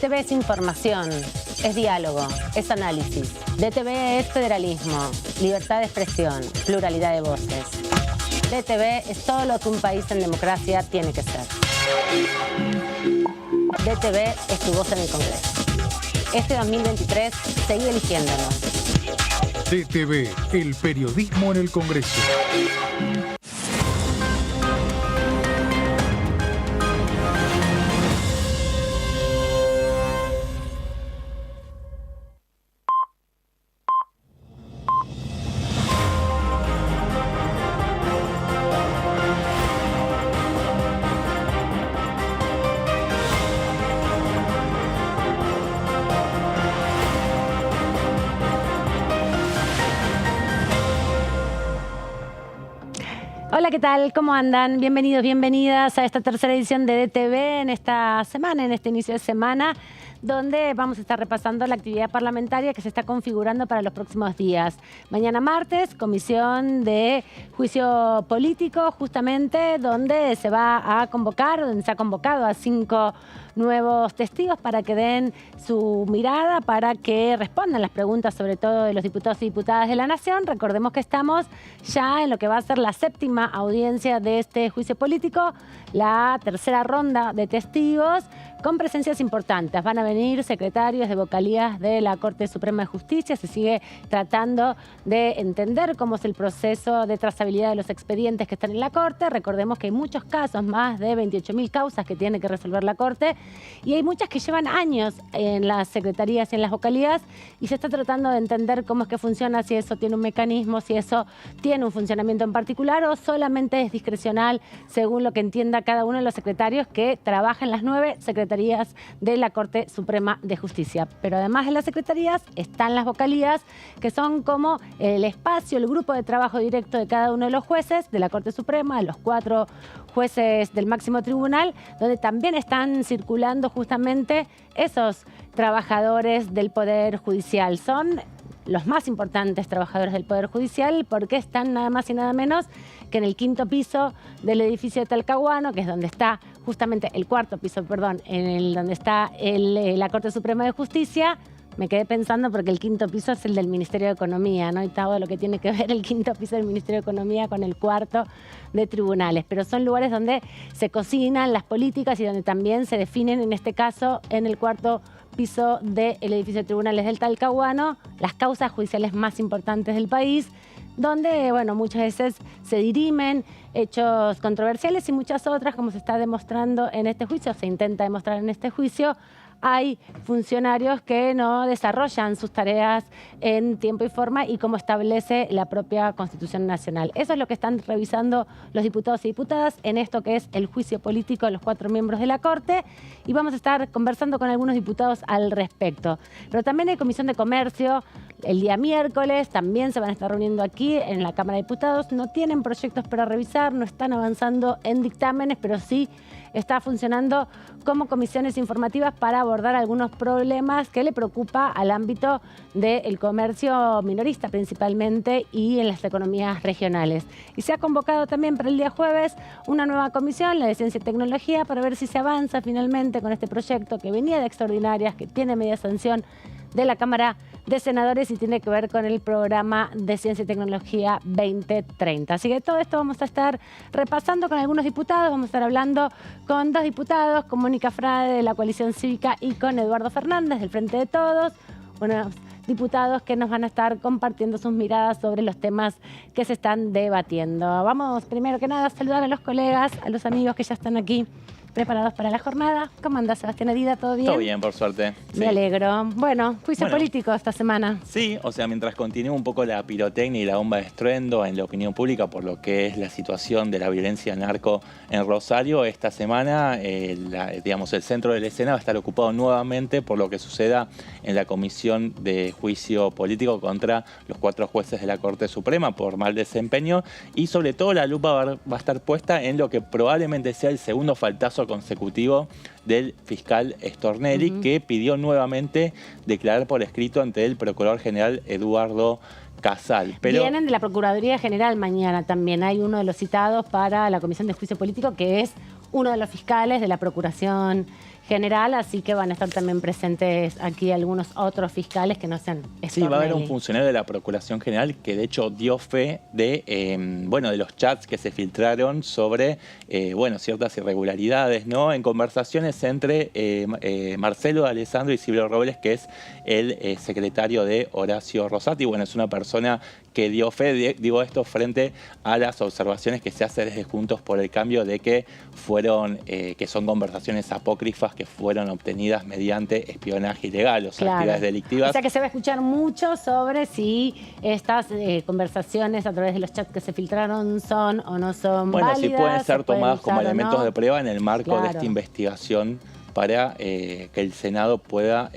DTV es información, es diálogo, es análisis. DTV es federalismo, libertad de expresión, pluralidad de voces. DTV es todo lo que un país en democracia tiene que ser. DTV es tu voz en el Congreso. Este 2023, seguí eligiéndonos. DTV, el periodismo en el Congreso. Hola, ¿qué tal? ¿Cómo andan? Bienvenidos, bienvenidas a esta tercera edición de DTV en esta semana, en este inicio de semana, donde vamos a estar repasando la actividad parlamentaria que se está configurando para los próximos días. Mañana martes, comisión de juicio político, justamente donde se va a convocar, donde se ha convocado a 5 nuevos testigos para que den su mirada, para que respondan las preguntas, sobre todo de los diputados y diputadas de la Nación. Recordemos que estamos ya en lo que va a ser la séptima audiencia de este juicio político, la tercera ronda de testigos, con presencias importantes. Van a venir secretarios de vocalías de la Corte Suprema de Justicia. Se sigue tratando de entender cómo es el proceso de trazabilidad de los expedientes que están en la Corte. Recordemos que hay muchos casos, más de 28.000 causas que tiene que resolver la Corte, y hay muchas que llevan años en las secretarías y en las vocalías, y se está tratando de entender cómo es que funciona, si eso tiene un mecanismo, si eso tiene un funcionamiento en particular o solamente es discrecional según lo que entienda cada uno de los secretarios que trabaja en las 9 secretarías de la Corte Suprema de Justicia. Pero además de las secretarías están las vocalías, que son como el espacio, el grupo de trabajo directo de cada uno de los jueces de la Corte Suprema, de los 4 jueces del máximo tribunal, donde también están circulando justamente esos trabajadores del Poder Judicial. Son los más importantes trabajadores del Poder Judicial, porque están nada más y nada menos que en el 5º piso del edificio de Talcahuano, que es donde está justamente el 4º piso, perdón, donde está la Corte Suprema de Justicia. Me quedé pensando porque el 5º piso es el del Ministerio de Economía, ¿no? Y todo lo que tiene que ver el 5º piso del Ministerio de Economía con el 4º de tribunales. Pero son lugares donde se cocinan las políticas y donde también se definen, en este caso, en el 4º piso del edificio de tribunales del Talcahuano, las causas judiciales más importantes del país, donde, bueno, muchas veces se dirimen hechos controversiales y muchas otras, como se está demostrando en este juicio, se intenta demostrar en este juicio. Hay funcionarios que no desarrollan sus tareas en tiempo y forma y como establece la propia Constitución Nacional. Eso es lo que están revisando los diputados y diputadas en esto que es el juicio político de los 4 miembros de la Corte, y vamos a estar conversando con algunos diputados al respecto. Pero también hay Comisión de Comercio. El día miércoles también se van a estar reuniendo aquí en la Cámara de Diputados. No tienen proyectos para revisar, no están avanzando en dictámenes, pero sí está funcionando como comisiones informativas para abordar algunos problemas que le preocupa al ámbito del comercio minorista principalmente y en las economías regionales. Y se ha convocado también para el día jueves una nueva comisión, la de Ciencia y Tecnología, para ver si se avanza finalmente con este proyecto que venía de extraordinarias, que tiene media sanción de la Cámara de Senadores y tiene que ver con el programa de Ciencia y Tecnología 2030. Así que todo esto vamos a estar repasando con algunos diputados. Vamos a estar hablando con 2 diputados, con Mónica Frade de la Coalición Cívica y con Eduardo Fernández del Frente de Todos, unos diputados que nos van a estar compartiendo sus miradas sobre los temas que se están debatiendo. Vamos primero que nada a saludar a los colegas, a los amigos que ya están aquí preparados para la jornada. ¿Cómo anda, Sebastián Edida? ¿Todo bien? Todo bien, por suerte. Me alegro. Bueno, juicio político esta semana. Sí, o sea, mientras continúa un poco la pirotecnia y la bomba de estruendo en la opinión pública por lo que es la situación de la violencia narco en Rosario, esta semana, digamos, el centro de la escena va a estar ocupado nuevamente por lo que suceda en la comisión de juicio político contra los 4 jueces de la Corte Suprema por mal desempeño, y sobre todo la lupa va a estar puesta en lo que probablemente sea el segundo faltazo consecutivo del fiscal Stornelli, que pidió nuevamente declarar por escrito ante el Procurador General Eduardo Casal. Pero vienen de la Procuraduría General mañana también. Hay uno de los citados para la Comisión de Juicio Político que es uno de los fiscales de la Procuración general, así que van a estar también presentes aquí algunos otros fiscales que no sean Stornelli. Sí, va a haber un funcionario de la Procuración General que de hecho dio fe de, de los chats que se filtraron sobre ciertas irregularidades, ¿no? En conversaciones entre Marcelo D'Alessandro y Silvio Robles, que es el secretario de Horacio Rosati. Bueno, es una persona que dio fe, digo esto frente a las observaciones que se hace desde Juntos por el Cambio de que que son conversaciones apócrifas que fueron obtenidas mediante espionaje ilegal, o sea, actividades delictivas. O sea que se va a escuchar mucho sobre si estas conversaciones a través de los chats que se filtraron son o no son válidas. Si pueden ser tomadas como elementos no. de prueba en el marco de esta investigación para que el Senado pueda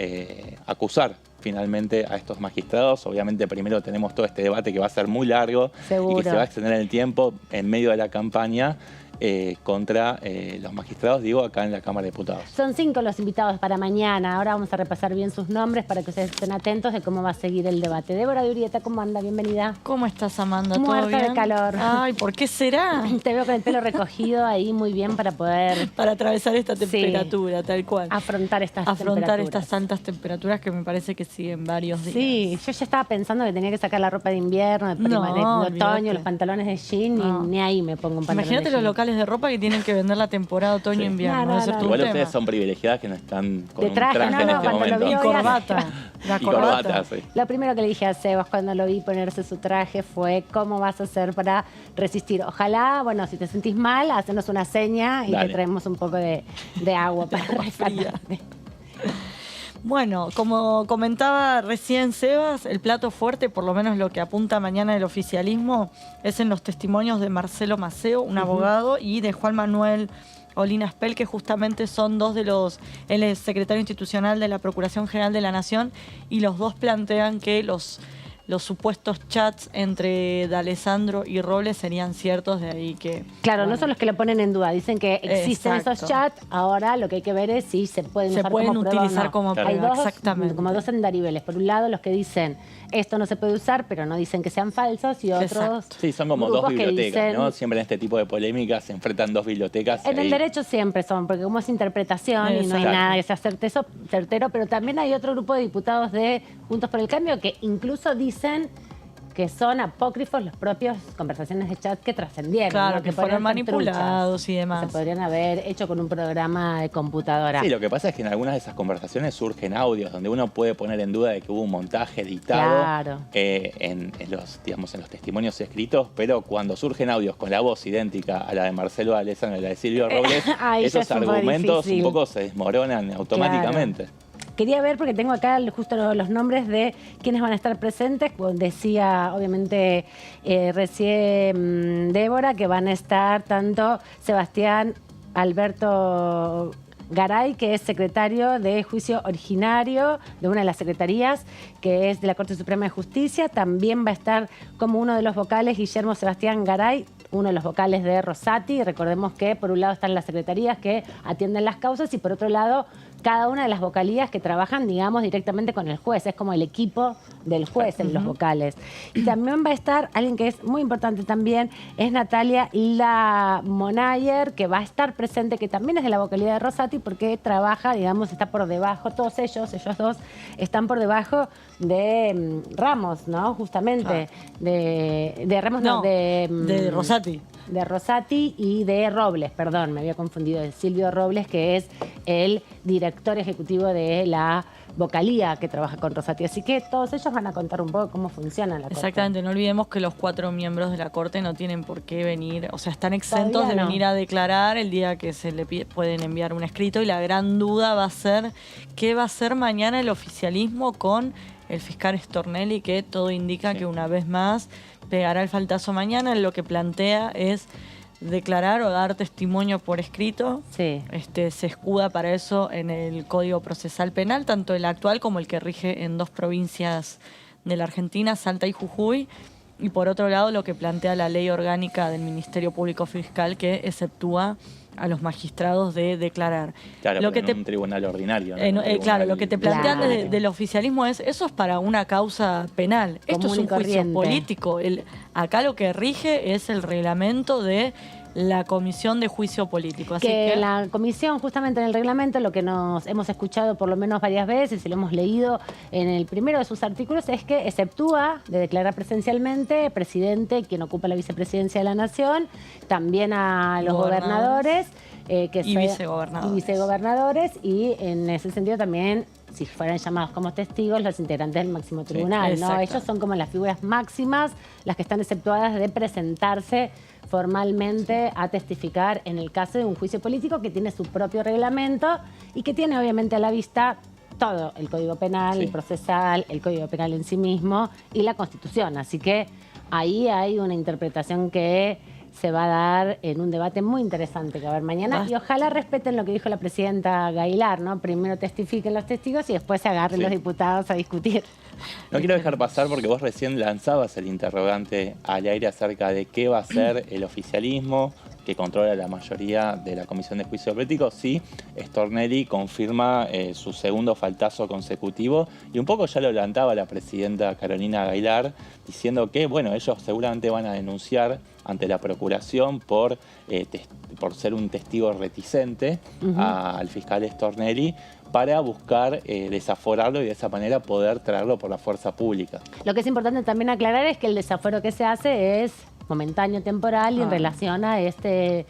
acusar finalmente a estos magistrados. Obviamente primero tenemos todo este debate que va a ser muy largo. Seguro. Y que se va a extender en el tiempo en medio de la campaña contra los magistrados, acá en la Cámara de Diputados. Son 5 los invitados para mañana. Ahora vamos a repasar bien sus nombres para que ustedes estén atentos de cómo va a seguir el debate. Débora de Urrieta, ¿cómo anda? Bienvenida. ¿Cómo estás, Amanda? ¿Todo Muerta bien? de calor. Ay, ¿por qué será? Te veo con el pelo recogido ahí muy bien para poder... Para atravesar esta temperatura, tal cual. Afrontar estas altas temperaturas que me parece que siguen varios días. Sí, yo ya estaba pensando que tenía que sacar la ropa de invierno, de, de otoño, olvídate. los pantalones de jean, ni ahí me pongo un pantalón Imagínate de los jean. locales de ropa que tienen que vender la temporada otoño-invierno. No, Debe ser todo Igual un ustedes tema. son privilegiadas que no están con De traje, un traje en este cuando lo momento. vi Y hoy corbata. La Y corbata. corbata, sí. Lo primero que le dije a Sebas cuando lo vi ponerse su traje fue ¿cómo vas a hacer para resistir? Ojalá, bueno, si te sentís mal, hacenos una seña y Dale. te traemos un poco de agua para rescatarte. Bueno, como comentaba recién Sebas, el plato fuerte, por lo menos lo que apunta mañana el oficialismo, es en los testimonios de Marcelo Maceo, un abogado, y de Juan Manuel Olina Spell, que justamente son dos de él es secretario institucional de la Procuración General de la Nación, y los dos plantean que los supuestos chats entre D'Alessandro y Robles serían ciertos, de ahí que... Claro, no son los que lo ponen en duda, dicen que existen esos Exacto. chats, ahora lo que hay que ver es si se pueden usar como prueba o utilizar no. como Hay prueba, dos, exactamente. como dos andariveles. Por un lado, los que dicen esto no se puede usar, pero no dicen que sean falsos, y otros Exacto. Sí, son como dos grupos que bibliotecas, dicen- ¿no? Siempre en este tipo de polémicas se enfrentan dos bibliotecas. En y el ahí- derecho siempre son, porque como es interpretación y no hay Exacto. nada que sea certero, pero también hay otro grupo de diputados de Juntos por el Cambio que incluso dicen que son apócrifos las propias conversaciones de chat que trascendieron. Claro, ¿no? que podrían fueron ser manipulados truchas, y demás. que se podrían haber hecho con un programa de computadora. Sí, lo que pasa es que en algunas de esas conversaciones surgen audios donde uno puede poner en duda de que hubo un montaje editado Claro. en los testimonios escritos, pero cuando surgen audios con la voz idéntica a la de Marcelo D'Alessandro y la de Silvio Robles, Ahí ya esos es un poco argumentos difícil. un poco se desmoronan automáticamente. Quería ver, porque tengo acá justo los nombres de quienes van a estar presentes. Como decía, obviamente, recién Débora, que van a estar tanto Sebastián Alberto Garay, que es secretario de Juicio Originario de una de las secretarías, que es de la Corte Suprema de Justicia. También va a estar como uno de los vocales Guillermo Sebastián Garay, uno de los vocales de Rosati. Recordemos que por un lado están las secretarías que atienden las causas y por otro lado cada una de las vocalías que trabajan, digamos, directamente con el juez. Es como el equipo del juez en los vocales. Y también va a estar alguien que es muy importante también, es Natalia Hilda Monayer, que va a estar presente, que también es de la vocalía de Rosati, porque trabaja, digamos, está por debajo, todos ellos dos, están por debajo de Ramos, ¿no? Justamente. De Ramos, no, de Rosati. De Rosati y de Robles, perdón, me había confundido, de Silvio Robles, que es el director ejecutivo de la vocalía que trabaja con Rosati. Así que todos ellos van a contar un poco cómo funciona la Corte. Exactamente, no olvidemos que los 4 miembros de la Corte no tienen por qué venir, o sea, están exentos Todavía de no. venir a declarar el día que se le pueden enviar un escrito, y la gran duda va a ser qué va a hacer mañana el oficialismo con el fiscal Stornelli, que todo indica que una vez más pegará el faltazo mañana. Lo que plantea es declarar o dar testimonio por escrito. Sí. Se escuda para eso en el Código Procesal Penal, tanto el actual como el que rige en 2 provincias de la Argentina, Salta y Jujuy. Y por otro lado, lo que plantea la ley orgánica del Ministerio Público Fiscal, que exceptúa a los magistrados de declarar. Claro, lo pero que en un tribunal ordinario. ¿no? Claro, lo que te plantean Claro. del oficialismo es, eso es para una causa penal. Esto Común es un y juicio corriente. político. Acá lo que rige es el reglamento de la comisión de juicio político. Así que la comisión, justamente en el reglamento, lo que nos hemos escuchado por lo menos varias veces y lo hemos leído en el primero de sus artículos, es que exceptúa de declarar presencialmente presidente, quien ocupa la vicepresidencia de la Nación, también a los gobernadores y vicegobernadores, y en ese sentido también, si fueran llamados como testigos, los integrantes del máximo tribunal, ¿no? Ellos son como las figuras máximas, las que están exceptuadas de presentarse formalmente a testificar en el caso de un juicio político que tiene su propio reglamento y que tiene obviamente a la vista todo, el Código Penal, el procesal, el Código Penal en sí mismo y la Constitución. Así que ahí hay una interpretación que se va a dar en un debate muy interesante que va a haber mañana. Y ojalá respeten lo que dijo la presidenta Gaylar, ¿no? Primero testifiquen los testigos y después se agarren los diputados a discutir. No quiero dejar pasar porque vos recién lanzabas el interrogante al aire acerca de qué va a ser el oficialismo que controla la mayoría de la Comisión de Juicio Político. Sí, Stornelli confirma su segundo faltazo consecutivo y un poco ya lo adelantaba la presidenta Carolina Gaylar diciendo que, bueno, ellos seguramente van a denunciar ante la Procuración por ser un testigo reticente al fiscal Stornelli para buscar desaforarlo y de esa manera poder traerlo por la fuerza pública. Lo que es importante también aclarar es que el desaforo que se hace es momentáneo, temporal y en relación a este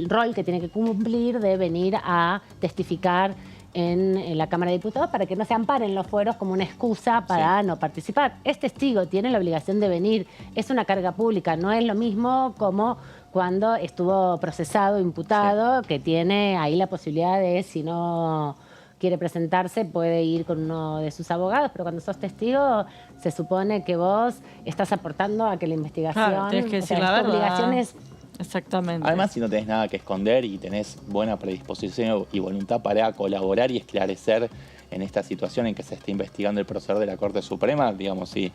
rol que tiene que cumplir de venir a testificar en la Cámara de Diputados para que no se amparen los fueros como una excusa para no participar. Es testigo, tiene la obligación de venir, es una carga pública, no es lo mismo como cuando estuvo procesado, imputado, que tiene ahí la posibilidad de, si no quiere presentarse, puede ir con uno de sus abogados, pero cuando sos testigo se supone que vos estás aportando a que la investigación, tienes que decir la verdad. Tu obligación es... Exactamente. Además, si no tenés nada que esconder y tenés buena predisposición y voluntad para colaborar y esclarecer en esta situación en que se está investigando el proceder de la Corte Suprema, digamos, sí,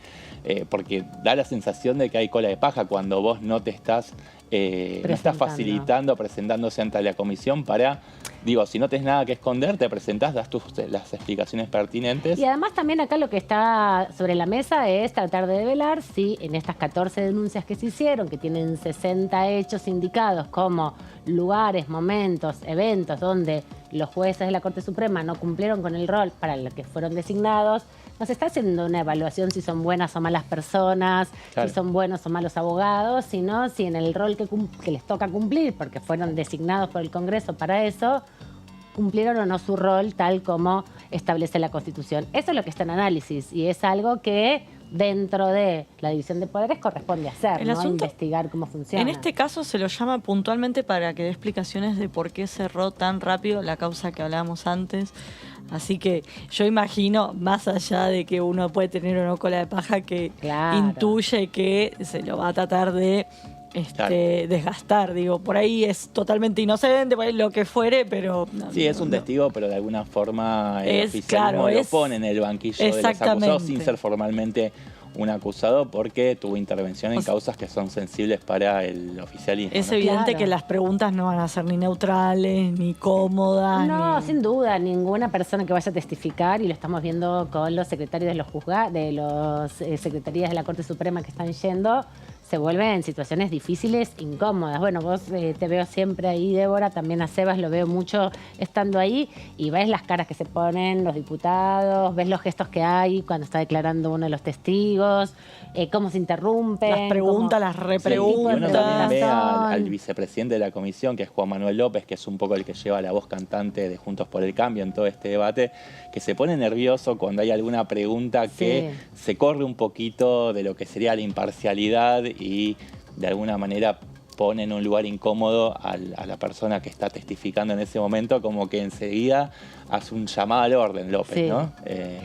porque da la sensación de que hay cola de paja cuando vos no te estás, no estás facilitando, presentándose ante la comisión para... Digo, si no tenés nada que esconder, te presentás, das las explicaciones pertinentes. Y además también acá lo que está sobre la mesa es tratar de develar si en estas 14 denuncias que se hicieron, que tienen 60 hechos indicados como lugares, momentos, eventos donde los jueces de la Corte Suprema no cumplieron con el rol para el que fueron designados, no se está haciendo una evaluación si son buenas o malas personas, si son buenos o malos abogados, sino si en el rol que les toca cumplir, porque fueron designados por el Congreso para eso, cumplieron o no su rol tal como establece la Constitución. Eso es lo que está en análisis y es algo que dentro de la división de poderes corresponde hacer, ¿no? Investigar cómo funciona. En este caso se lo llama puntualmente para que dé explicaciones de por qué cerró tan rápido la causa que hablábamos antes. Así que yo imagino, más allá de que uno puede tener una cola de paja, que intuye que se lo va a tratar de desgastar. Digo, por ahí es totalmente inocente, por ahí lo que fuere, pero... Sí, es un testigo, pero de alguna forma el oficialismo lo pone en el banquillo de los acusados sin ser formalmente un acusado porque tuvo intervención en causas que son sensibles para el oficialismo. Es evidente que las preguntas no van a ser ni neutrales, ni cómodas. No, sin duda, ninguna persona que vaya a testificar, y lo estamos viendo con los secretarios de los juzgados, de los secretarías de la Corte Suprema que están yendo, se vuelven situaciones difíciles, incómodas. Bueno, vos te veo siempre ahí, Débora, también a Sebas lo veo mucho estando ahí, y ves las caras que se ponen los diputados, ves los gestos que hay cuando está declarando uno de los testigos, cómo se interrumpen. Las preguntas, las repreguntas. Uno también ve al vicepresidente de la comisión, que es Juan Manuel López, que es un poco el que lleva la voz cantante de Juntos por el Cambio en todo este debate, que se pone nervioso cuando hay alguna pregunta que se corre un poquito de lo que sería la imparcialidad y de alguna manera pone en un lugar incómodo a la persona que está testificando en ese momento, como que enseguida hace un llamado al orden, López, ¿no?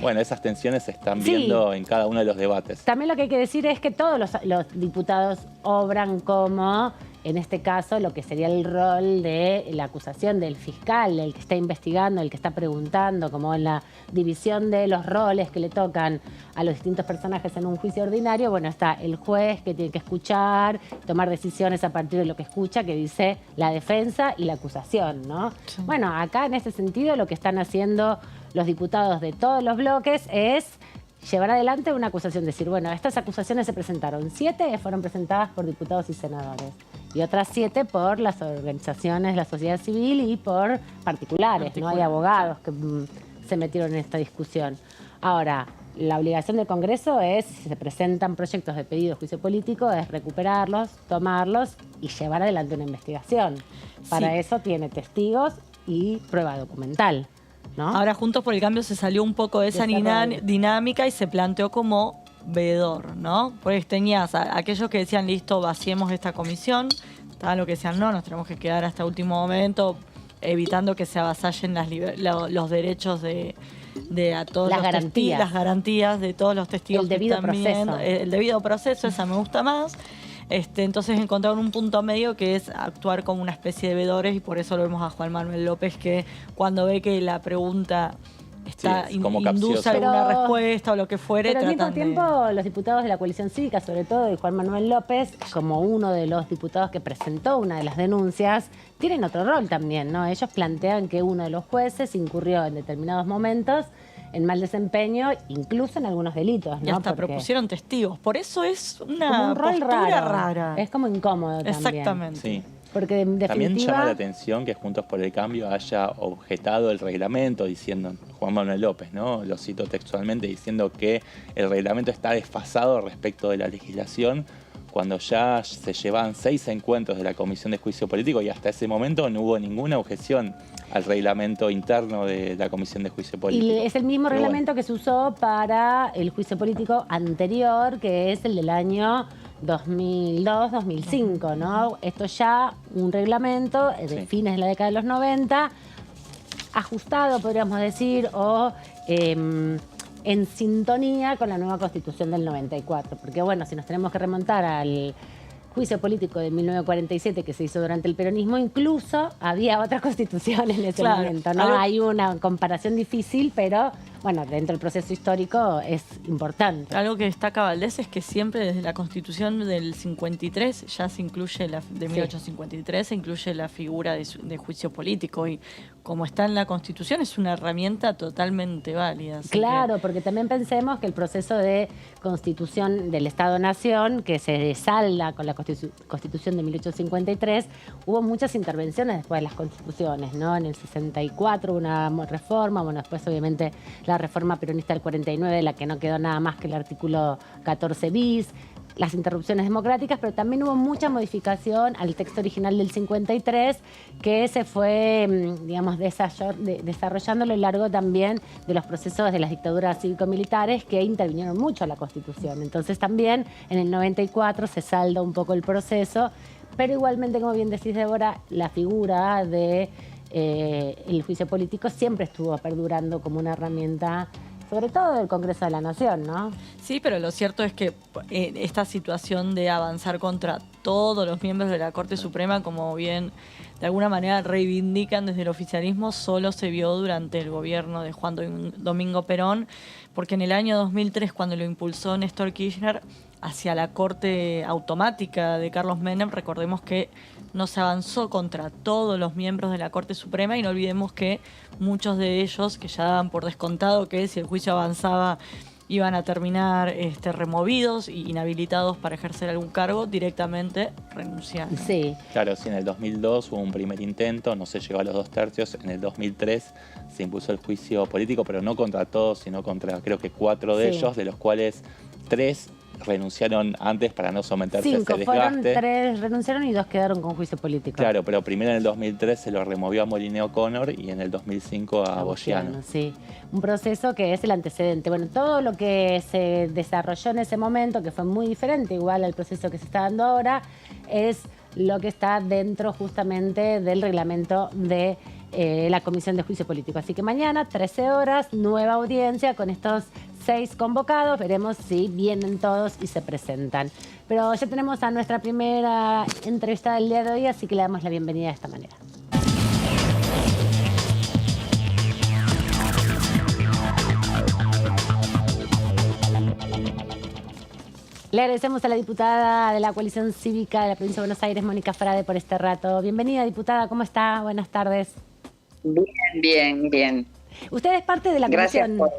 Bueno, esas tensiones se están viendo en cada uno de los debates. También lo que hay que decir es que todos los diputados obran como, en este caso, lo que sería el rol de la acusación del fiscal, el que está investigando, el que está preguntando, como en la división de los roles que le tocan a los distintos personajes en un juicio ordinario. Bueno, está el juez que tiene que escuchar, tomar decisiones a partir de lo que escucha, que dice la defensa y la acusación, ¿no? Sí. Bueno, acá en ese sentido lo que están haciendo los diputados de todos los bloques es llevar adelante una acusación, decir, bueno, estas acusaciones se presentaron, 7 fueron presentadas por diputados y senadores. y otras 7 por las organizaciones de la sociedad civil y por particulares, ¿no? Hay abogados que se metieron en esta discusión. Ahora, la obligación del Congreso es, si se presentan proyectos de pedido de juicio político, es recuperarlos, tomarlos y llevar adelante una investigación. Para eso tiene testigos y prueba documental, ¿no? Ahora, Juntos por el Cambio se salió un poco de esa dinámica y se planteó como veedor, ¿no? Pues tenías a aquellos que decían, listo, vaciemos esta comisión, estaban los que decían, no, nos tenemos que quedar hasta último momento, evitando que se avasallen los derechos de a todos las garantías de todos los testigos. El debido proceso. El debido proceso, esa me gusta más. Entonces encontraron un punto medio que es actuar como una especie de veedores, y por eso lo vemos a Juan Manuel López, que cuando ve que la pregunta induce alguna respuesta o lo que fuere. Pero al mismo tiempo, los diputados de la coalición cívica, sobre todo, y Juan Manuel López, como uno de los diputados que presentó una de las denuncias, tienen otro rol también, ¿no? Ellos plantean que uno de los jueces incurrió en determinados momentos en mal desempeño, incluso en algunos delitos, ¿no? Y hasta propusieron testigos. Por eso es una un rol postura rara. Es como incómodo también. Exactamente. Sí. Porque en definitiva... También llama la atención que Juntos por el Cambio haya objetado el reglamento diciendo, Juan Manuel López, ¿no? Lo cito textualmente, diciendo que el reglamento está desfasado respecto de la legislación, cuando ya se llevaban 6 encuentros de la Comisión de Juicio Político y hasta ese momento no hubo ninguna objeción al reglamento interno de la Comisión de Juicio Político. Y es el mismo reglamento que se usó para el juicio político anterior, que es el del año 2002-2005, ¿no? Esto ya un reglamento de fines de la década de los 90, ajustado, podríamos decir, o en sintonía con la nueva Constitución del 94. Porque, bueno, si nos tenemos que remontar al juicio político de 1947 que se hizo durante el peronismo, incluso había otra constitución en ese momento, ¿no? Hay una comparación difícil, pero bueno, dentro del proceso histórico es importante. Algo que destaca Valdés es que siempre desde la Constitución del 53 ya se incluye, de 1853, se incluye la figura de juicio político, y como está en la Constitución es una herramienta totalmente válida. Claro, porque también pensemos que el proceso de constitución del Estado-Nación, que se salda con la Constitución de 1853, hubo muchas intervenciones después de las constituciones, ¿no? En el 64 hubo una reforma, bueno, después obviamente la reforma peronista del 49, de la que no quedó nada más que el artículo 14 bis, las interrupciones democráticas, pero también hubo mucha modificación al texto original del 53 que se fue, digamos, desarrollando a lo largo también de los procesos de las dictaduras cívico-militares que intervinieron mucho a la Constitución. Entonces también en el 94 se salda un poco el proceso, pero igualmente, como bien decís, Débora, la figura de el juicio político siempre estuvo perdurando como una herramienta, sobre todo del Congreso de la Nación, ¿no? Sí, pero lo cierto es que esta situación de avanzar contra todos los miembros de la Corte Suprema, como bien de alguna manera reivindican desde el oficialismo, solo se vio durante el gobierno de Juan Domingo Perón, porque en el año 2003, cuando lo impulsó Néstor Kirchner hacia la Corte Automática de Carlos Menem, recordemos que no se avanzó contra todos los miembros de la Corte Suprema, y no olvidemos que muchos de ellos, que ya daban por descontado que si el juicio avanzaba iban a terminar removidos e inhabilitados para ejercer algún cargo, directamente renunciaron. Sí. Claro, sí, en el 2002 hubo un primer intento, no se llegó a los 2/3. En el 2003 se impuso el juicio político, pero no contra todos, sino contra creo que 4 de ellos, de los cuales 3 renunciaron antes para no someterse a ese desgaste. Fueron 3 renunciaron y 2 quedaron con juicio político. Claro, pero primero en el 2003 se lo removió a Moline O'Connor y en el 2005 a Bogiano. Sí, un proceso que es el antecedente. Bueno, todo lo que se desarrolló en ese momento, que fue muy diferente igual al proceso que se está dando ahora, es lo que está dentro justamente del reglamento de la Comisión de Juicio Político. Así que mañana, 13 horas, nueva audiencia con estos 6 convocados. Veremos si vienen todos y se presentan. Pero ya tenemos a nuestra primera entrevista del día de hoy, así que le damos la bienvenida de esta manera. Le agradecemos a la diputada de la Coalición Cívica de la Provincia de Buenos Aires, Mónica Frade, por este rato. Bienvenida, diputada. ¿Cómo está? Buenas tardes. Bien, bien, bien. Usted es parte de la Gracias comisión.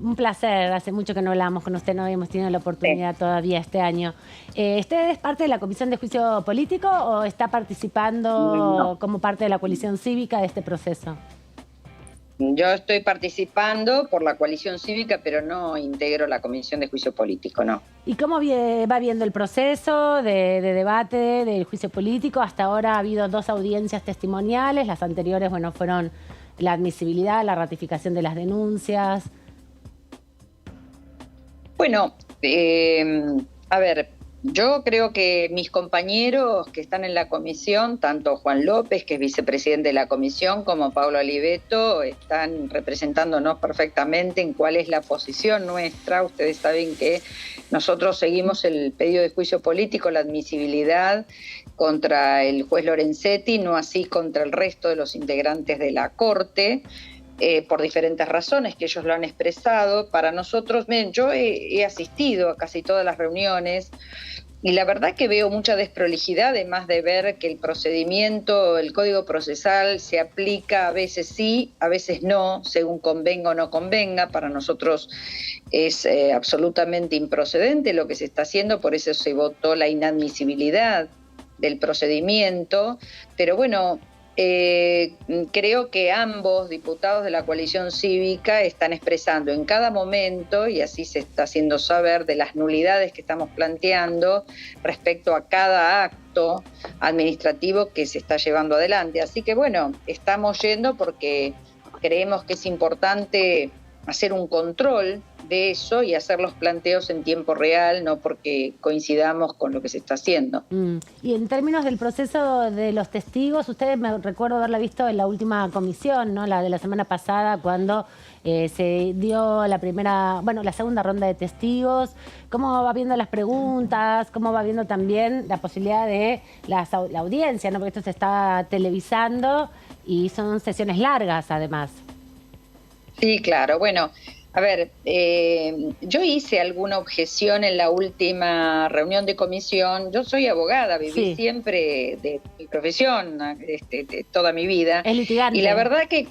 un placer. Hace mucho que no hablamos con usted, no habíamos tenido la oportunidad todavía este año. ¿Usted es parte de la Comisión de Juicio Político o está participando como parte de la coalición cívica de este proceso? Yo estoy participando por la coalición cívica, pero no integro la Comisión de Juicio Político, no. ¿Y cómo va viendo el proceso de debate del juicio político? Hasta ahora ha habido 2 audiencias testimoniales, las anteriores, bueno, fueron la admisibilidad, la ratificación de las denuncias. Bueno, a ver, yo creo que mis compañeros que están en la comisión, tanto Juan López, que es vicepresidente de la comisión, como Pablo Oliveto, están representándonos perfectamente en cuál es la posición nuestra. Ustedes saben que nosotros seguimos el pedido de juicio político, la admisibilidad contra el juez Lorenzetti, no así contra el resto de los integrantes de la Corte, por diferentes razones que ellos lo han expresado. Para nosotros, miren, yo he asistido a casi todas las reuniones y la verdad que veo mucha desprolijidad, además de ver que el procedimiento, el Código Procesal se aplica a veces sí, a veces no, según convenga o no convenga. Para nosotros es absolutamente improcedente lo que se está haciendo, por eso se votó la inadmisibilidad del procedimiento, pero bueno, creo que ambos diputados de la coalición cívica están expresando en cada momento, y así se está haciendo saber, de las nulidades que estamos planteando respecto a cada acto administrativo que se está llevando adelante. Así que bueno, estamos yendo porque creemos que es importante hacer un control de eso y hacer los planteos en tiempo real, no porque coincidamos con lo que se está haciendo. Y en términos del proceso de los testigos, ustedes, me recuerdo haberla visto en la última comisión, ¿no? La de la semana pasada, cuando se dio la segunda ronda de testigos. ¿Cómo va viendo las preguntas? ¿Cómo va viendo también la posibilidad de la audiencia, ¿no? Porque esto se está televisando y son sesiones largas, además. Sí, claro. Bueno, a ver, yo hice alguna objeción en la última reunión de comisión. Yo soy abogada, viví siempre de mi profesión, de toda mi vida. Es litigante. Y la verdad que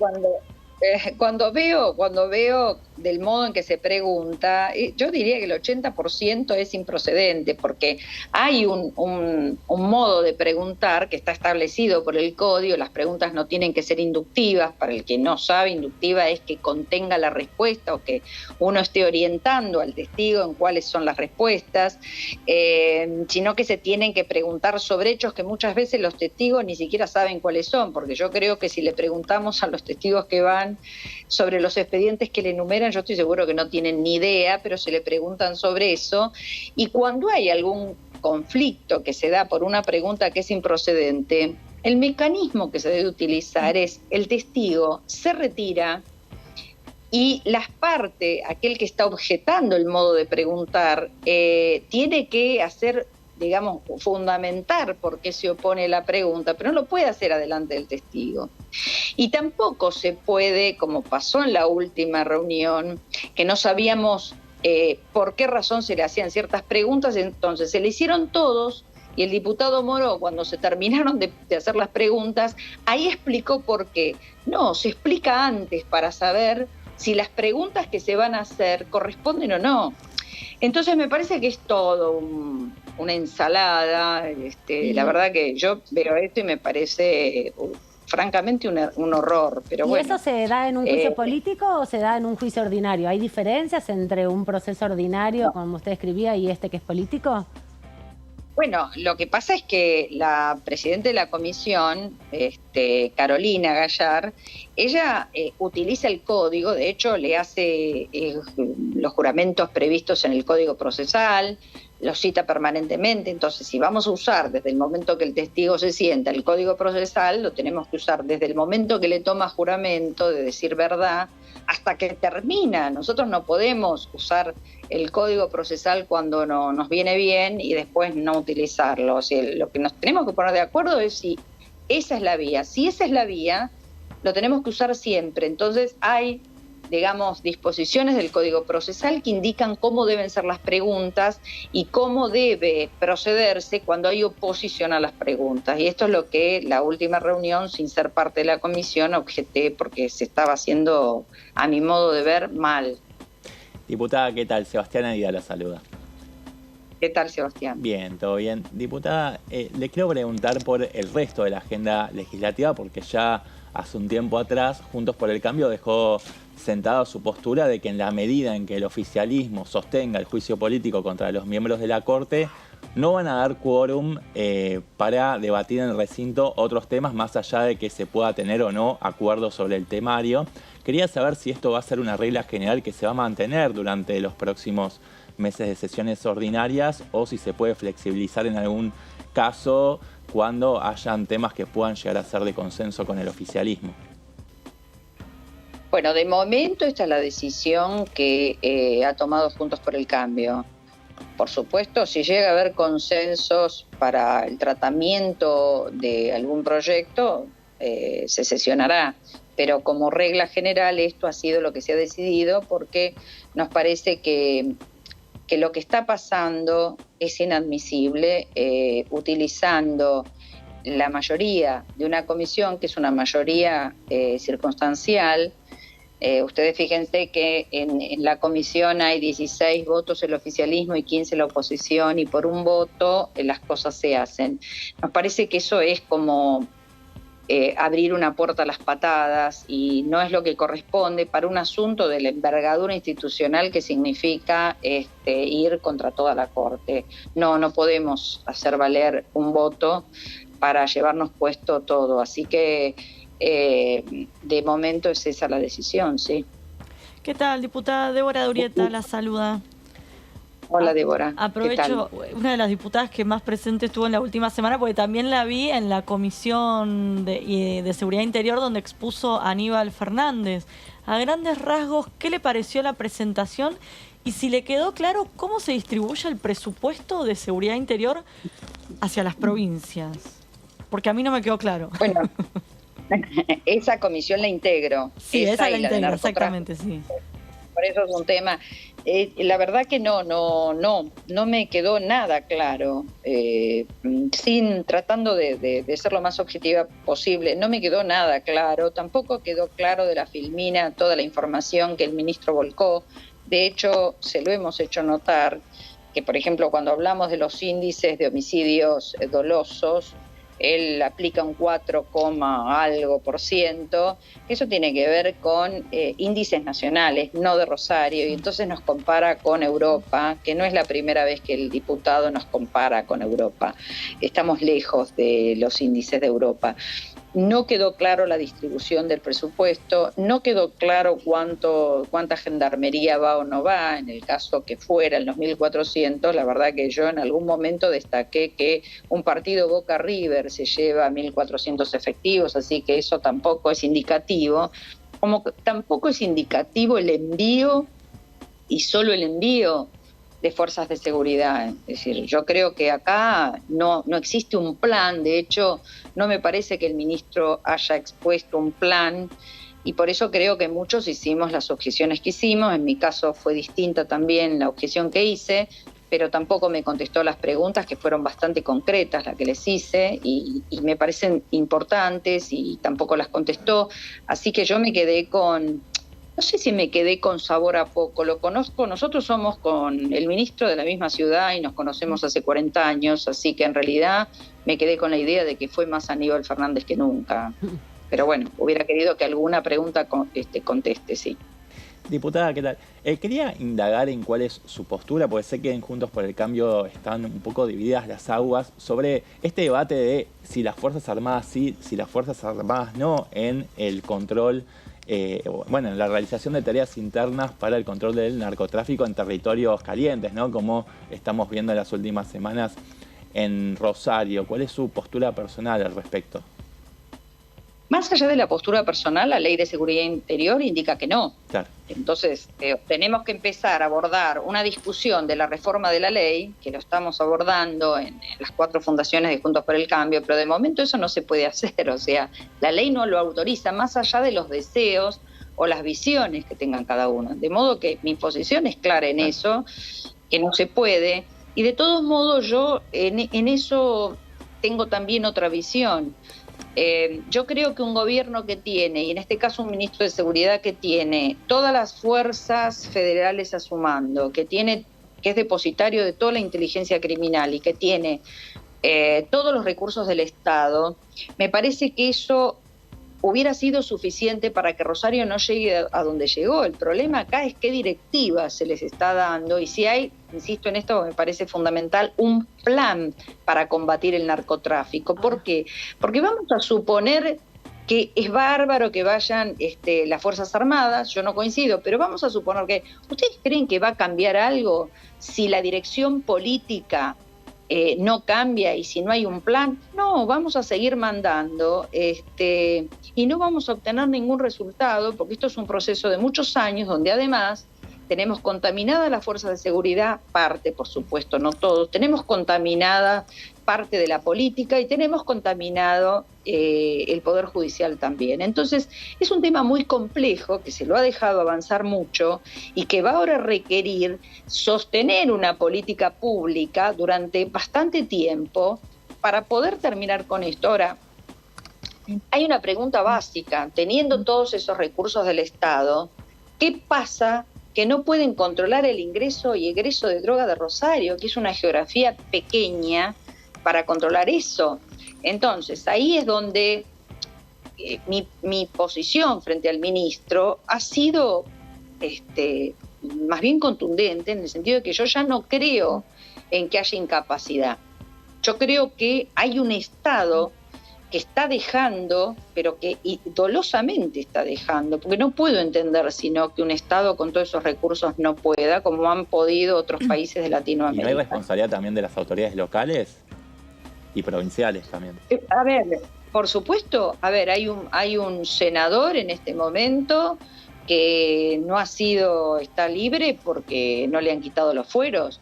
cuando veo del modo en que se pregunta, yo diría que el 80% es improcedente, porque hay un modo de preguntar que está establecido por el código. Las preguntas no tienen que ser inductivas. Para el que no sabe, inductiva es que contenga la respuesta o que uno esté orientando al testigo en cuáles son las respuestas, sino que se tienen que preguntar sobre hechos que muchas veces los testigos ni siquiera saben cuáles son, porque yo creo que si le preguntamos a los testigos que van sobre los expedientes que le enumeran, yo estoy seguro que no tienen ni idea, pero se le preguntan sobre eso. Y cuando hay algún conflicto que se da por una pregunta que es improcedente, el mecanismo que se debe utilizar es el testigo se retira y las partes, aquel que está objetando el modo de preguntar, tiene que hacer, digamos, fundamentar por qué se opone la pregunta, pero no lo puede hacer adelante del testigo. Y tampoco se puede, como pasó en la última reunión, que no sabíamos por qué razón se le hacían ciertas preguntas, entonces se le hicieron todos, y el diputado Moró, cuando se terminaron de hacer las preguntas, ahí explicó por qué. No, se explica antes para saber si las preguntas que se van a hacer corresponden o no. Entonces me parece que es todo una ensalada. La verdad que yo veo esto y me parece francamente un horror. Pero ¿Y bueno, eso se da en un juicio político o se da en un juicio ordinario? ¿Hay diferencias entre un proceso ordinario, como usted escribía, y este que es político? Bueno, lo que pasa es que la presidenta de la comisión, Carolina Gallar, ella utiliza el código, de hecho le hace los juramentos previstos en el Código Procesal, los cita permanentemente. Entonces, si vamos a usar desde el momento que el testigo se sienta el Código Procesal, lo tenemos que usar desde el momento que le toma juramento de decir verdad hasta que termina. Nosotros no podemos usar el Código Procesal cuando no nos viene bien y después no utilizarlo. O sea, lo que nos tenemos que poner de acuerdo es si esa es la vía. Si esa es la vía, lo tenemos que usar siempre. Entonces hay, digamos, disposiciones del Código Procesal que indican cómo deben ser las preguntas y cómo debe procederse cuando hay oposición a las preguntas. Y esto es lo que la última reunión, sin ser parte de la comisión, objeté porque se estaba haciendo, a mi modo de ver, mal. Diputada, ¿qué tal? Sebastián Aguilar la saluda. ¿Qué tal, Sebastián? Bien, todo bien. Diputada, le quiero preguntar por el resto de la agenda legislativa, porque ya hace un tiempo atrás, Juntos por el Cambio dejó sentada su postura de que en la medida en que el oficialismo sostenga el juicio político contra los miembros de la Corte, no van a dar quórum para debatir en el recinto otros temas, más allá de que se pueda tener o no acuerdo sobre el temario. Quería saber si esto va a ser una regla general que se va a mantener durante los próximos meses de sesiones ordinarias o si se puede flexibilizar en algún caso cuando hayan temas que puedan llegar a ser de consenso con el oficialismo. Bueno, de momento esta es la decisión que ha tomado Juntos por el Cambio. Por supuesto, si llega a haber consensos para el tratamiento de algún proyecto, se sesionará. Pero como regla general esto ha sido lo que se ha decidido porque nos parece que lo que está pasando es inadmisible utilizando la mayoría de una comisión, que es una mayoría circunstancial. Ustedes fíjense que en la comisión hay 16 votos el oficialismo y 15 la oposición, y por un voto las cosas se hacen. Nos parece que eso es como abrir una puerta a las patadas y no es lo que corresponde para un asunto de la envergadura institucional que significa ir contra toda la Corte. No podemos hacer valer un voto para llevarnos puesto todo, así que de momento es esa la decisión, sí. ¿Qué tal, diputada? Débora Durieta la saluda. Hola, Débora. Aprovecho, una de las diputadas que más presente estuvo en la última semana, porque también la vi en la Comisión de Seguridad Interior, donde expuso a Aníbal Fernández. A grandes rasgos, ¿qué le pareció la presentación? Y si le quedó claro cómo se distribuye el presupuesto de Seguridad Interior hacia las provincias. Porque a mí no me quedó claro. Bueno, esa comisión la integro. Sí, esa la integro, exactamente, sí. Por eso es un tema. La verdad que no me quedó nada claro, tratando de ser lo más objetiva posible, no me quedó nada claro, tampoco quedó claro de la filmina toda la información que el ministro volcó. De hecho, se lo hemos hecho notar, que por ejemplo cuando hablamos de los índices de homicidios dolosos, él aplica un 4, algo %. Eso tiene que ver con índices nacionales, no de Rosario, y entonces nos compara con Europa, que no es la primera vez que el diputado nos compara con Europa. Estamos lejos de los índices de Europa. No quedó claro la distribución del presupuesto, no quedó claro cuánta gendarmería va o no va. En el caso que fuera en los 1.400, la verdad que yo en algún momento destaqué que un partido Boca River se lleva 1.400 efectivos, así que eso tampoco es indicativo. Como tampoco es indicativo el envío y solo el envío de fuerzas de seguridad. Es decir, yo creo que acá no existe un plan. De hecho, no me parece que el ministro haya expuesto un plan, y por eso creo que muchos hicimos las objeciones que hicimos. En mi caso fue distinta también la objeción que hice, pero tampoco me contestó las preguntas, que fueron bastante concretas las que les hice, y me parecen importantes, y tampoco las contestó. Así que yo me quedé no sé si me quedé con sabor a poco. Lo conozco, nosotros somos con el ministro de la misma ciudad y nos conocemos hace 40 años, así que en realidad me quedé con la idea de que fue más Aníbal Fernández que nunca. Pero bueno, hubiera querido que alguna pregunta conteste, sí. Diputada, ¿qué tal? Quería indagar en cuál es su postura, porque sé que en Juntos por el Cambio están un poco divididas las aguas sobre este debate de si las Fuerzas Armadas sí, si las Fuerzas Armadas no, en el control, en la realización de tareas internas para el control del narcotráfico en territorios calientes, ¿no? Como estamos viendo en las últimas semanas en Rosario. ¿Cuál es su postura personal al respecto? Más allá de la postura personal, la Ley de Seguridad Interior indica que no. Claro. Entonces, tenemos que empezar a abordar una discusión de la reforma de la ley, que lo estamos abordando en las 4 fundaciones de Juntos por el Cambio, pero de momento eso no se puede hacer. O sea, la ley no lo autoriza, más allá de los deseos o las visiones que tengan cada uno. De modo que mi posición es clara en eso, que no se puede. Y de todos modos yo en eso tengo también otra visión. Yo creo que un gobierno que tiene, y en este caso un ministro de Seguridad que tiene todas las fuerzas federales a su mando, que es depositario de toda la inteligencia criminal y que tiene todos los recursos del Estado, me parece que eso hubiera sido suficiente para que Rosario no llegue a donde llegó. El problema acá es qué directivas se les está dando y si hay, insisto en esto, me parece fundamental, un plan para combatir el narcotráfico. ¿Por qué? Porque vamos a suponer que es bárbaro que vayan las Fuerzas Armadas, yo no coincido, pero vamos a suponer que, ¿ustedes creen que va a cambiar algo si la dirección política no cambia y si no hay un plan? No, vamos a seguir mandando y no vamos a obtener ningún resultado, porque esto es un proceso de muchos años donde además tenemos contaminada las fuerzas de seguridad, parte, por supuesto, no todos, tenemos contaminada parte de la política y tenemos contaminado el Poder Judicial también. Entonces, es un tema muy complejo que se lo ha dejado avanzar mucho y que va ahora a requerir sostener una política pública durante bastante tiempo para poder terminar con esto. Ahora, hay una pregunta básica, teniendo todos esos recursos del Estado, ¿qué pasa que no pueden controlar el ingreso y egreso de droga de Rosario, que es una geografía pequeña para controlar eso? Entonces, ahí es donde mi posición frente al ministro ha sido más bien contundente, en el sentido de que yo ya no creo en que haya incapacidad. Yo creo que hay un Estado que está dejando, pero que dolosamente está dejando, porque no puedo entender sino que un Estado con todos esos recursos no pueda, como han podido otros países de Latinoamérica. ¿Y no hay responsabilidad también de las autoridades locales y provinciales también? A ver, por supuesto, hay un senador en este momento que no está libre porque no le han quitado los fueros.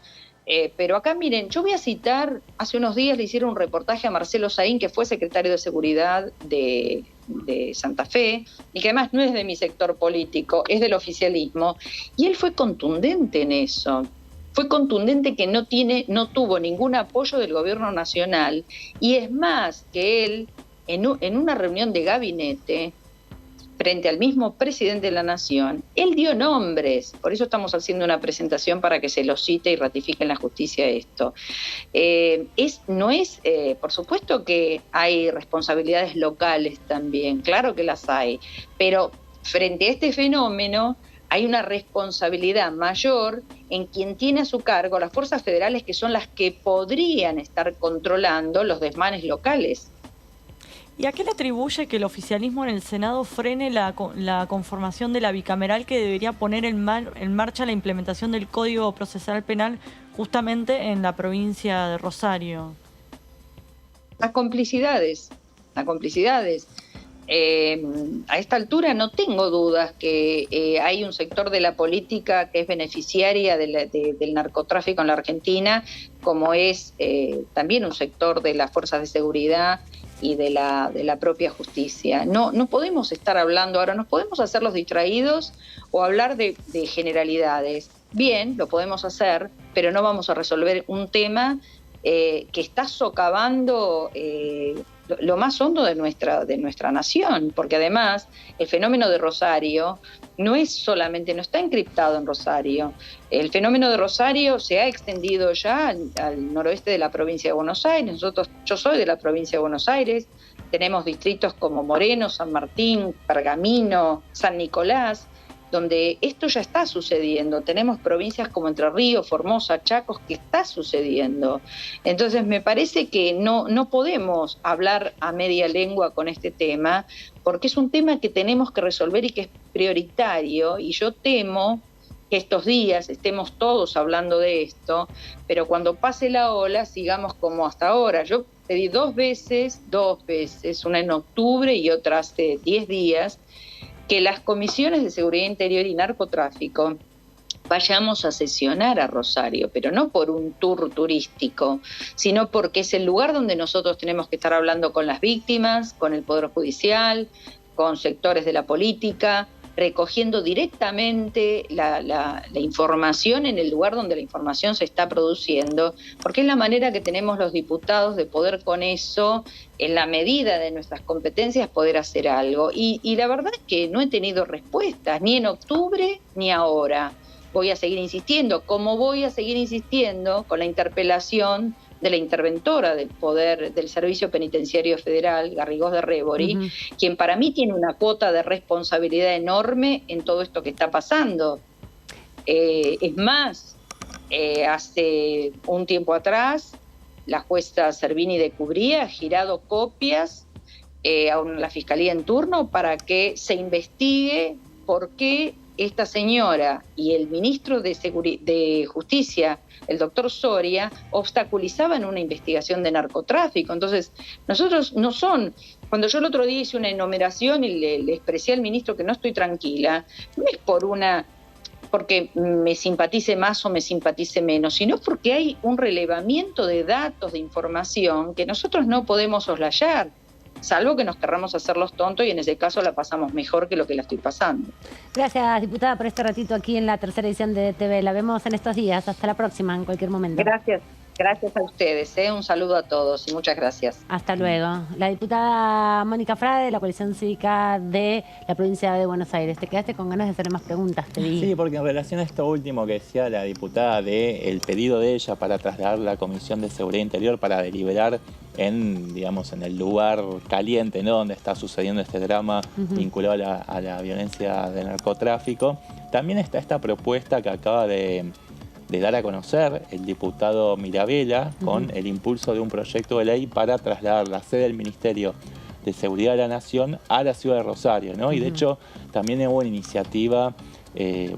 Pero acá miren, yo voy a citar, hace unos días le hicieron un reportaje a Marcelo Saín, que fue secretario de Seguridad de Santa Fe, y que además no es de mi sector político, es del oficialismo, y él fue contundente en eso. Fue contundente que no tuvo ningún apoyo del gobierno nacional, y es más que él, en una reunión de gabinete, frente al mismo presidente de la Nación, él dio nombres, por eso estamos haciendo una presentación para que se lo cite y ratifique en la justicia esto. Por supuesto que hay responsabilidades locales también, claro que las hay, pero frente a este fenómeno hay una responsabilidad mayor en quien tiene a su cargo las fuerzas federales, que son las que podrían estar controlando los desmanes locales. ¿Y a qué le atribuye que el oficialismo en el Senado frene la conformación de la bicameral que debería poner en marcha la implementación del Código Procesal Penal justamente en la provincia de Rosario? Las complicidades. A esta altura no tengo dudas que hay un sector de la política que es beneficiaria del narcotráfico en la Argentina, como es también un sector de las fuerzas de seguridad y de la propia justicia. No podemos estar hablando ahora, nos podemos hacer los distraídos o hablar de generalidades. Bien, lo podemos hacer, pero no vamos a resolver un tema que está socavando lo más hondo de nuestra nación, porque además el fenómeno de Rosario no está encriptado en Rosario. El fenómeno de Rosario se ha extendido ya al noroeste de la provincia de Buenos Aires. Yo soy de la provincia de Buenos Aires, tenemos distritos como Moreno, San Martín, Pergamino, San Nicolás, donde esto ya está sucediendo. Tenemos provincias como Entre Ríos, Formosa, Chacos, que está sucediendo. Entonces me parece que no podemos hablar a media lengua con este tema, porque es un tema que tenemos que resolver y que es prioritario, y yo temo que estos días estemos todos hablando de esto, pero cuando pase la ola sigamos como hasta ahora. Yo pedí dos veces, una en octubre y otra hace 10 días, que las comisiones de seguridad interior y narcotráfico vayamos a sesionar a Rosario, pero no por un tour turístico, sino porque es el lugar donde nosotros tenemos que estar hablando con las víctimas, con el Poder Judicial, con sectores de la política, recogiendo directamente la información en el lugar donde la información se está produciendo, porque es la manera que tenemos los diputados de poder con eso, en la medida de nuestras competencias, poder hacer algo. Y la verdad es que no he tenido respuestas, ni en octubre ni ahora. Voy a seguir insistiendo, como voy a seguir insistiendo con la interpelación de la interventora del Poder del Servicio Penitenciario Federal, Garrigós de Rébori, quien para mí tiene una cuota de responsabilidad enorme en todo esto que está pasando. Es más, hace un tiempo atrás, la jueza Servini de Cubría ha girado copias a la Fiscalía en turno para que se investigue por qué esta señora y el ministro de Justicia, el doctor Soria, obstaculizaban una investigación de narcotráfico. Entonces, nosotros no son... Cuando yo el otro día hice una enumeración y le expresé al ministro que no estoy tranquila, no es porque me simpatice más o me simpatice menos, sino porque hay un relevamiento de datos, de información que nosotros no podemos soslayar, salvo que nos querramos hacer los tontos y en ese caso la pasamos mejor que lo que la estoy pasando. Gracias, diputada, por este ratito aquí en la tercera edición de TV. La vemos en estos días. Hasta la próxima, en cualquier momento. Gracias a ustedes. Un saludo a todos y muchas gracias. Hasta luego. La diputada Mónica Frade, de la Coalición Cívica de la provincia de Buenos Aires. Te quedaste con ganas de hacer más preguntas, te vi. Sí, porque en relación a esto último que decía la diputada el pedido de ella para trasladar la Comisión de Seguridad Interior para deliberar en el lugar caliente, ¿no?, donde está sucediendo este drama vinculado a la violencia del narcotráfico, también está esta propuesta que acaba de dar a conocer el diputado Mirabella con el impulso de un proyecto de ley para trasladar la sede del Ministerio de Seguridad de la Nación a la ciudad de Rosario, ¿no? Y de hecho también hubo una iniciativa,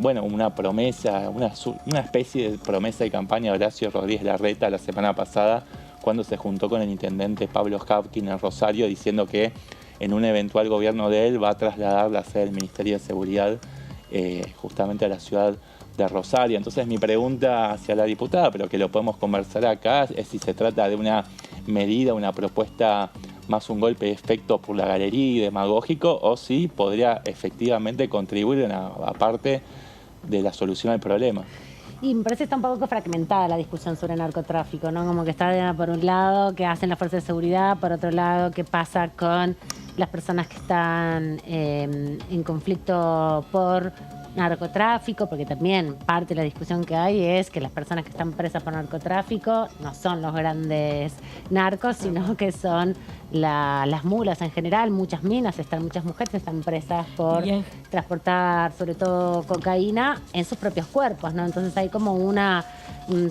una promesa, una especie de promesa de campaña de Horacio Rodríguez Larreta la semana pasada, cuando se juntó con el intendente Pablo Hapkin en Rosario, diciendo que en un eventual gobierno de él va a trasladar la sede del Ministerio de Seguridad justamente a la ciudad de Rosario. Entonces mi pregunta hacia la diputada, pero que lo podemos conversar acá, es si se trata de una medida, una propuesta más un golpe de efecto por la galería y demagógico, o si podría efectivamente contribuir en una parte de la solución al problema. Y me parece que está un poco fragmentada la discusión sobre narcotráfico, ¿no? Como que está por un lado qué hacen las fuerzas de seguridad, por otro lado qué pasa con las personas que están en conflicto por narcotráfico, porque también parte de la discusión que hay es que las personas que están presas por narcotráfico no son los grandes narcos, sino que son las mulas en general. Muchas muchas mujeres están presas por transportar sobre todo cocaína en sus propios cuerpos, ¿no? Entonces hay como una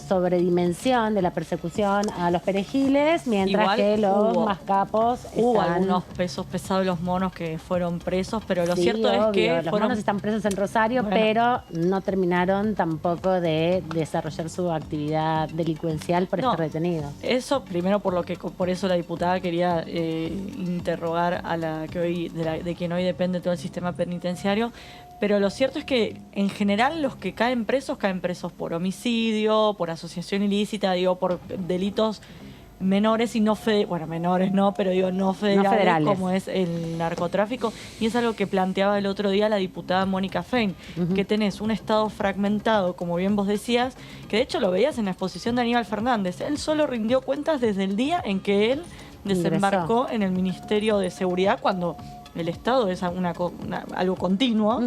sobredimensión de la persecución a los perejiles, mientras que los más capos hubo están... algunos pesos pesados, los monos que fueron presos, pero lo Sí, cierto obvio, es que los monos están presos en Rosario, pero no terminaron tampoco de desarrollar su actividad delincuencial por estar retenidos. Eso primero por eso la diputada quería interrogar a la que hoy de quien hoy depende todo el sistema penitenciario. Pero lo cierto es que, en general, los que caen presos por homicidio, por asociación ilícita, por delitos menores y no menores no, pero no federales, como es el narcotráfico. Y es algo que planteaba el otro día la diputada Mónica Fein, que tenés un Estado fragmentado, como bien vos decías, que de hecho lo veías en la exposición de Aníbal Fernández. Él solo rindió cuentas desde el día en que él desembarcó en el Ministerio de Seguridad, cuando el Estado es algo continuo.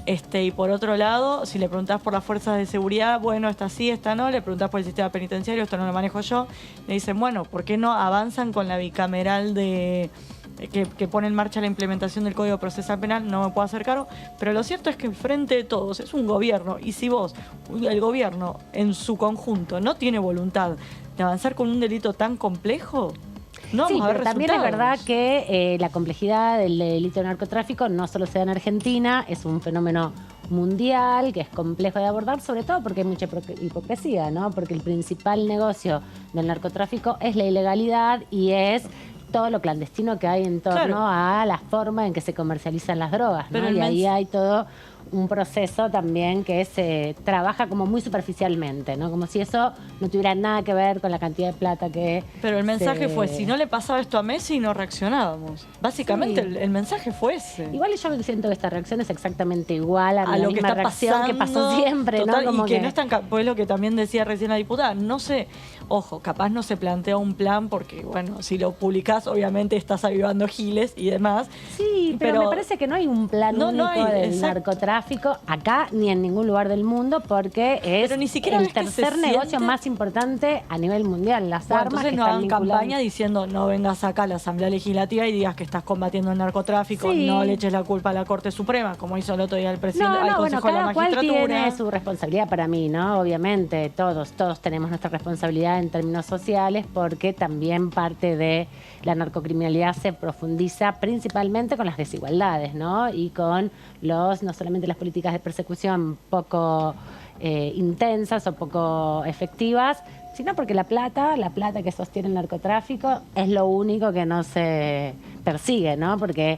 Y por otro lado, si le preguntás por las fuerzas de seguridad, esta sí, esta no. Le preguntás por el sistema penitenciario, esto no lo manejo yo. Le dicen, ¿por qué no avanzan con la bicameral que pone en marcha la implementación del Código Procesal Penal? No me puedo hacer cargo. Pero lo cierto es que frente de todos es un gobierno, y si el gobierno en su conjunto no tiene voluntad de avanzar con un delito tan complejo, no, sí, pero también es verdad que la complejidad del delito de narcotráfico no solo se da en Argentina, es un fenómeno mundial que es complejo de abordar, sobre todo porque hay mucha hipocresía, ¿no? Porque el principal negocio del narcotráfico es la ilegalidad y es todo lo clandestino que hay en torno a la forma en que se comercializan las drogas, ¿no? Y ahí hay todo un proceso también que se trabaja como muy superficialmente, ¿no? Como si eso no tuviera nada que ver con la cantidad de plata que... Pero el mensaje fue, si no le pasaba esto a Messi, no reaccionábamos. Básicamente Sí. el mensaje fue ese. Igual yo siento que esta reacción es exactamente igual a la lo que misma está reacción pasando, que pasó siempre, total, ¿no? Como y que no están, pues lo que también decía recién la diputada, no sé, ojo, capaz no se plantea un plan porque, bueno, si lo publicás, obviamente estás avivando giles y demás. Sí, pero me parece que no hay un plan No, único no hay, del exacto. narcotráfico acá ni en ningún lugar del mundo porque es Pero ni siquiera el ves que tercer se negocio siente- más importante a nivel mundial, las Bueno, armas entonces que no están hagan vinculadas. campaña diciendo no vengas acá a la Asamblea Legislativa y digas que estás combatiendo el narcotráfico, Sí. no le eches la culpa a la Corte Suprema, como hizo el otro día el presidente No, al no, bueno, Consejo de la cada cual Magistratura. tiene su responsabilidad para mí, ¿no? Obviamente, todos tenemos nuestra responsabilidad en términos sociales porque también parte de la narcocriminalidad se profundiza principalmente con las desigualdades, ¿no? Y con no solamente las políticas de persecución poco intensas o poco efectivas, sino porque la plata que sostiene el narcotráfico es lo único que no se persigue, ¿no? Porque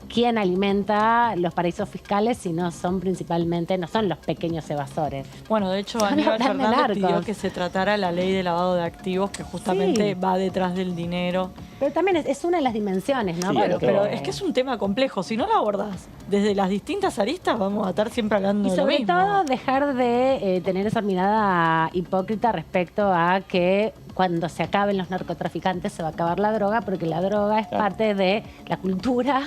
¿quién alimenta los paraísos fiscales si no son principalmente, no son los pequeños evasores? Bueno, de hecho, Son Aníbal los grandes Fernández pidió narcos. que se tratara la ley de lavado de activos que justamente Sí. va detrás del dinero. Pero también es una de las dimensiones, ¿no? Sí, Bueno, otro- pero es que es un tema complejo. Si no lo abordás desde las distintas aristas, vamos a estar siempre hablando Y de lo sobre mismo. todo dejar de tener esa mirada hipócrita respecto a que cuando se acaben los narcotraficantes se va a acabar la droga, porque la droga es Claro. parte de la cultura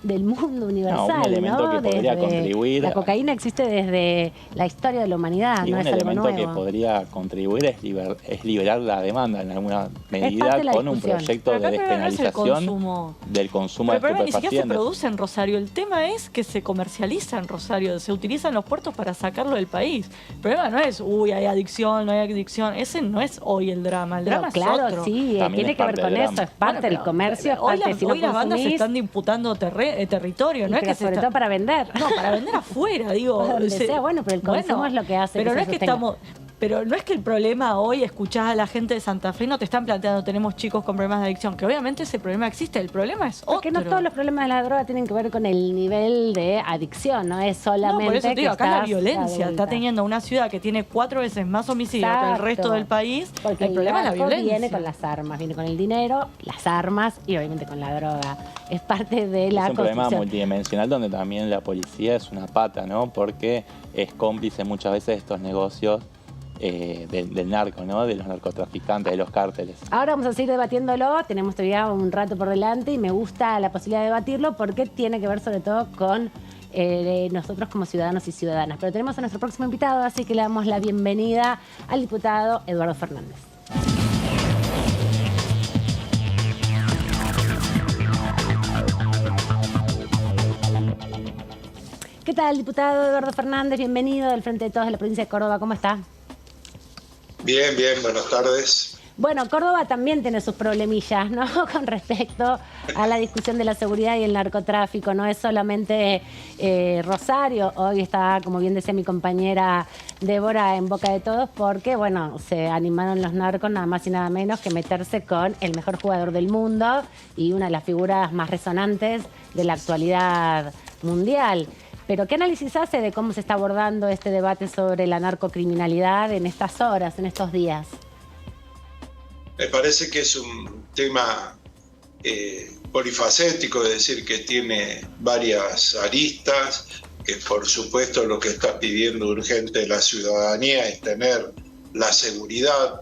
del mundo universal, un elemento que podría contribuir La a- cocaína existe desde la historia de la humanidad, Y no un es algo elemento que nuevo. podría contribuir es liberar la demanda en alguna medida parte de la con un discusión. proyecto Pero acá de el problema no es el despenalización consumo. del consumo Pero el de problema ni siquiera se estupefacientes. produce en Rosario. El tema es que se comercializa en Rosario, se utilizan los puertos para sacarlo del país. El problema no es, hay adicción, no hay adicción. Ese no es hoy el drama. El Pero drama claro, es otro. sí, También tiene es que ver parte con del eso, drama. es parte Bueno, del pero comercio, es hoy parte, si no hoy las bandas se consumís, están disputando territorio, no es pero que se sobre está- todo para vender. No, para vender afuera, digo. Para donde sea, bueno, pero el consumo es lo que hace Pero que no se es que sostenga. estamos. Pero no es que el problema hoy, escuchás a la gente de Santa Fe, no te están planteando, tenemos chicos con problemas de adicción, que obviamente ese problema existe, el problema es otro. Porque no todos los problemas de la droga tienen que ver con el nivel de adicción, no es No, solamente por eso te digo, que acá la estás violencia adulta. está teniendo una ciudad que tiene 4 veces más homicidios que el Exacto. resto del país. Porque el problema es la narco violencia. viene con las armas, viene con el dinero, las armas y obviamente con la droga. Es parte de la Es un problema construcción. multidimensional donde también la policía es una pata, ¿no? Porque es cómplice muchas veces de estos negocios del narco, ¿no? De los narcotraficantes, de los cárteles. Ahora vamos a seguir debatiéndolo, tenemos todavía un rato por delante y me gusta la posibilidad de debatirlo porque tiene que ver sobre todo con nosotros como ciudadanos y ciudadanas. Pero tenemos a nuestro próximo invitado, así que le damos la bienvenida al diputado Eduardo Fernández. ¿Qué tal, diputado Eduardo Fernández? Bienvenido del Frente de Todos de la provincia de Córdoba. ¿Cómo está? Bien, buenas tardes. Bueno, Córdoba también tiene sus problemillas, ¿no? Con respecto a la discusión de la seguridad y el narcotráfico. No es solamente Rosario. Hoy está, como bien decía mi compañera Débora, en boca de todos porque, bueno, se animaron los narcos nada más y nada menos que meterse con el mejor jugador del mundo y una de las figuras más resonantes de la actualidad mundial. Pero ¿qué análisis hace de cómo se está abordando este debate sobre la narcocriminalidad en estas horas, en estos días? Me parece que es un tema polifacético, es decir, que tiene varias aristas, que por supuesto lo que está pidiendo urgente la ciudadanía es tener la seguridad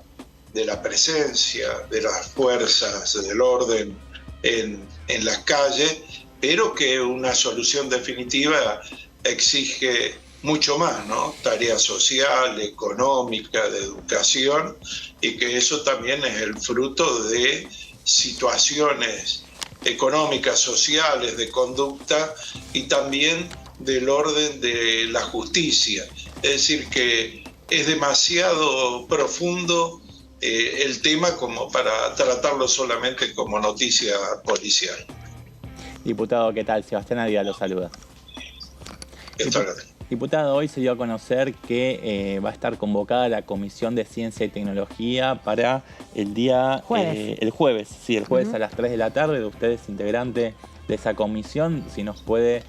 de la presencia de las fuerzas del orden en las calles, pero que una solución definitiva exige mucho más, ¿no? Tarea social, económica, de educación, y que eso también es el fruto de situaciones económicas, sociales, de conducta y también del orden de la justicia. Es decir, que es demasiado profundo el tema como para tratarlo solamente como noticia policial. Diputado, ¿qué tal? Sebastián Adía lo saluda. Diputado, hoy se dio a conocer que va a estar convocada la Comisión de Ciencia y Tecnología para el día... Jueves. El jueves a las 3 de la tarde. Usted es integrante de esa comisión. Si nos puede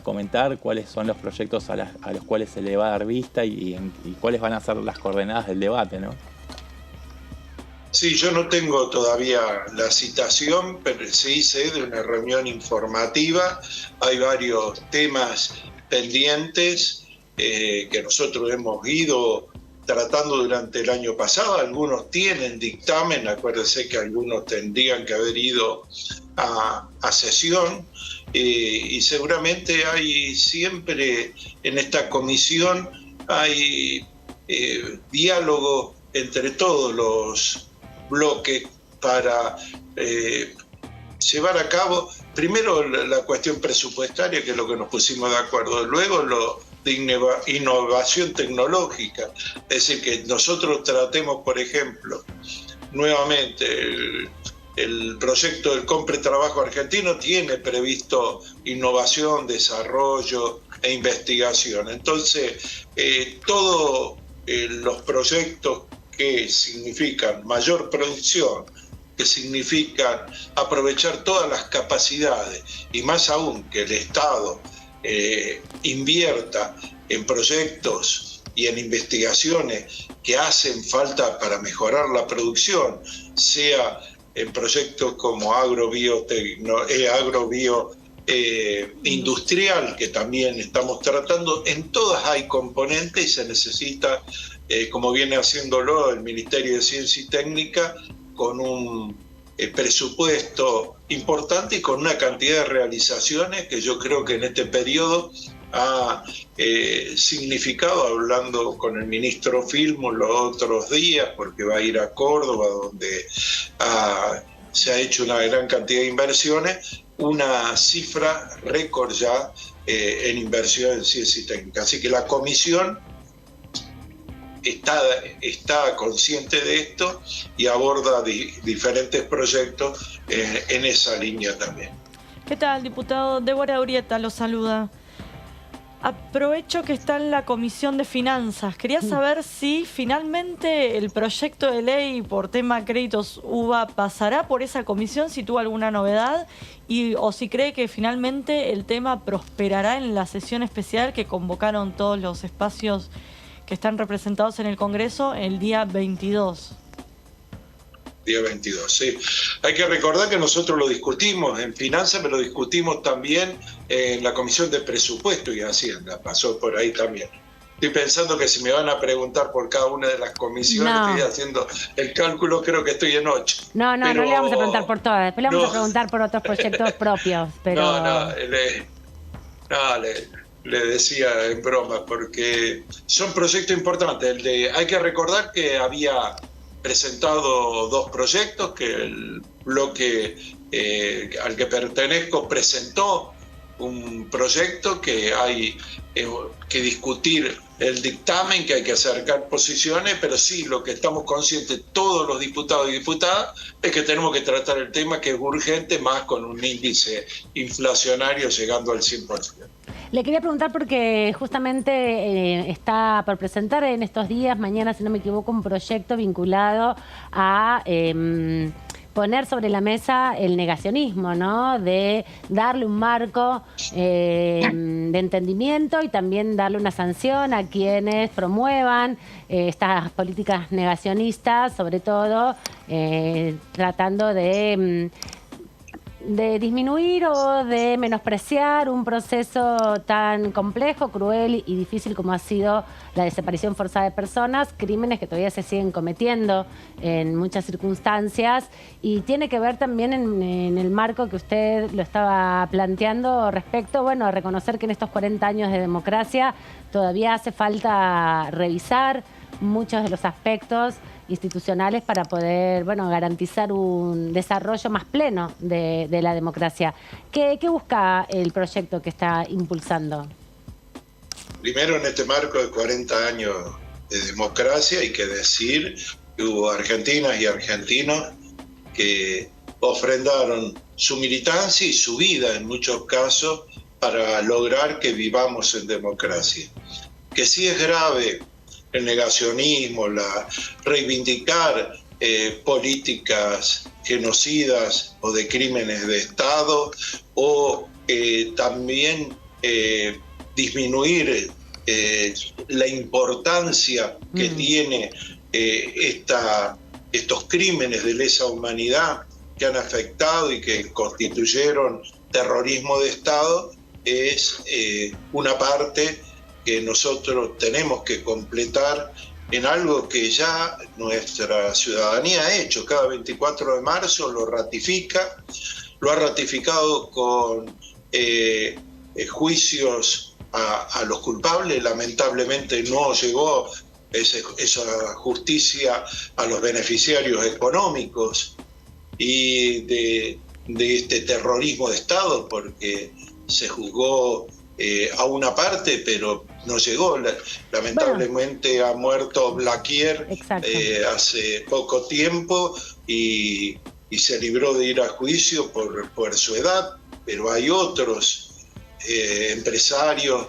comentar cuáles son los proyectos a los cuales se le va a dar vista y cuáles van a ser las coordenadas del debate, ¿no? Sí, yo no tengo todavía la citación, pero sí sé de una reunión informativa. Hay varios temas pendientes que nosotros hemos ido tratando durante el año pasado. Algunos tienen dictamen, acuérdense que algunos tendrían que haber ido a sesión, y seguramente hay siempre en esta comisión hay diálogo entre todos los bloques para llevar a cabo primero la cuestión presupuestaria, que es lo que nos pusimos de acuerdo, luego lo de innovación tecnológica, es decir, que nosotros tratemos, por ejemplo, nuevamente el proyecto del Compre Trabajo Argentino tiene previsto innovación, desarrollo e investigación. Entonces, todos los proyectos que significan mayor producción, que significan aprovechar todas las capacidades, y más aún que el Estado invierta en proyectos y en investigaciones que hacen falta para mejorar la producción, sea en proyectos como industrial, que también estamos tratando, en todas hay componentes y se necesita, como viene haciéndolo el Ministerio de Ciencia y Técnica, con un presupuesto importante y con una cantidad de realizaciones que yo creo que en este periodo ha significado, hablando con el ministro Filmo los otros días, porque va a ir a Córdoba, donde se ha hecho una gran cantidad de inversiones, una cifra récord ya en inversión en ciencia y técnica. Así que la comisión está consciente de esto y aborda diferentes proyectos en esa línea también. ¿Qué tal, diputado? Débora Urieta lo saluda. Aprovecho que está en la Comisión de Finanzas. Quería saber si finalmente el proyecto de ley por tema créditos UBA pasará por esa comisión, si tuvo alguna novedad, o si cree que finalmente el tema prosperará en la sesión especial que convocaron todos los espacios que están representados en el Congreso el día 22. Día 22, sí. Hay que recordar que nosotros lo discutimos en Finanzas, pero lo discutimos también en la Comisión de Presupuesto y Hacienda, pasó por ahí también. Estoy pensando que si me van a preguntar por cada una de las comisiones, estoy haciendo el cálculo, creo que estoy en 8. No le vamos a preguntar por todas, después le vamos a preguntar por otros proyectos propios. Pero... le decía en broma, porque son proyectos importantes. Hay que recordar que había presentado 2 proyectos, que el bloque al que pertenezco presentó un proyecto que hay que discutir el dictamen, que hay que acercar posiciones, pero sí lo que estamos conscientes todos los diputados y diputadas es que tenemos que tratar el tema, que es urgente, más con un índice inflacionario llegando al 100%. Le quería preguntar porque justamente está por presentar en estos días, mañana si no me equivoco, un proyecto vinculado a poner sobre la mesa el negacionismo, ¿no? De darle un marco de entendimiento y también darle una sanción a quienes promuevan estas políticas negacionistas, sobre todo tratando de disminuir o de menospreciar un proceso tan complejo, cruel y difícil como ha sido la desaparición forzada de personas, crímenes que todavía se siguen cometiendo en muchas circunstancias, y tiene que ver también en el marco que usted lo estaba planteando respecto, bueno, a reconocer que en estos 40 años de democracia todavía hace falta revisar muchos de los aspectos institucionales para poder, bueno, garantizar un desarrollo más pleno de la democracia. ¿Qué busca el proyecto que está impulsando? Primero, en este marco de 40 años de democracia, hay que decir que hubo argentinas y argentinos que ofrendaron su militancia y su vida en muchos casos para lograr que vivamos en democracia. Que sí es grave el negacionismo, reivindicar políticas genocidas o de crímenes de Estado, o también disminuir la importancia que tiene estos crímenes de lesa humanidad que han afectado y que constituyeron terrorismo de Estado, es una parte que nosotros tenemos que completar en algo que ya nuestra ciudadanía ha hecho. Cada 24 de marzo lo ratifica, lo ha ratificado con juicios a los culpables. Lamentablemente no llegó esa justicia a los beneficiarios económicos y de este terrorismo de Estado, porque se juzgó a una parte, pero no llegó. Lamentablemente ha muerto Blaquier hace poco tiempo y se libró de ir a juicio por su edad, pero hay otros empresarios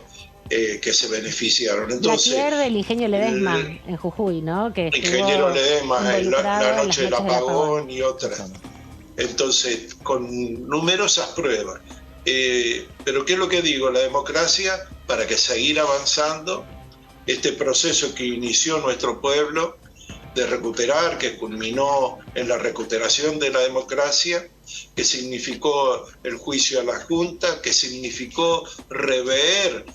que se beneficiaron. Entonces, Blaquier del Ingenio Ledesma en Jujuy, ¿no? Que Ingeniero Ledesma, la noche del apagón y otras. Exacto. Entonces, con numerosas pruebas. Pero ¿qué es lo que digo? La democracia, para que seguir avanzando, este proceso que inició nuestro pueblo de recuperar, que culminó en la recuperación de la democracia, que significó el juicio a la Junta, que significó rever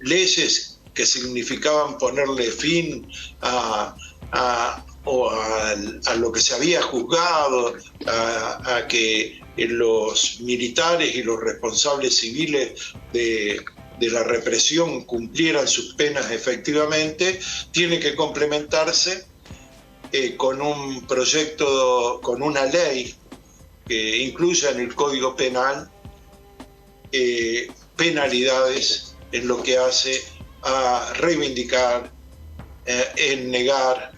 leyes que significaban ponerle fin a lo que se había juzgado, a que los militares y los responsables civiles de la represión cumplieran sus penas efectivamente, tiene que complementarse con un proyecto, con una ley que incluya en el Código Penal penalidades en lo que hace a reivindicar, en negar,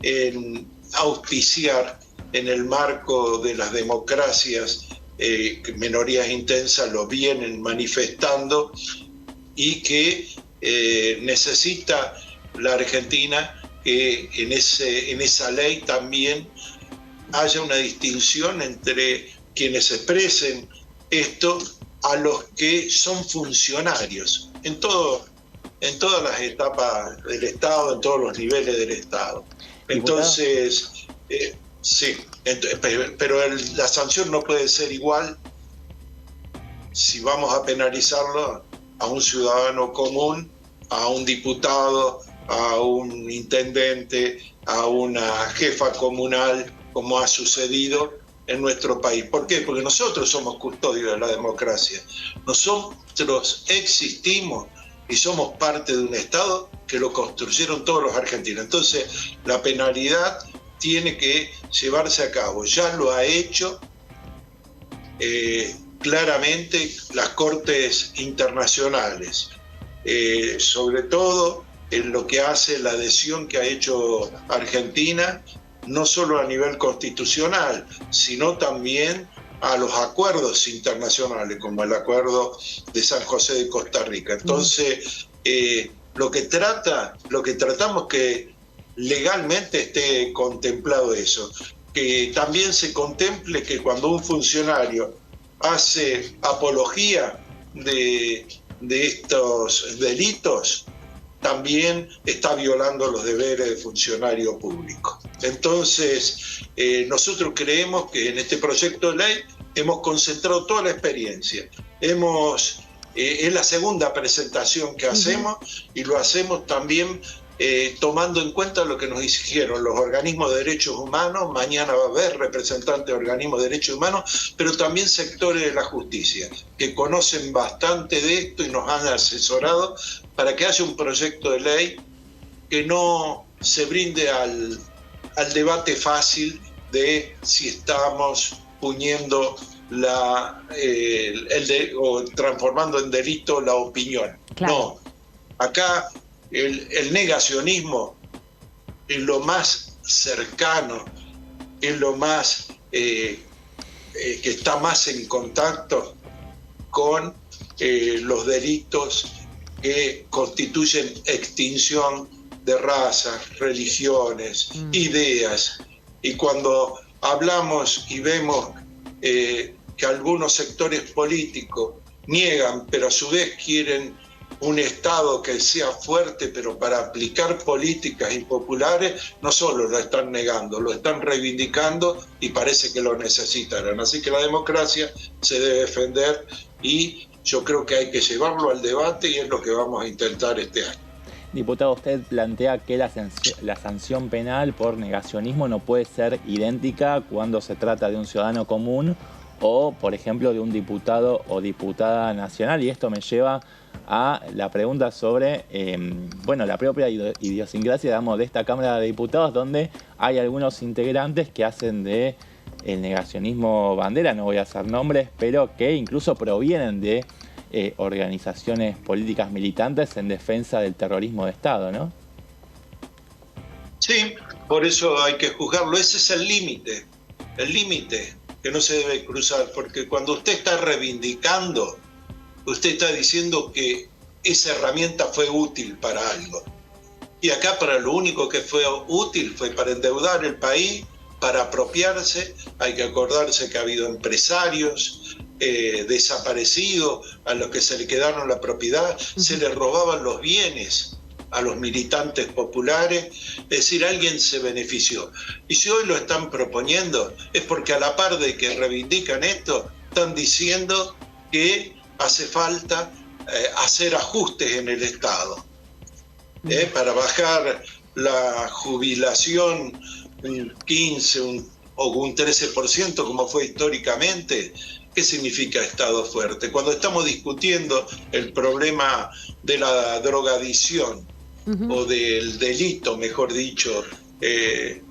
en auspiciar en el marco de las democracias que minorías intensas lo vienen manifestando y que necesita la Argentina que en esa ley también haya una distinción entre quienes expresen esto a los que son funcionarios en todas las etapas del Estado, en todos los niveles del Estado. Entonces, sí, pero la sanción no puede ser igual si vamos a penalizarlo a un ciudadano común, a un diputado, a un intendente, a una jefa comunal, como ha sucedido en nuestro país. ¿Por qué? Porque nosotros somos custodios de la democracia. Nosotros existimos y somos parte de un Estado que lo construyeron todos los argentinos. Entonces, la penalidad tiene que llevarse a cabo. Ya lo ha hecho claramente las cortes internacionales, sobre todo en lo que hace la adhesión que ha hecho Argentina, no solo a nivel constitucional, sino también a los acuerdos internacionales, como el acuerdo de San José de Costa Rica. Entonces, lo que tratamos que legalmente esté contemplado eso, que también se contemple que cuando un funcionario hace apología de estos delitos, también está violando los deberes de funcionario público. Entonces, nosotros creemos que en este proyecto de ley hemos concentrado toda la experiencia. Es la segunda presentación que hacemos y lo hacemos también tomando en cuenta lo que nos exigieron los organismos de derechos humanos. Mañana va a haber representantes de organismos de derechos humanos, pero también sectores de la justicia, que conocen bastante de esto y nos han asesorado para que haya un proyecto de ley que no se brinde al debate fácil de si estamos poniendo o transformando en delito la opinión. Claro. No, acá el negacionismo es lo más cercano, es lo más que está más en contacto con los delitos que constituyen extinción de razas, religiones, ideas. Y cuando hablamos y vemos que que algunos sectores políticos niegan, pero a su vez quieren un Estado que sea fuerte, pero para aplicar políticas impopulares, no solo lo están negando, lo están reivindicando y parece que lo necesitarán. Así que la democracia se debe defender y yo creo que hay que llevarlo al debate y es lo que vamos a intentar este año. Diputado, usted plantea que la sanción penal por negacionismo no puede ser idéntica cuando se trata de un ciudadano común o, por ejemplo, de un diputado o diputada nacional. Y esto me lleva a la pregunta sobre la propia idiosincrasia, digamos, de esta Cámara de Diputados, donde hay algunos integrantes que hacen de el negacionismo bandera, no voy a hacer nombres, pero que incluso provienen de organizaciones políticas militantes en defensa del terrorismo de Estado, ¿no? Sí, por eso hay que juzgarlo. Ese es el límite que no se debe cruzar, porque cuando usted está reivindicando, usted está diciendo que esa herramienta fue útil para algo. Y acá para lo único que fue útil fue para endeudar el país, para apropiarse. Hay que acordarse que ha habido empresarios desaparecidos a los que se le quedaron la propiedad, se les robaban los bienes a los militantes populares, es decir, alguien se benefició. Y si hoy lo están proponiendo es porque a la par de que reivindican esto, están diciendo que hace falta hacer ajustes en el Estado para bajar la jubilación un 15 o un 13%, como fue históricamente. ¿Qué significa Estado fuerte? Cuando estamos discutiendo el problema de la drogadicción o del delito, mejor dicho, del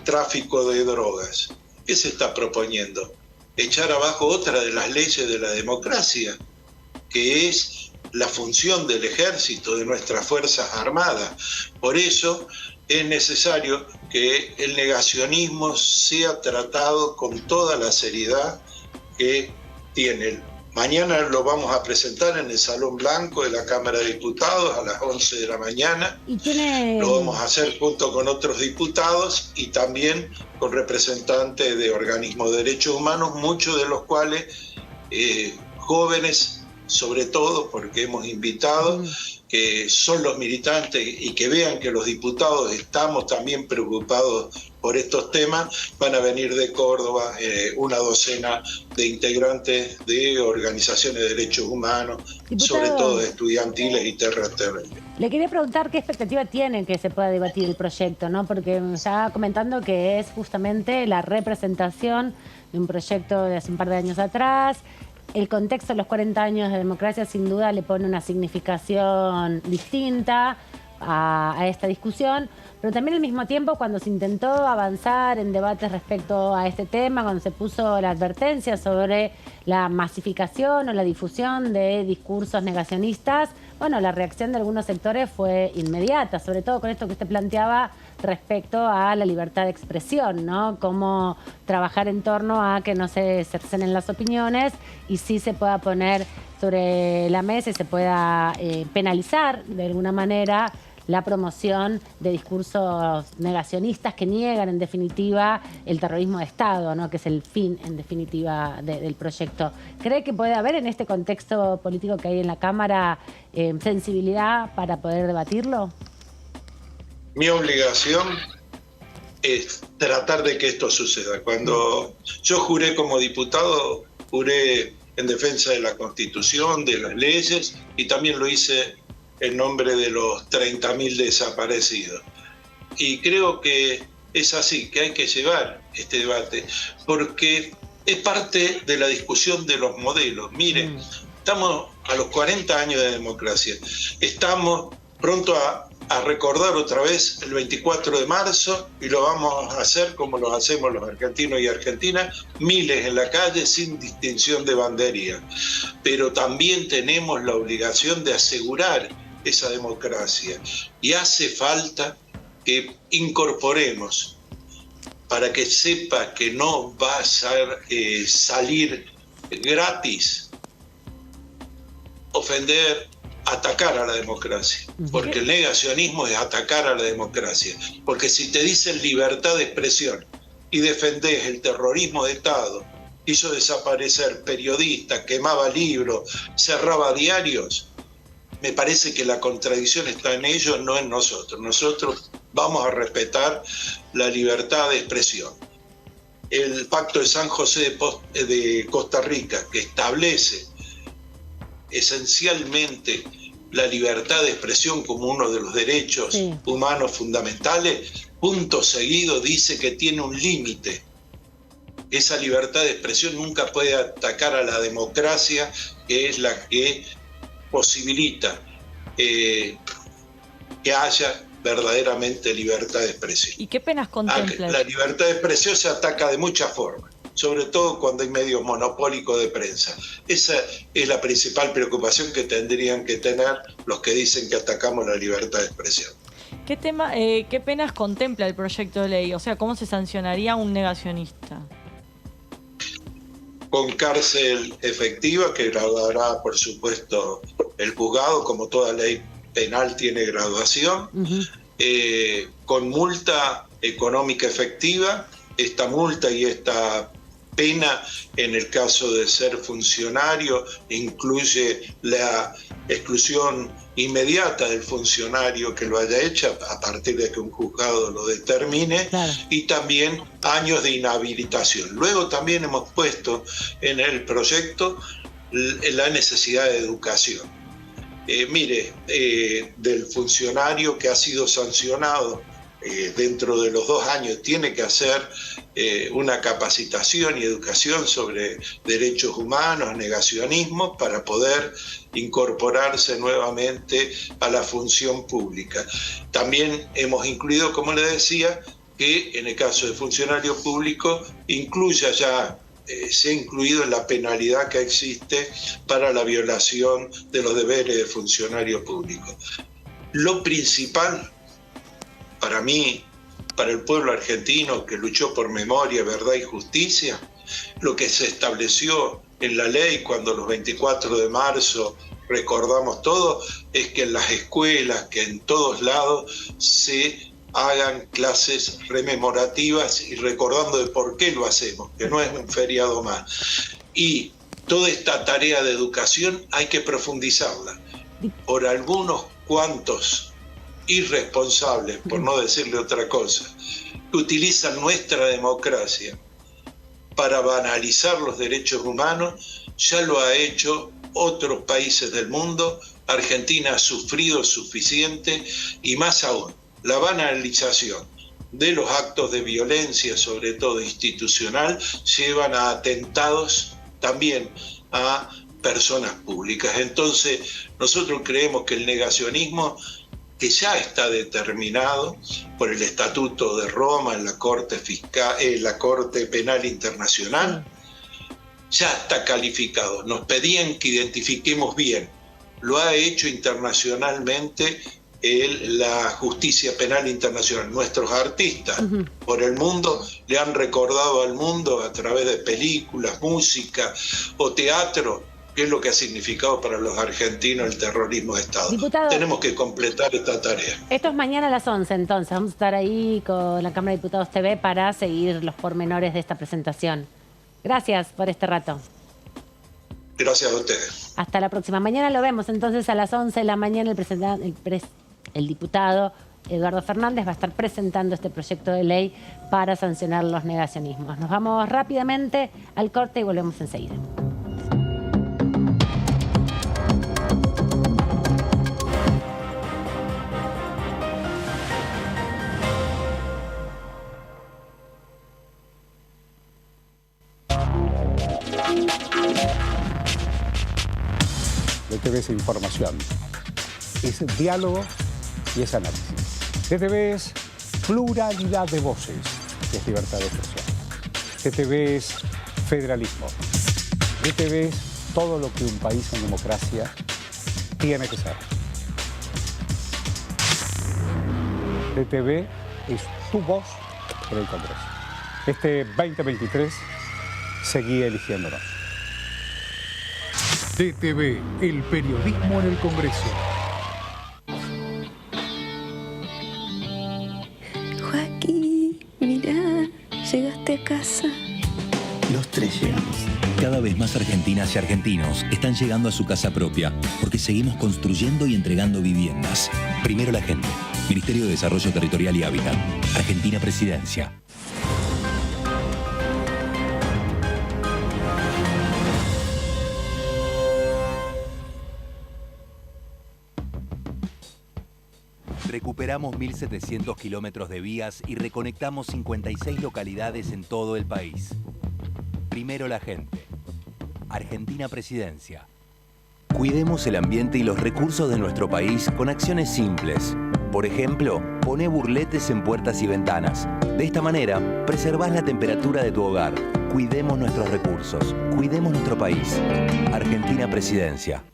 tráfico de drogas, ¿qué se está proponiendo? Echar abajo otra de las leyes de la democracia, que es la función del ejército, de nuestras Fuerzas Armadas. Por eso es necesario que el negacionismo sea tratado con toda la seriedad que tiene. Mañana lo vamos a presentar en el Salón Blanco de la Cámara de Diputados a las 11 de la mañana. Lo vamos a hacer junto con otros diputados y también con representantes de organismos de derechos humanos, muchos de los cuales jóvenes, sobre todo porque hemos invitado que son los militantes y que vean que los diputados estamos también preocupados por estos temas. Van a venir de Córdoba una docena de integrantes de organizaciones de derechos humanos, diputado, sobre todo estudiantiles y terrestres. Le quería preguntar qué expectativa tienen que se pueda debatir el proyecto, ¿no? Porque me estaba comentando que es justamente la representación de un proyecto de hace un par de años atrás. El contexto de los 40 años de democracia sin duda le pone una significación distinta a esta discusión, pero también al mismo tiempo cuando se intentó avanzar en debates respecto a este tema, cuando se puso la advertencia sobre la masificación o la difusión de discursos negacionistas, bueno, la reacción de algunos sectores fue inmediata, sobre todo con esto que usted planteaba respecto a la libertad de expresión, ¿no? Cómo trabajar en torno a que no se cercenen las opiniones y sí se pueda poner sobre la mesa y se pueda penalizar de alguna manera la promoción de discursos negacionistas que niegan en definitiva el terrorismo de Estado, ¿no? Que es el fin en definitiva del proyecto. ¿Cree que puede haber en este contexto político que hay en la Cámara sensibilidad para poder debatirlo? Mi obligación es tratar de que esto suceda. Cuando yo juré como diputado, juré en defensa de la Constitución, de las leyes, y también lo hice en nombre de los 30.000 desaparecidos. Y creo que es así, que hay que llevar este debate, porque es parte de la discusión de los modelos. Miren, estamos a los 40 años de democracia, estamos pronto a recordar otra vez el 24 de marzo y lo vamos a hacer como lo hacemos los argentinos y argentinas, miles en la calle sin distinción de bandería. Pero también tenemos la obligación de asegurar esa democracia y hace falta que incorporemos para que sepa que no va a salir gratis ofender, atacar a la democracia, porque el negacionismo es atacar a la democracia, porque si te dicen libertad de expresión y defendés el terrorismo de Estado hizo desaparecer periodistas, quemaba libros, cerraba diarios, me parece que la contradicción está en ellos, no en nosotros. Nosotros vamos a respetar la libertad de expresión. El Pacto de San José de Costa Rica, que establece esencialmente la libertad de expresión como uno de los derechos humanos fundamentales, punto seguido dice que tiene un límite. Esa libertad de expresión nunca puede atacar a la democracia, que es la que posibilita que haya verdaderamente libertad de expresión. ¿Y qué penas contempla? La libertad de expresión se ataca de muchas formas, sobre todo cuando hay medios monopólicos de prensa. Esa es la principal preocupación que tendrían que tener los que dicen que atacamos la libertad de expresión. ¿Qué penas contempla el proyecto de ley? O sea, ¿cómo se sancionaría a un negacionista? Con cárcel efectiva, que graduará, por supuesto, el juzgado, como toda ley penal tiene graduación, con multa económica efectiva. Esta multa y esta pena, en el caso de ser funcionario, incluye la exclusión inmediata del funcionario que lo haya hecho a partir de que un juzgado lo determine, y también años de inhabilitación. Luego también hemos puesto en el proyecto la necesidad de educación. Del funcionario que ha sido sancionado dentro de los 2 años tiene que hacer una capacitación y educación sobre derechos humanos, negacionismo, para poder incorporarse nuevamente a la función pública. También hemos incluido, como le decía, que en el caso de funcionario público se ha incluido en la penalidad que existe para la violación de los deberes de funcionario público. Lo principal para mí, para el pueblo argentino que luchó por memoria, verdad y justicia, lo que se estableció en la ley cuando los 24 de marzo recordamos todo, es que en las escuelas, que en todos lados se hagan clases rememorativas y recordando de por qué lo hacemos, que no es un feriado más. Y toda esta tarea de educación hay que profundizarla. Por algunos cuantos irresponsables, por no decirle otra cosa, que utilizan nuestra democracia para banalizar los derechos humanos, ya lo ha hecho otros países del mundo. Argentina ha sufrido suficiente, y más aún, la banalización de los actos de violencia, sobre todo institucional, llevan a atentados también a personas públicas. Entonces, nosotros creemos que el negacionismo, que ya está determinado por el Estatuto de Roma en la Corte Penal Internacional, ya está calificado. Nos pedían que identifiquemos bien. Lo ha hecho internacionalmente la Justicia Penal Internacional. Nuestros artistas por el mundo le han recordado al mundo a través de películas, música o teatro qué es lo que ha significado para los argentinos el terrorismo de Estado. Diputado, tenemos que completar esta tarea. Esto es mañana a las 11, entonces. Vamos a estar ahí con la Cámara de Diputados TV para seguir los pormenores de esta presentación. Gracias por este rato. Gracias a ustedes. Hasta la próxima. Mañana lo vemos entonces a las 11 de la mañana. El diputado Eduardo Fernández va a estar presentando este proyecto de ley para sancionar los negacionismos. Nos vamos rápidamente al corte y volvemos enseguida. DTV es información, es diálogo y es análisis. DTV es pluralidad de voces, es libertad de expresión. DTV es federalismo. DTV es todo lo que un país en democracia tiene que ser. DTV es tu voz en el Congreso. Este 2023 seguí eligiéndonos. DTV, el periodismo en el Congreso. Joaquín, mirá, llegaste a casa. Los tres llegamos. vez más argentinas y argentinos están llegando a su casa propia porque seguimos construyendo y entregando viviendas. Primero la gente. Ministerio de Desarrollo Territorial y Hábitat. Argentina Presidencia. Recuperamos 1.700 kilómetros de vías y reconectamos 56 localidades en todo el país. Primero la gente. Argentina Presidencia. Cuidemos el ambiente y los recursos de nuestro país con acciones simples. Por ejemplo, poné burletes en puertas y ventanas. De esta manera, preservás la temperatura de tu hogar. Cuidemos nuestros recursos. Cuidemos nuestro país. Argentina Presidencia.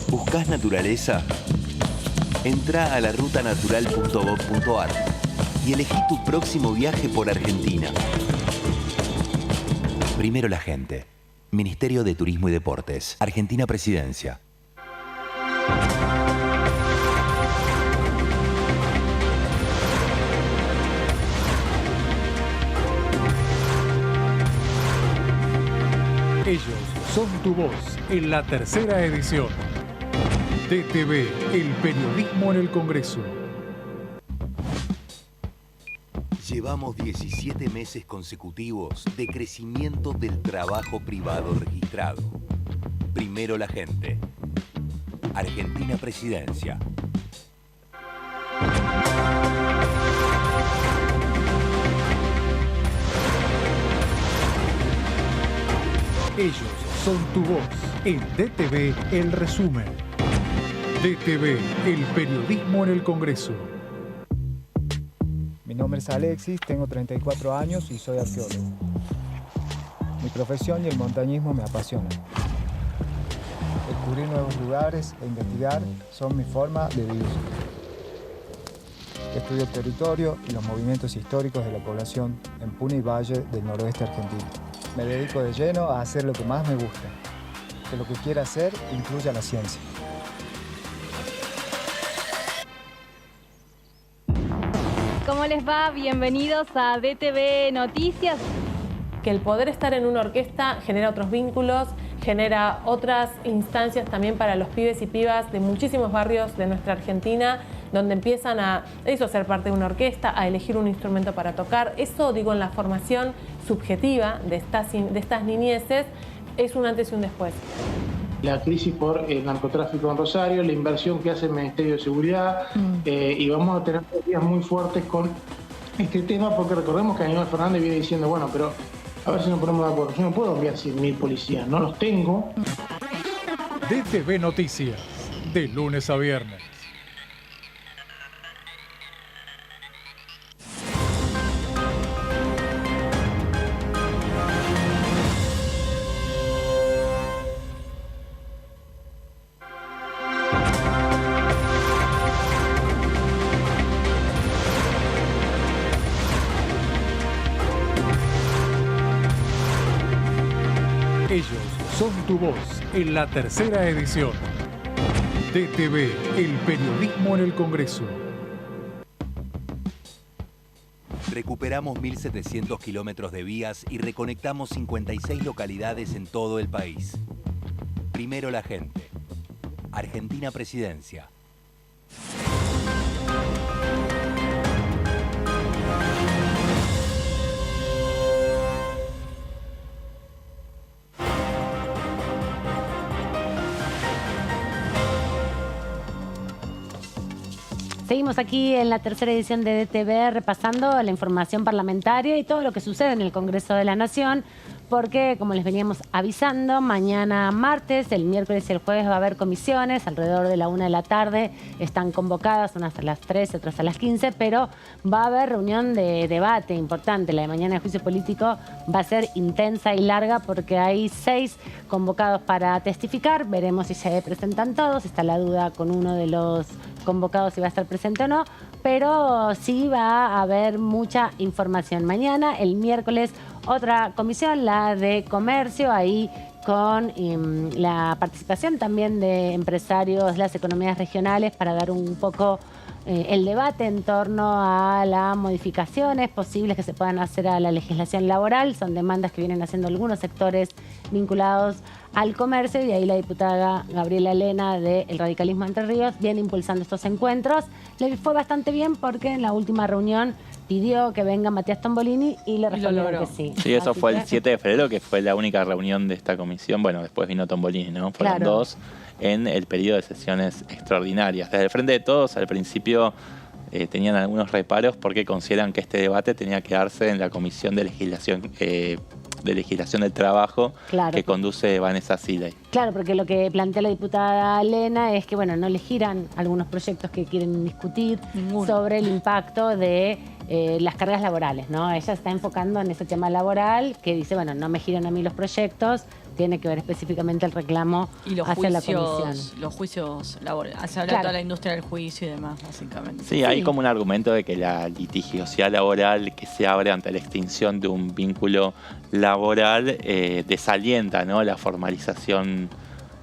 ¿Buscás naturaleza? Entrá a larutanatural.gov.ar y elegí tu próximo viaje por Argentina. Primero la gente. Ministerio de Turismo y Deportes. Argentina Presidencia. Ellos son tu voz en la tercera edición. DTV, el periodismo en el Congreso. Llevamos 17 meses consecutivos de crecimiento del trabajo privado registrado. Primero la gente. Argentina Presidencia. Ellos son tu voz en DTV, el resumen. DTV, el periodismo en el Congreso. Mi nombre es Alexis, tengo 34 años y soy arqueólogo. Mi profesión y el montañismo me apasionan. Descubrir nuevos lugares e investigar son mi forma de vivir. Estudio el territorio y los movimientos históricos de la población en Puna y Valle del noroeste argentino. Me dedico de lleno a hacer lo que más me gusta, que lo que quiera hacer incluya la ciencia. ¿Cómo les va? Bienvenidos a DTV Noticias. Que el poder estar en una orquesta genera otros vínculos, genera otras instancias también para los pibes y pibas de muchísimos barrios de nuestra Argentina, donde empiezan a ser parte de una orquesta, a elegir un instrumento para tocar. Eso, digo, en la formación subjetiva de estas niñeces, es un antes y un después. La crisis por el narcotráfico en Rosario, la inversión que hace el Ministerio de Seguridad, y vamos a tener días muy fuertes con este tema, porque recordemos que Aníbal Fernández viene diciendo, bueno, pero a ver si nos ponemos de acuerdo. Yo no puedo enviar 100.000 policías, no los tengo. DTV Noticias, de lunes a viernes. Ellos son tu voz en la tercera edición. DTV, el periodismo en el Congreso. Recuperamos 1.700 kilómetros de vías y reconectamos 56 localidades en todo el país. Primero la gente. Argentina Presidencia. Seguimos aquí en la tercera edición de DTV repasando la información parlamentaria y todo lo que sucede en el Congreso de la Nación, porque, como les veníamos avisando, mañana martes, el miércoles y el jueves va a haber comisiones, alrededor de la 1 de la tarde están convocadas, unas a las 13, otras a las 15, pero va a haber reunión de debate importante. La de mañana de juicio político va a ser intensa y larga porque hay 6 convocados para testificar. Veremos si se presentan todos, está la duda con uno de los convocados si va a estar presente o no, pero sí va a haber mucha información. Mañana, el miércoles, otra comisión, la de comercio, ahí con la participación también de empresarios, las economías regionales, para dar un poco el debate en torno a las modificaciones posibles que se puedan hacer a la legislación laboral. Son demandas que vienen haciendo algunos sectores vinculados al comercio, y ahí la diputada Gabriela Lena del radicalismo Entre Ríos viene impulsando estos encuentros. Le fue bastante bien porque en la última reunión pidió que venga Matías Tombolini y le respondieron que sí. Sí, eso fue el 7 de febrero, que fue la única reunión de esta comisión. Bueno, después vino Tombolini, ¿no? Fueron dos en el periodo de sesiones extraordinarias. Desde el Frente de Todos, al principio tenían algunos reparos porque consideran que este debate tenía que darse en la Comisión de Legislación del Trabajo, que conduce Vanessa Siley. Claro, porque lo que plantea la diputada Lena es que, bueno, no le giran algunos proyectos que quieren discutir sobre el impacto de las cargas laborales, ¿no? Ella está enfocando en ese tema laboral, que dice, bueno, no me giran a mí los proyectos, tiene que ver específicamente el reclamo hacia la comisión. Los juicios laborales, se habla de toda la industria del juicio y demás, básicamente. Sí, hay como un argumento de que la litigiosidad laboral que se abre ante la extinción de un vínculo laboral desalienta, ¿no?, la formalización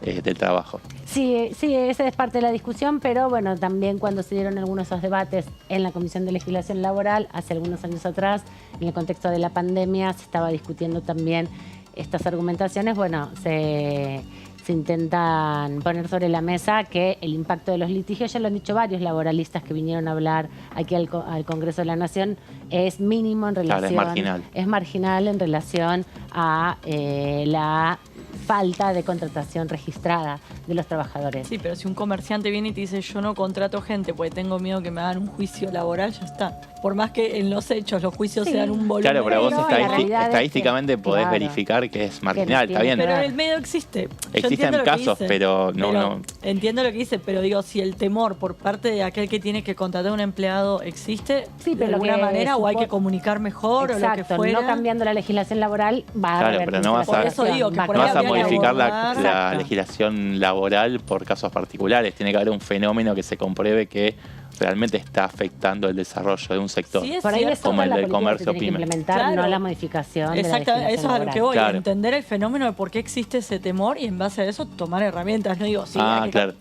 del trabajo. Sí, esa es parte de la discusión, pero bueno, también cuando se dieron algunos de esos debates en la Comisión de Legislación Laboral, hace algunos años atrás, en el contexto de la pandemia, se estaba discutiendo también estas argumentaciones. Bueno, se intentan poner sobre la mesa que el impacto de los litigios, ya lo han dicho varios laboralistas que vinieron a hablar aquí al Congreso de la Nación, es mínimo en relación... Claro, es marginal en relación a la falta de contratación registrada de los trabajadores. Sí, pero si un comerciante viene y te dice yo no contrato gente porque tengo miedo que me hagan un juicio laboral, ya está. Por más que en los hechos los juicios sean un volumen. Claro, pero vos estadísticamente podés verificar que es marginal, está bien. Pero en el medio existe. Existen casos, pero no. Entiendo lo que dice, pero digo, si el temor por parte de aquel que tiene que contratar a un empleado existe, de alguna manera, o hay que comunicar mejor, exacto, o lo que fuera. No cambiando la legislación laboral va a haber... Pero no vas a modificar la legislación laboral por casos particulares. Tiene que haber un fenómeno que se compruebe que realmente está afectando el desarrollo de un sector, por ahí es como el del comercio pyme. Implementar, no la modificación. Exactamente, eso es a lo que voy, entender el fenómeno de por qué existe ese temor y en base a eso tomar herramientas. No digo, eso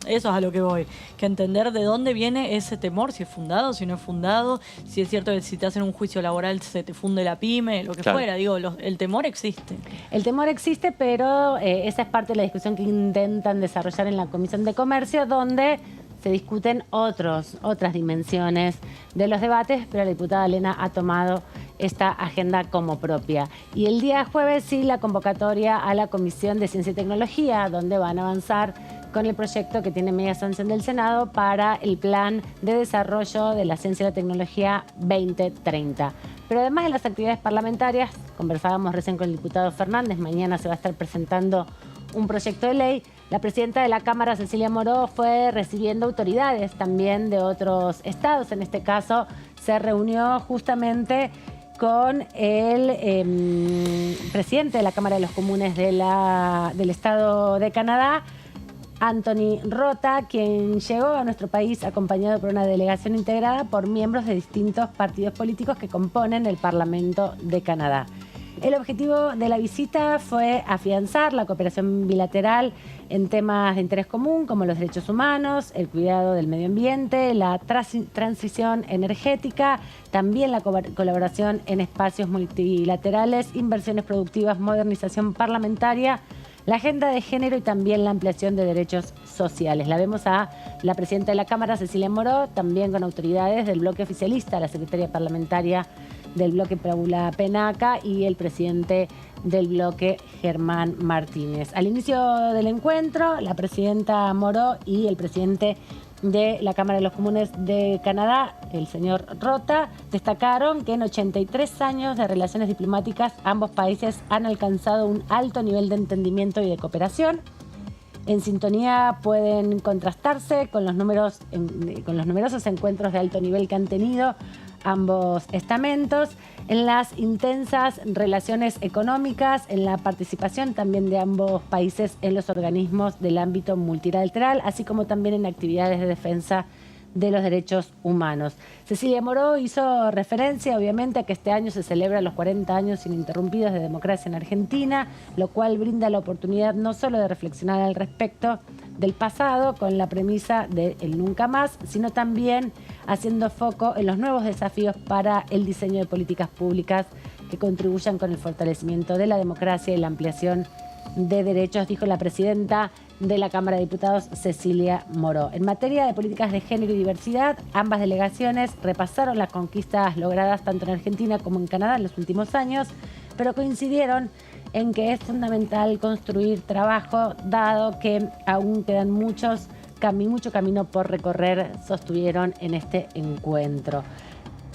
es a lo que voy, que entender de dónde viene ese temor, si es fundado, si no es fundado, si es cierto que si te hacen un juicio laboral se te funde la pyme, lo que fuera. Digo, el temor existe. El temor existe, pero esa es parte de la discusión que intentan desarrollar en la Comisión de Comercio, donde se discuten otras dimensiones de los debates, pero la diputada Lena ha tomado esta agenda como propia. Y el día jueves sí, la convocatoria a la Comisión de Ciencia y Tecnología, donde van a avanzar con el proyecto que tiene media sanción del Senado para el Plan de Desarrollo de la Ciencia y la Tecnología 2030. Pero además de las actividades parlamentarias, conversábamos recién con el diputado Fernández, mañana se va a estar presentando un proyecto de ley. La presidenta de la Cámara, Cecilia Moró, fue recibiendo autoridades también de otros estados. En este caso, se reunió justamente con el presidente de la Cámara de los Comunes del estado de Canadá, Anthony Rota, quien llegó a nuestro país acompañado por una delegación integrada por miembros de distintos partidos políticos que componen el Parlamento de Canadá. El objetivo de la visita fue afianzar la cooperación bilateral en temas de interés común como los derechos humanos, el cuidado del medio ambiente, la transición energética, también la colaboración en espacios multilaterales, inversiones productivas, modernización parlamentaria, la agenda de género y también la ampliación de derechos sociales. La vemos a la presidenta de la Cámara, Cecilia Moró, también con autoridades del bloque oficialista, la secretaria parlamentaria del bloque Paula Penaca y el presidente del bloque Germán Martínez. Al inicio del encuentro, la presidenta Moró y el presidente de la Cámara de los Comunes de Canadá, el señor Rota, destacaron que en 83 años de relaciones diplomáticas ambos países han alcanzado un alto nivel de entendimiento y de cooperación. En sintonía pueden contrastarse con los numerosos encuentros de alto nivel que han tenido ambos estamentos, en las intensas relaciones económicas, en la participación también de ambos países en los organismos del ámbito multilateral, así como también en actividades de defensa de los derechos humanos. Cecilia Moró hizo referencia, obviamente, a que este año se celebran los 40 años ininterrumpidos de democracia en Argentina, lo cual brinda la oportunidad no solo de reflexionar al respecto del pasado con la premisa de el nunca más, sino también haciendo foco en los nuevos desafíos para el diseño de políticas públicas que contribuyan con el fortalecimiento de la democracia y la ampliación de derechos, dijo la presidenta de la Cámara de Diputados, Cecilia Moró. En materia de políticas de género y diversidad, ambas delegaciones repasaron las conquistas logradas tanto en Argentina como en Canadá en los últimos años, pero coincidieron en que es fundamental construir trabajo, dado que aún quedan mucho camino por recorrer, sostuvieron en este encuentro.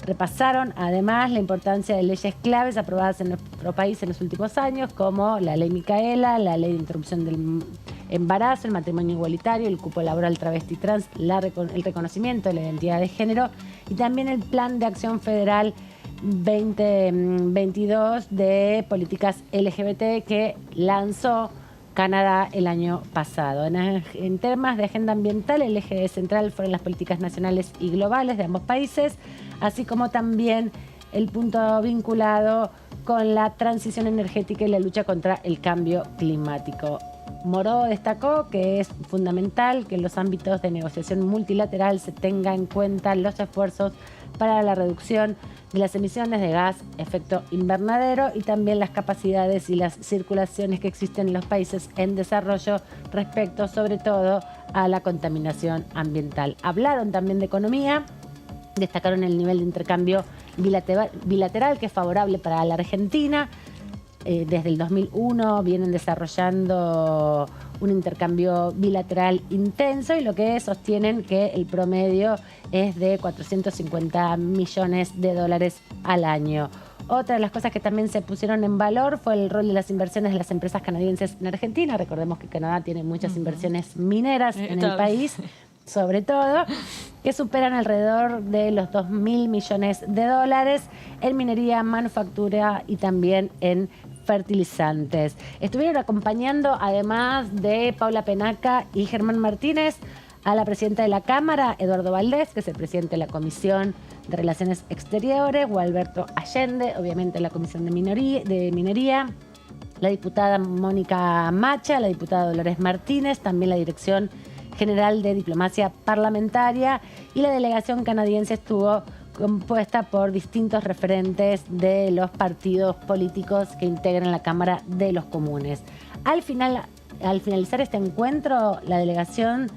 Repasaron además la importancia de leyes claves aprobadas en nuestro país en los últimos años, como la Ley Micaela, la Ley de Interrupción del Embarazo, el matrimonio igualitario, el cupo laboral travesti trans, el reconocimiento de la identidad de género y también el Plan de Acción Federal 2022 de políticas LGBT que lanzó Canadá el año pasado. En temas de agenda ambiental, el eje central fueron las políticas nacionales y globales de ambos países, así como también el punto vinculado con la transición energética y la lucha contra el cambio climático. Moró destacó que es fundamental que en los ámbitos de negociación multilateral se tenga en cuenta los esfuerzos para la reducción de las emisiones de gas efecto invernadero y también las capacidades y las circulaciones que existen en los países en desarrollo respecto sobre todo a la contaminación ambiental. Hablaron también de economía, destacaron el nivel de intercambio bilateral que es favorable para la Argentina. Desde el 2001 vienen desarrollando un intercambio bilateral intenso y lo que sostienen que el promedio es de 450 millones de dólares al año. Otra de las cosas que también se pusieron en valor fue el rol de las inversiones de las empresas canadienses en Argentina. Recordemos que Canadá tiene muchas inversiones mineras en el país, sobre todo, que superan alrededor de los 2.000 millones de dólares en minería, manufactura y también en fertilizantes. Estuvieron acompañando, además de Paula Penaca y Germán Martínez, a la presidenta de la Cámara, Eduardo Valdés, que es el presidente de la Comisión de Relaciones Exteriores, Gualberto Allende, obviamente la Comisión de Minería, la diputada Mónica Macha, la diputada Dolores Martínez, también la Dirección General de Diplomacia Parlamentaria, y la delegación canadiense estuvo compuesta por distintos referentes de los partidos políticos que integran la Cámara de los Comunes. Al finalizar este encuentro, la delegación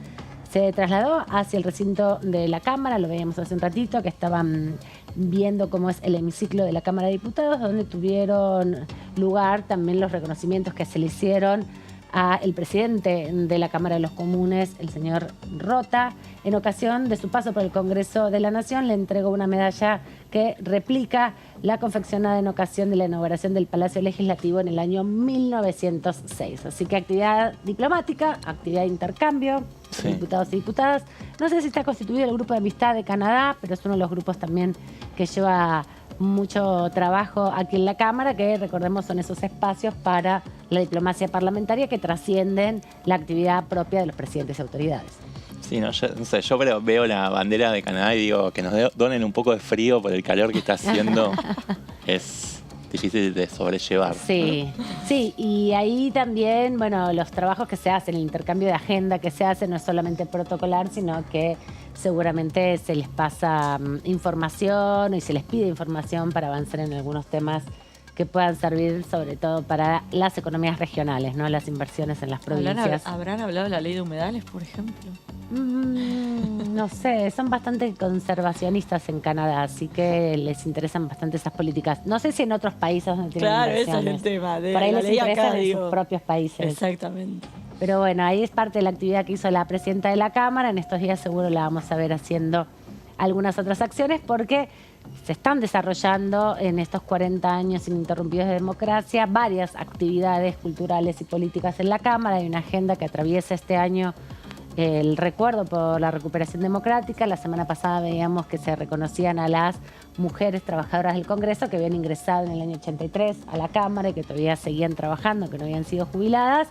se trasladó hacia el recinto de la Cámara, lo veíamos hace un ratito, que estaban viendo cómo es el hemiciclo de la Cámara de Diputados, donde tuvieron lugar también los reconocimientos que se le hicieron al presidente de la Cámara de los Comunes, el señor Rota. En ocasión de su paso por el Congreso de la Nación, le entregó una medalla que replica la confeccionada en ocasión de la inauguración del Palacio Legislativo en el año 1906. Así que actividad diplomática, actividad de intercambio, sí, diputados y diputadas. No sé si está constituido el Grupo de Amistad de Canadá, pero es uno de los grupos también que lleva mucho trabajo aquí en la Cámara, que recordemos son esos espacios para la diplomacia parlamentaria que trascienden la actividad propia de los presidentes y autoridades. Sí, no sé, yo veo la bandera de Canadá y digo que nos donen un poco de frío por el calor que está haciendo. Es difícil de sobrellevar. Sí, sí, y ahí también, bueno, los trabajos que se hacen, el intercambio de agenda que se hace no es solamente protocolar, sino que seguramente se les pasa información y se les pide información para avanzar en algunos temas que puedan servir sobre todo para las economías regionales, ¿no? Las inversiones en las provincias. ¿Habrán hablado de la ley de humedales, por ejemplo? No sé, son bastante conservacionistas en Canadá, así que les interesan bastante esas políticas. No sé si en otros países donde tienen inversiones. Claro, ese es el tema. Por ahí la les ley interesan acá, en sus propios países. Exactamente. Pero bueno, ahí es parte de la actividad que hizo la presidenta de la Cámara. En estos días seguro la vamos a ver haciendo algunas otras acciones porque se están desarrollando en estos 40 años ininterrumpidos de democracia varias actividades culturales y políticas en la Cámara. Hay una agenda que atraviesa este año el recuerdo por la recuperación democrática. La semana pasada veíamos que se reconocían a las mujeres trabajadoras del Congreso que habían ingresado en el año 83 a la Cámara y que todavía seguían trabajando, que no habían sido jubiladas.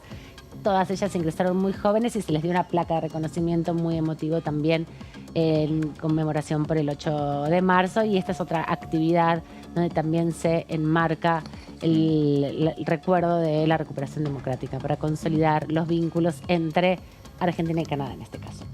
Todas ellas ingresaron muy jóvenes y se les dio una placa de reconocimiento muy emotivo también en conmemoración por el 8 de marzo. Y esta es otra actividad donde también se enmarca el recuerdo de la recuperación democrática para consolidar los vínculos entre Argentina y Canadá en este caso.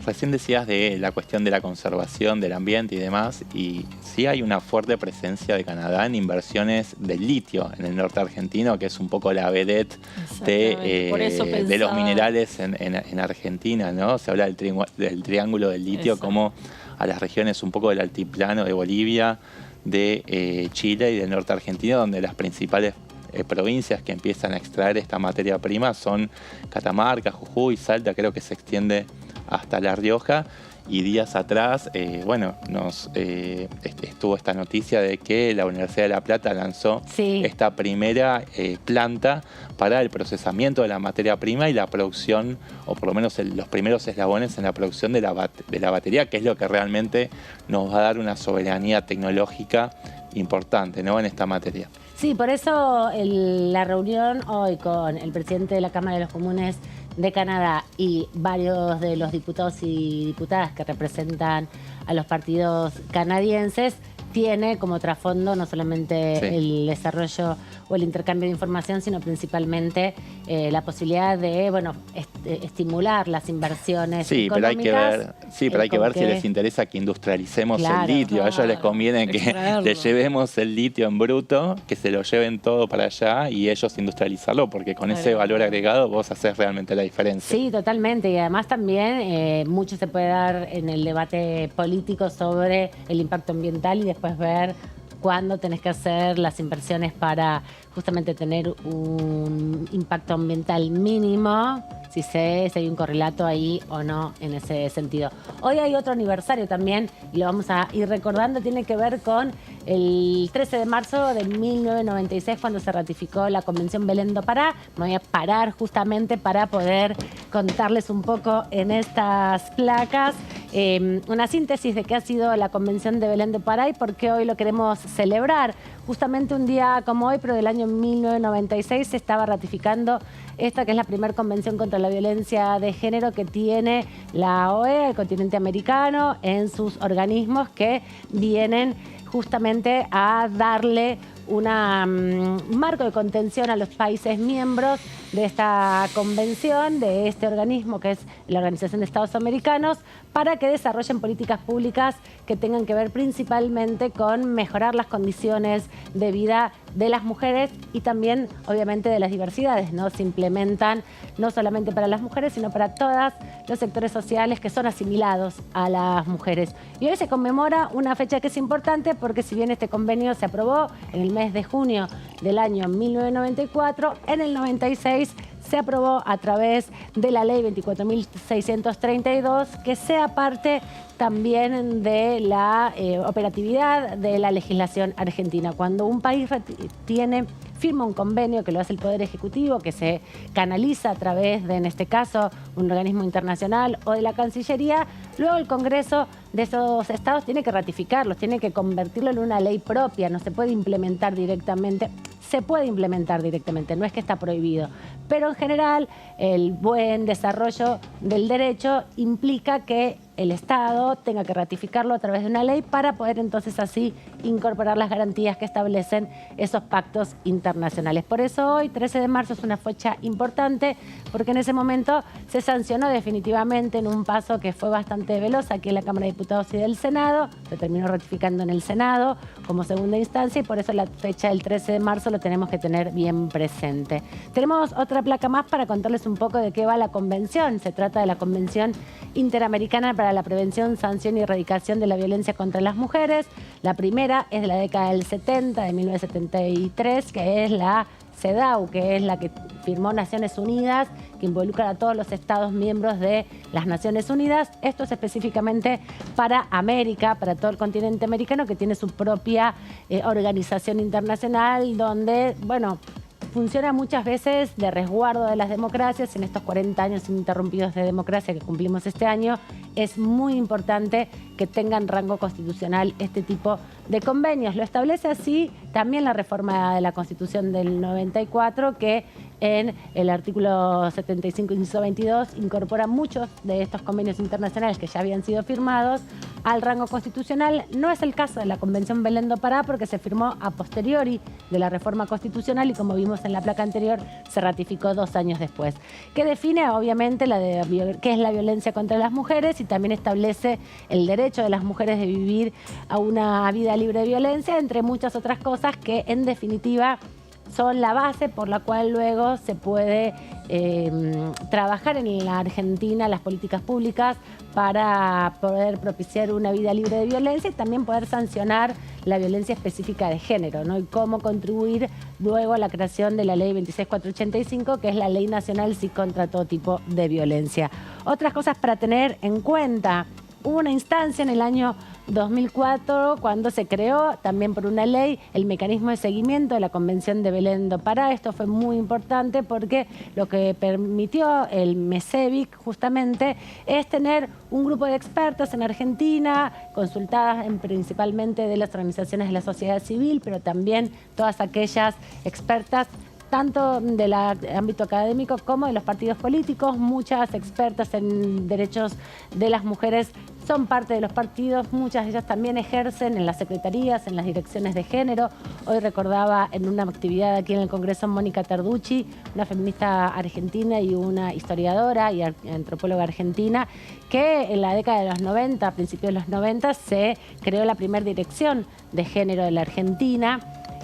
Recién decías de la cuestión de la conservación del ambiente y demás, y sí hay una fuerte presencia de Canadá en inversiones del litio en el norte argentino, que es un poco la vedette de los minerales en Argentina, ¿no? Se habla del triángulo del litio. Exacto. Como a las regiones un poco del altiplano de Bolivia, de Chile y del norte argentino, donde las principales provincias que empiezan a extraer esta materia prima son Catamarca, Jujuy, Salta, creo que se extiende hasta La Rioja. Y días atrás, estuvo esta noticia de que la Universidad de La Plata lanzó esta primera planta para el procesamiento de la materia prima y la producción, o por lo menos los primeros eslabones en la producción de la batería, que es lo que realmente nos va a dar una soberanía tecnológica importante, ¿no?, en esta materia. Sí, por eso la reunión hoy con el presidente de la Cámara de los Comunes de Canadá y varios de los diputados y diputadas que representan a los partidos canadienses tiene como trasfondo no solamente el desarrollo o el intercambio de información, sino principalmente la posibilidad de estimular las inversiones económicas. Pero hay que ver si les interesa que industrialicemos el litio. A ellos les conviene que les llevemos el litio en bruto, que se lo lleven todo para allá y ellos industrializarlo, porque con ese valor agregado vos haces realmente la diferencia. Sí, totalmente. Y además también mucho se puede dar en el debate político sobre el impacto ambiental y después ver cuándo tenés que hacer las inversiones para justamente tener un impacto ambiental mínimo, si hay un correlato ahí o no en ese sentido. Hoy hay otro aniversario también, y lo vamos a ir recordando, tiene que ver con el 13 de marzo de 1996, cuando se ratificó la Convención Belén do Pará. Me voy a parar justamente para poder contarles un poco en estas placas una síntesis de qué ha sido la Convención de Belén do Pará y por qué hoy lo queremos celebrar. Justamente un día como hoy, pero del año 1996, se estaba ratificando esta que es la primera convención contra la violencia de género que tiene la OEA, el continente americano, en sus organismos que vienen justamente a darle un marco de contención a los países miembros de esta convención, de este organismo que es la Organización de Estados Americanos, para que desarrollen políticas públicas que tengan que ver principalmente con mejorar las condiciones de vida de las mujeres y también, obviamente, de las diversidades, ¿no? Se implementan no solamente para las mujeres, sino para todos los sectores sociales que son asimilados a las mujeres. Y hoy se conmemora una fecha que es importante porque si bien este convenio se aprobó en el mes de junio del año 1994, en el 96 se aprobó a través de la ley 24.632, que sea parte también de la operatividad de la legislación argentina. Cuando un país firma un convenio, que lo hace el Poder Ejecutivo, que se canaliza a través de, en este caso, un organismo internacional o de la Cancillería, luego el Congreso de esos estados tiene que ratificarlos, tiene que convertirlo en una ley propia, no se puede implementar directamente. Se puede implementar directamente, no es que está prohibido, pero en general el buen desarrollo del derecho implica que el Estado tenga que ratificarlo a través de una ley para poder entonces así incorporar las garantías que establecen esos pactos internacionales. Por eso hoy, 13 de marzo, es una fecha importante porque en ese momento se sancionó definitivamente en un paso que fue bastante veloz aquí en la Cámara de Diputados y del Senado, se terminó ratificando en el Senado como segunda instancia y por eso la fecha del 13 de marzo lo tenemos que tener bien presente. Tenemos otra placa más para contarles un poco de qué va la convención. Se trata de la Convención Interamericana para la Prevención, Sanción y Erradicación de la Violencia contra las Mujeres. La primera es de la década del 70, de 1973, que es la CEDAW, que es la que firmó Naciones Unidas, que involucra a todos los Estados miembros de las Naciones Unidas. Esto es específicamente para América, para todo el continente americano, que tiene su propia organización internacional, donde, funciona muchas veces de resguardo de las democracias. En estos 40 años ininterrumpidos de democracia que cumplimos este año, es muy importante que tengan rango constitucional este tipo de convenios. Lo establece así también la reforma de la Constitución del 94, que en el artículo 75, inciso 22, incorpora muchos de estos convenios internacionales que ya habían sido firmados al rango constitucional. No es el caso de la Convención Belén do Pará, porque se firmó a posteriori de la reforma constitucional y, como vimos en la placa anterior, se ratificó 2 años después, que define obviamente qué es la violencia contra las mujeres y también establece el derecho de las mujeres de vivir a una vida libre de violencia, entre muchas otras cosas que en definitiva son la base por la cual luego se puede trabajar en la Argentina las políticas públicas para poder propiciar una vida libre de violencia y también poder sancionar la violencia específica de género, ¿no? Y cómo contribuir luego a la creación de la ley 26485, que es la ley nacional sí contra todo tipo de violencia. Otras cosas para tener en cuenta: hubo una instancia en el año 2004 cuando se creó también por una ley el mecanismo de seguimiento de la Convención de Belén do Pará. Esto fue muy importante porque lo que permitió el MESEVIC justamente es tener un grupo de expertos en Argentina, consultadas principalmente de las organizaciones de la sociedad civil, pero también todas aquellas expertas tanto del ámbito académico como de los partidos políticos. Muchas expertas en derechos de las mujeres son parte de los partidos, muchas de ellas también ejercen en las secretarías, en las direcciones de género. Hoy recordaba en una actividad aquí en el Congreso Mónica Terducci, una feminista argentina y una historiadora y antropóloga argentina, que en la década de los 90, a principios de los 90, se creó la primera dirección de género de la Argentina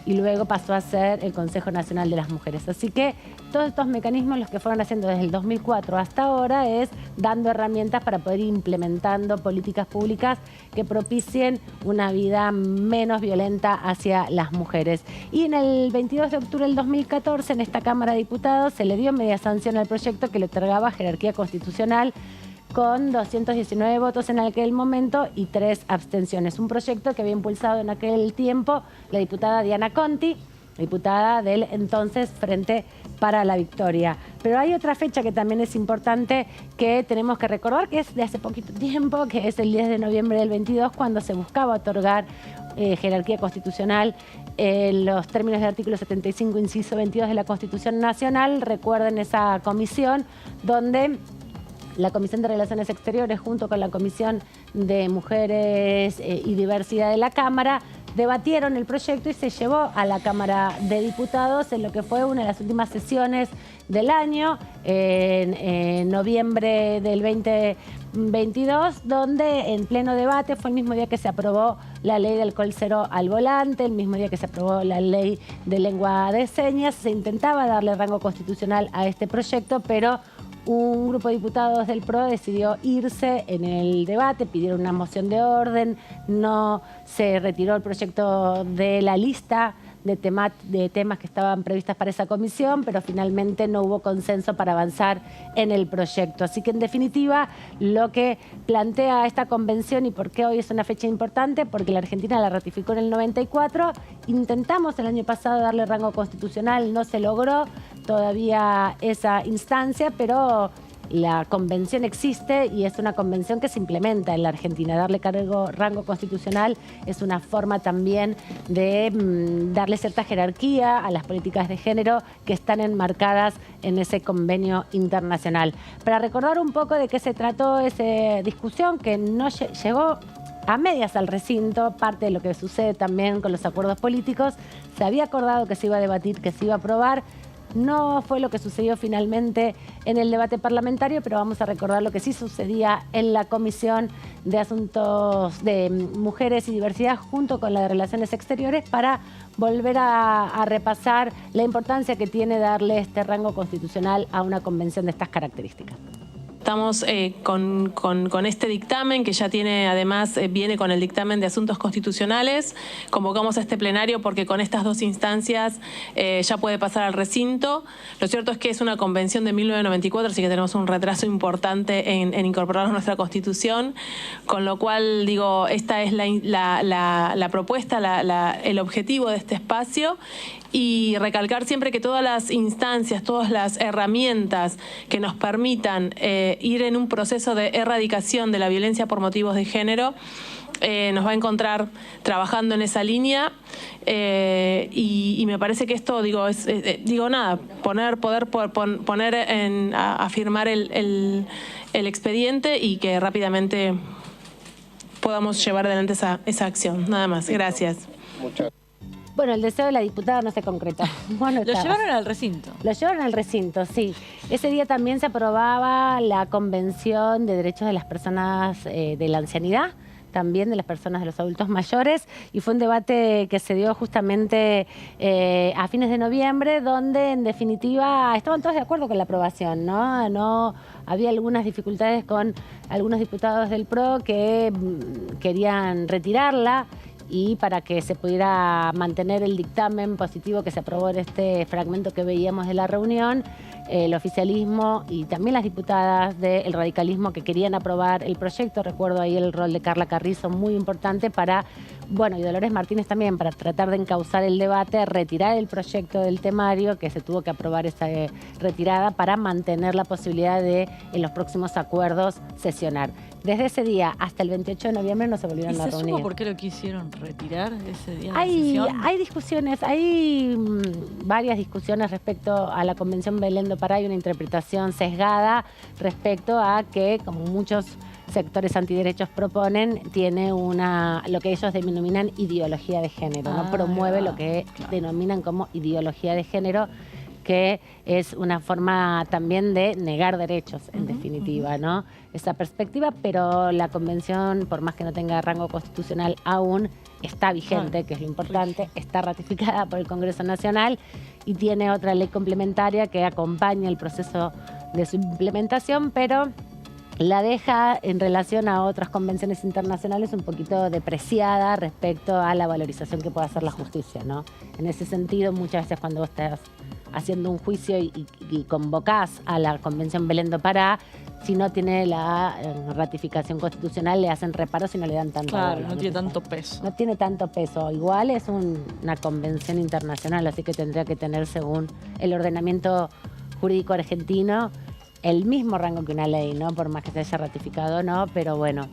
y luego pasó a ser el Consejo Nacional de las Mujeres. Así que todos estos mecanismos, los que fueron haciendo desde el 2004 hasta ahora, es dando herramientas para poder ir implementando políticas públicas que propicien una vida menos violenta hacia las mujeres. Y en el 22 de octubre del 2014, en esta Cámara de Diputados, se le dio media sanción al proyecto que le otorgaba jerarquía constitucional, con 219 votos en aquel momento y 3 abstenciones. Un proyecto que había impulsado en aquel tiempo la diputada Diana Conti, diputada del entonces Frente para la Victoria. Pero hay otra fecha que también es importante que tenemos que recordar, que es de hace poquito tiempo, que es el 10 de noviembre del 22, cuando se buscaba otorgar jerarquía constitucional en los términos del artículo 75, inciso 22 de la Constitución Nacional. Recuerden esa comisión donde la Comisión de Relaciones Exteriores, junto con la Comisión de Mujeres y Diversidad de la Cámara, debatieron el proyecto y se llevó a la Cámara de Diputados en lo que fue una de las últimas sesiones del año, en noviembre del 2022, donde en pleno debate fue el mismo día que se aprobó la ley del alcohol cero al volante, el mismo día que se aprobó la ley de lengua de señas. Se intentaba darle rango constitucional a este proyecto, pero un grupo de diputados del PRO decidió irse en el debate, pidieron una moción de orden, no se retiró el proyecto de la lista de temas que estaban previstas para esa comisión, pero finalmente no hubo consenso para avanzar en el proyecto. Así que, en definitiva, lo que plantea esta convención y por qué hoy es una fecha importante, porque la Argentina la ratificó en el 94, intentamos el año pasado darle rango constitucional, no se logró todavía esa instancia, pero la convención existe y es una convención que se implementa en la Argentina. Darle rango constitucional es una forma también de darle cierta jerarquía a las políticas de género que están enmarcadas en ese convenio internacional. Para recordar un poco de qué se trató esa discusión, que no llegó a medias al recinto, parte de lo que sucede también con los acuerdos políticos, se había acordado que se iba a debatir, que se iba a aprobar. No fue lo que sucedió finalmente en el debate parlamentario, pero vamos a recordar lo que sí sucedía en la Comisión de Asuntos de Mujeres y Diversidad junto con la de Relaciones Exteriores para volver a repasar la importancia que tiene darle este rango constitucional a una convención de estas características. Estamos con este dictamen que ya tiene, además, viene con el dictamen de asuntos constitucionales. Convocamos a este plenario porque con estas 2 instancias ya puede pasar al recinto. Lo cierto es que es una convención de 1994, así que tenemos un retraso importante en incorporarlo a nuestra Constitución, con lo cual, digo, esta es la propuesta, el objetivo de este espacio. Y recalcar siempre que todas las instancias, todas las herramientas que nos permitan ir en un proceso de erradicación de la violencia por motivos de género nos va a encontrar trabajando en esa línea y me parece que esto, poner a firmar el expediente y que rápidamente podamos llevar adelante esa acción. Nada más. Gracias. Bueno, el deseo de la diputada no se concretó. Bueno, lo llevaron al recinto. Lo llevaron al recinto, sí. Ese día también se aprobaba la Convención de Derechos de las Personas de la Ancianidad, también de las personas de los adultos mayores, y fue un debate que se dio justamente a fines de noviembre, donde en definitiva estaban todos de acuerdo con la aprobación, ¿no? Había algunas dificultades con algunos diputados del PRO que querían retirarla, y para que se pudiera mantener el dictamen positivo que se aprobó en este fragmento que veíamos de la reunión, el oficialismo y también las diputadas del radicalismo que querían aprobar el proyecto. Recuerdo ahí el rol de Carla Carrizo, muy importante para, y Dolores Martínez también, para tratar de encauzar el debate, retirar el proyecto del temario, que se tuvo que aprobar esa retirada para mantener la posibilidad de en los próximos acuerdos sesionar. Desde ese día hasta el 28 de noviembre no se volvieron a reunir. ¿Y se supo por qué lo quisieron retirar ese día de la sesión? Hay discusiones, hay varias discusiones respecto a la Convención Belén do Pará. Hay una interpretación sesgada respecto a que, como muchos sectores antiderechos proponen, tiene lo que ellos denominan ideología de género, ¿no? Promueve lo que denominan como ideología de género, que es una forma también de negar derechos, en definitiva, ¿no? Esa perspectiva, pero la Convención, por más que no tenga rango constitucional aún, está vigente, que es lo importante, está ratificada por el Congreso Nacional y tiene otra ley complementaria que acompaña el proceso de su implementación, pero la deja en relación a otras convenciones internacionales un poquito depreciada respecto a la valorización que puede hacer la justicia, ¿no? En ese sentido, muchas veces cuando vos estás haciendo un juicio y convocás a la Convención Belén do Pará, si no tiene la ratificación constitucional, le hacen reparos y no le dan tanto valor. Claro, no tiene tanto peso. No tiene tanto peso. Igual es una convención internacional, así que tendría que tener, según el ordenamiento jurídico argentino, el mismo rango que una ley, ¿no? Por más que se haya ratificado, ¿no? Pero bueno,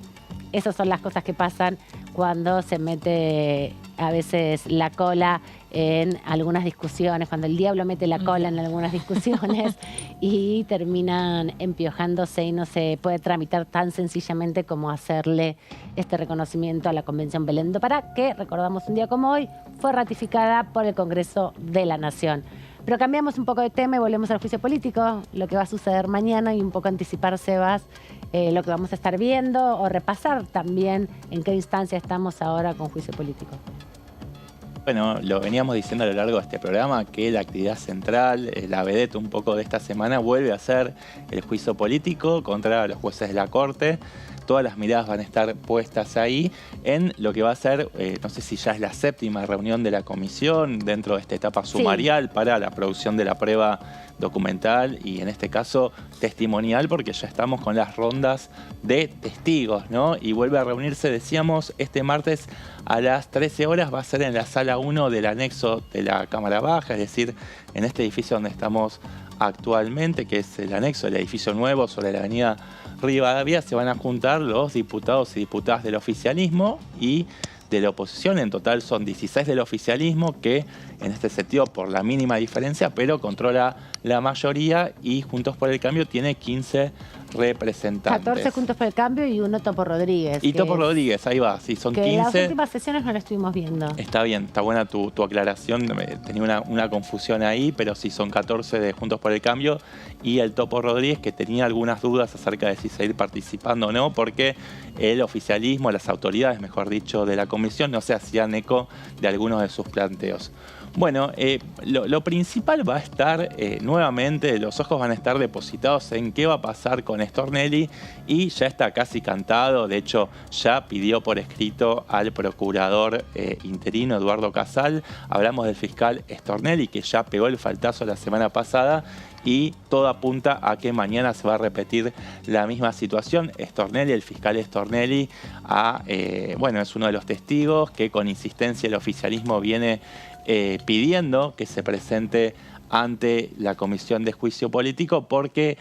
esas son las cosas que pasan cuando se mete a veces la cola en algunas discusiones, cuando el diablo mete la cola en algunas discusiones y terminan empiojándose y no se puede tramitar tan sencillamente como hacerle este reconocimiento a la Convención Belén do Pará, que, recordamos un día como hoy, fue ratificada por el Congreso de la Nación. Pero cambiamos un poco de tema y volvemos al juicio político, lo que va a suceder mañana y un poco anticipar, Sebas, lo que vamos a estar viendo o repasar también en qué instancia estamos ahora con juicio político. Bueno, lo veníamos diciendo a lo largo de este programa que la actividad central, la vedette un poco de esta semana, vuelve a ser el juicio político contra los jueces de la Corte. Todas las miradas van a estar puestas ahí en lo que va a ser, no sé si ya es la 7ª reunión de la comisión dentro de esta etapa sumarial para la producción de la prueba documental y en este caso testimonial, porque ya estamos con las rondas de testigos, ¿no? Y vuelve a reunirse, decíamos, este martes a las 13 horas, va a ser en la sala 1 del anexo de la Cámara Baja, es decir, en este edificio donde estamos actualmente, que es el anexo del edificio nuevo sobre la avenida Rivadavia, se van a juntar los diputados y diputadas del oficialismo y de la oposición. En total son 16 del oficialismo, que en este sentido, por la mínima diferencia, pero controla la mayoría, y Juntos por el Cambio tiene 15 representantes. 14 Juntos por el Cambio y uno Topo Rodríguez. Y Topo Rodríguez, ahí va, sí, son 15. En las últimas sesiones no lo estuvimos viendo. Está bien, está buena tu aclaración, tenía una confusión ahí, pero sí, son 14 de Juntos por el Cambio y el Topo Rodríguez, que tenía algunas dudas acerca de si seguir participando o no, porque el oficialismo, las autoridades, mejor dicho, de la comisión no se hacían eco de algunos de sus planteos. Bueno, lo principal va a estar, nuevamente, los ojos van a estar depositados en qué va a pasar con Stornelli, y ya está casi cantado. De hecho, ya pidió por escrito al procurador interino Eduardo Casal. Hablamos del fiscal Stornelli, que ya pegó el faltazo la semana pasada, y todo apunta a que mañana se va a repetir la misma situación. Stornelli, el fiscal Stornelli, es uno de los testigos que con insistencia el oficialismo viene pidiendo que se presente ante la Comisión de Juicio Político porque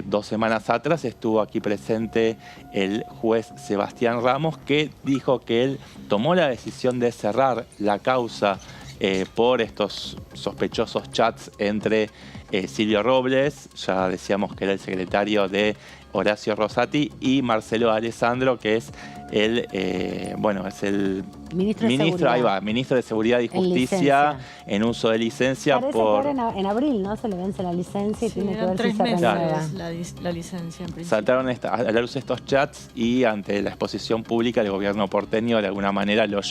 2 semanas atrás estuvo aquí presente el juez Sebastián Ramos, que dijo que él tomó la decisión de cerrar la causa por estos sospechosos chats entre Silvio Robles, ya decíamos que era el secretario de Horacio Rosati, y Marcelo Alessandro, que es el ministro de Seguridad y Justicia en uso de licencia. Parece que ahora en abril, ¿no? Se le vence la licencia y tiene que ver si se renueva. La licencia en principio. Saltaron a la luz estos chats y ante la exposición pública el gobierno porteño de alguna manera lo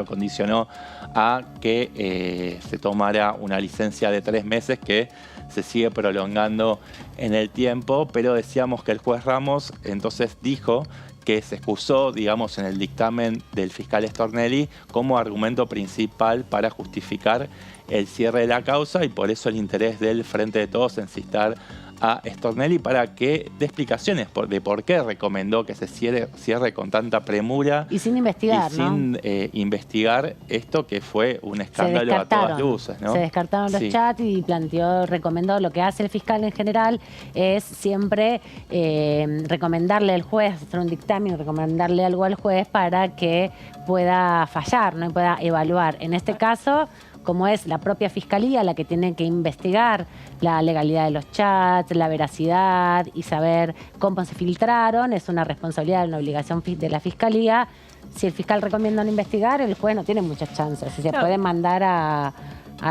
condicionó a que se tomara una licencia de 3 meses que se sigue prolongando en el tiempo, pero decíamos que el juez Ramos entonces dijo que se excusó, digamos, en el dictamen del fiscal Stornelli como argumento principal para justificar el cierre de la causa, y por eso el interés del Frente de Todos en citar a Stornelli para que dé explicaciones de por qué recomendó que se cierre con tanta premura y sin investigar, y sin investigar esto que fue un escándalo a todas luces, ¿no? Se descartaron los chats y recomendó. Lo que hace el fiscal en general es siempre recomendarle al juez, hacer un dictamen, recomendarle algo al juez para que pueda fallar, ¿no? Y pueda evaluar. En este caso, como es la propia fiscalía la que tiene que investigar la legalidad de los chats, la veracidad y saber cómo se filtraron, es una responsabilidad, una obligación de la fiscalía. Si el fiscal recomienda no investigar, el juez no tiene muchas chances. Se puede mandar a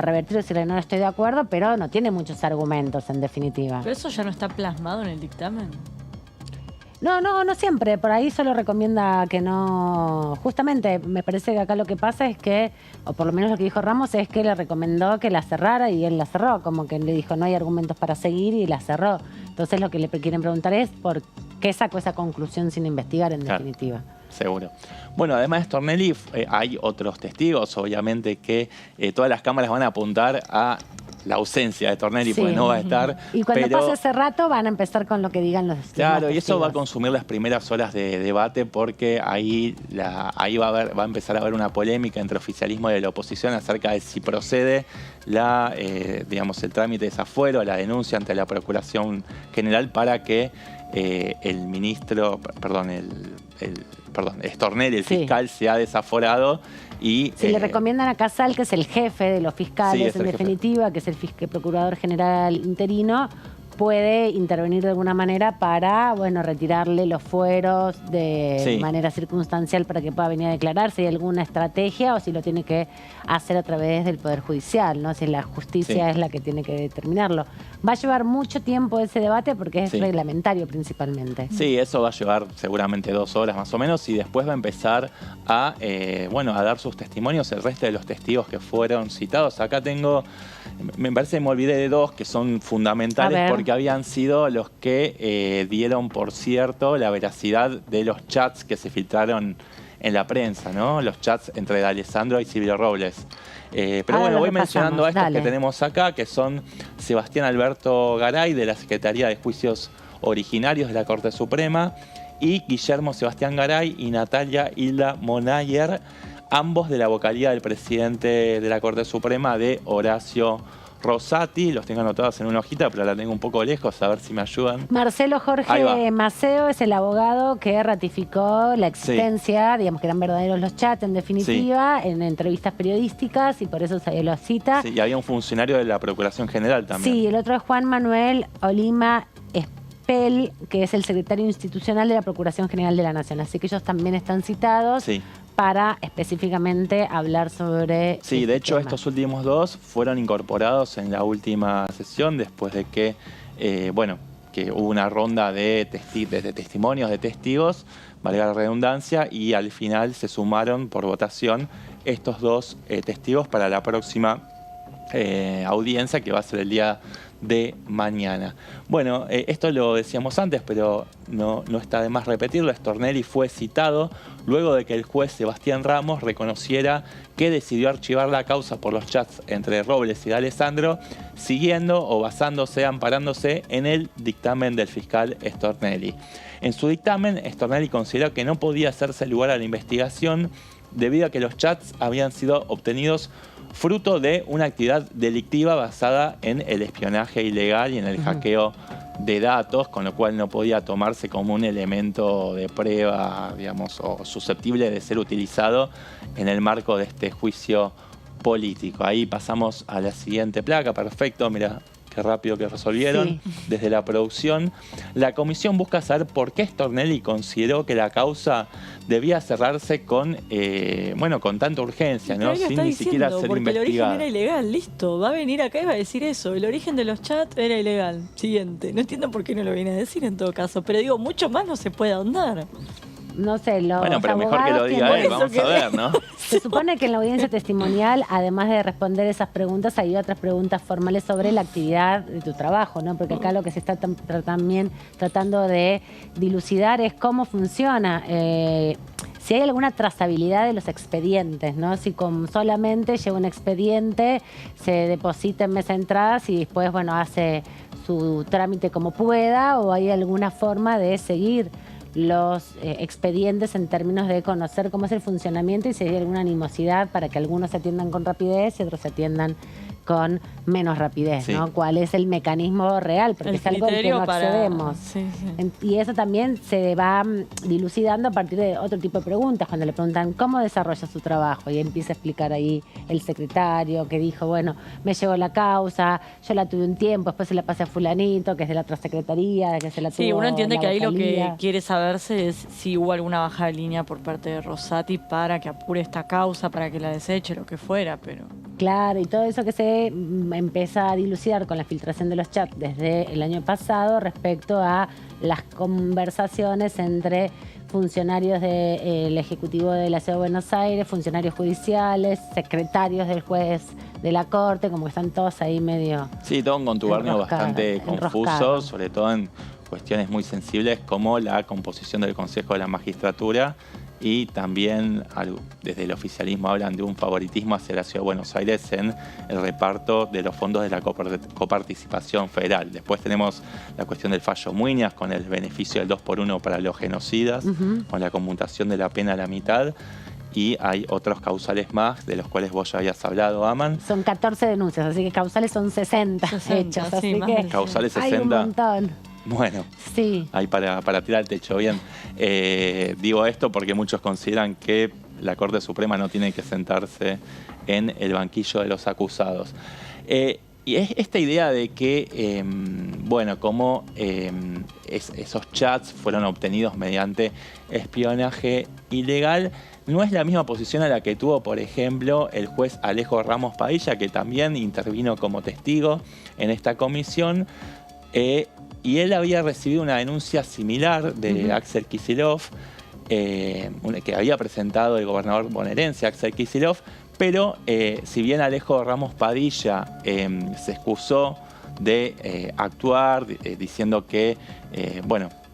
revertir y decirle no estoy de acuerdo, pero no tiene muchos argumentos en definitiva. ¿Pero eso ya no está plasmado en el dictamen? No siempre. Por ahí solo recomienda que no. Justamente, me parece que acá lo que pasa es que, o por lo menos lo que dijo Ramos, es que le recomendó que la cerrara y él la cerró. Como que le dijo no hay argumentos para seguir y la cerró. Entonces lo que le quieren preguntar es por qué sacó esa conclusión sin investigar en definitiva. Seguro. Bueno, además de Stornelli, hay otros testigos, obviamente, que todas las cámaras van a apuntar a la ausencia de Stornelli, porque no va a estar. Y cuando pase ese rato van a empezar con lo que digan los Claro, y eso va a consumir las primeras horas de debate, porque ahí va a empezar a haber una polémica entre oficialismo y la oposición acerca de si procede el trámite de desafuero, la denuncia ante la Procuración General para que el ministro, Stornelli, el fiscal, se ha desaforado. Y, le recomiendan a Casal, que es el jefe de los fiscales, en definitiva, que es el procurador general interino, puede intervenir de alguna manera para, retirarle los fueros de manera circunstancial para que pueda venir a declarar, si hay alguna estrategia o si lo tiene que hacer a través del Poder Judicial, ¿no? Si la justicia es la que tiene que determinarlo. Va a llevar mucho tiempo ese debate porque es reglamentario principalmente. Sí, eso va a llevar seguramente 2 horas más o menos, y después va a empezar a dar sus testimonios el resto de los testigos que fueron citados. Acá me parece que me olvidé de 2 que son fundamentales porque habían sido los que dieron por cierto la veracidad de los chats que se filtraron en la prensa, ¿no? Los chats entre Alessandro y Silvio Robles. Pero voy mencionando a estos que tenemos acá, que son Sebastián Alberto Garay, de la Secretaría de Juicios Originarios de la Corte Suprema, y Guillermo Sebastián Garay y Natalia Hilda Monayer, ambos de la vocalía del presidente de la Corte Suprema, de Horacio Rosati. Los tengo anotados en una hojita, pero la tengo un poco lejos, a ver si me ayudan. Marcelo Jorge Maceo es el abogado que ratificó la existencia, digamos que eran verdaderos los chats en definitiva, en entrevistas periodísticas, y por eso se lo cita. Sí, y había un funcionario de la Procuración General también. Sí, el otro es Juan Manuel Olima Espel, que es el secretario institucional de la Procuración General de la Nación. Así que ellos también están citados para específicamente hablar sobre... Sí, de hecho estos últimos 2 fueron incorporados en la última sesión después de que, que hubo una ronda de testimonios de testigos, valga la redundancia, y al final se sumaron por votación estos 2 testigos para la próxima audiencia, que va a ser el día de mañana. Bueno, esto lo decíamos antes, pero no está de más repetirlo. Stornelli fue citado luego de que el juez Sebastián Ramos reconociera que decidió archivar la causa por los chats entre Robles y Alessandro, siguiendo o basándose, amparándose en el dictamen del fiscal Stornelli. En su dictamen, Stornelli consideró que no podía hacerse lugar a la investigación debido a que los chats habían sido obtenidos fruto de una actividad delictiva basada en el espionaje ilegal y en el hackeo de datos, con lo cual no podía tomarse como un elemento de prueba, digamos, o susceptible de ser utilizado en el marco de este juicio político. Ahí pasamos a la siguiente placa. Perfecto, mira qué rápido que resolvieron. Sí. Desde la producción, la comisión busca saber por qué Stornelli consideró que la causa debía cerrarse con tanta urgencia, ¿no? Sin ni siquiera ser porque investigada. El origen era ilegal, listo. Va a venir acá y va a decir eso. El origen de los chats era ilegal. Siguiente. No entiendo por qué no lo viene a decir en todo caso, pero digo, mucho más no se puede ahondar. No sé, los Bueno, pero mejor que lo diga él, vamos a ver, ¿no? Se supone que en la audiencia testimonial, además de responder esas preguntas, hay otras preguntas formales sobre la actividad de tu trabajo, ¿no? Porque acá lo que se está también tratando de dilucidar es cómo funciona, si hay alguna trazabilidad de los expedientes, ¿no? Si solamente lleva un expediente, se deposita en mesa de entradas y después, bueno, hace su trámite como pueda, o hay alguna forma de seguir los expedientes en términos de conocer cómo es el funcionamiento y si hay alguna animosidad para que algunos se atiendan con rapidez y otros se atiendan con menos rapidez, ¿no? ¿Cuál es el mecanismo real? Porque es algo al que no accedemos. Y eso también se va dilucidando a partir de otro tipo de preguntas, cuando le preguntan cómo desarrolla su trabajo y empieza a explicar ahí el secretario que dijo, bueno, me llegó la causa, yo la tuve un tiempo, después se la pasé a fulanito, que es de la otra secretaría, que se la tuvo. Sí, uno entiende que ahí lo vocalía. que quiere saberse es si hubo alguna bajada de línea por parte de Rosati para que apure esta causa, para que la deseche, lo que fuera, pero... Claro, y todo eso que se empieza a dilucidar con la filtración de los chats desde el año pasado respecto a las conversaciones entre funcionarios del Ejecutivo de la Ciudad de Buenos Aires, funcionarios judiciales, secretarios del juez de la Corte, como que están todos ahí medio... Sí, todo un contubernio bastante confuso, sobre todo en cuestiones muy sensibles como la composición del Consejo de la Magistratura, y también desde el oficialismo hablan de un favoritismo hacia la Ciudad de Buenos Aires en el reparto de los fondos de la coparticipación federal. Después tenemos la cuestión del fallo Muñas con el beneficio del 2x1 para los genocidas, con la conmutación de la pena a la mitad. Y hay otros causales más, de los cuales vos ya habías hablado, Aman. Son 14 denuncias, así que causales son 60 hechos. Sí, así que causales 60. Hay un montón. Bueno, sí. Hay para tirar el techo. Bien, digo esto porque muchos consideran que la Corte Suprema no tiene que sentarse en el banquillo de los acusados. Y es esta idea de que, como esos chats fueron obtenidos mediante espionaje ilegal, no es la misma posición a la que tuvo, por ejemplo, el juez Alejo Ramos Padilla, que también intervino como testigo en esta comisión, y él había recibido una denuncia similar de Axel Kicillof, que había presentado el gobernador bonaerense, Axel Kicillof, pero si bien Alejo Ramos Padilla se excusó de actuar diciendo que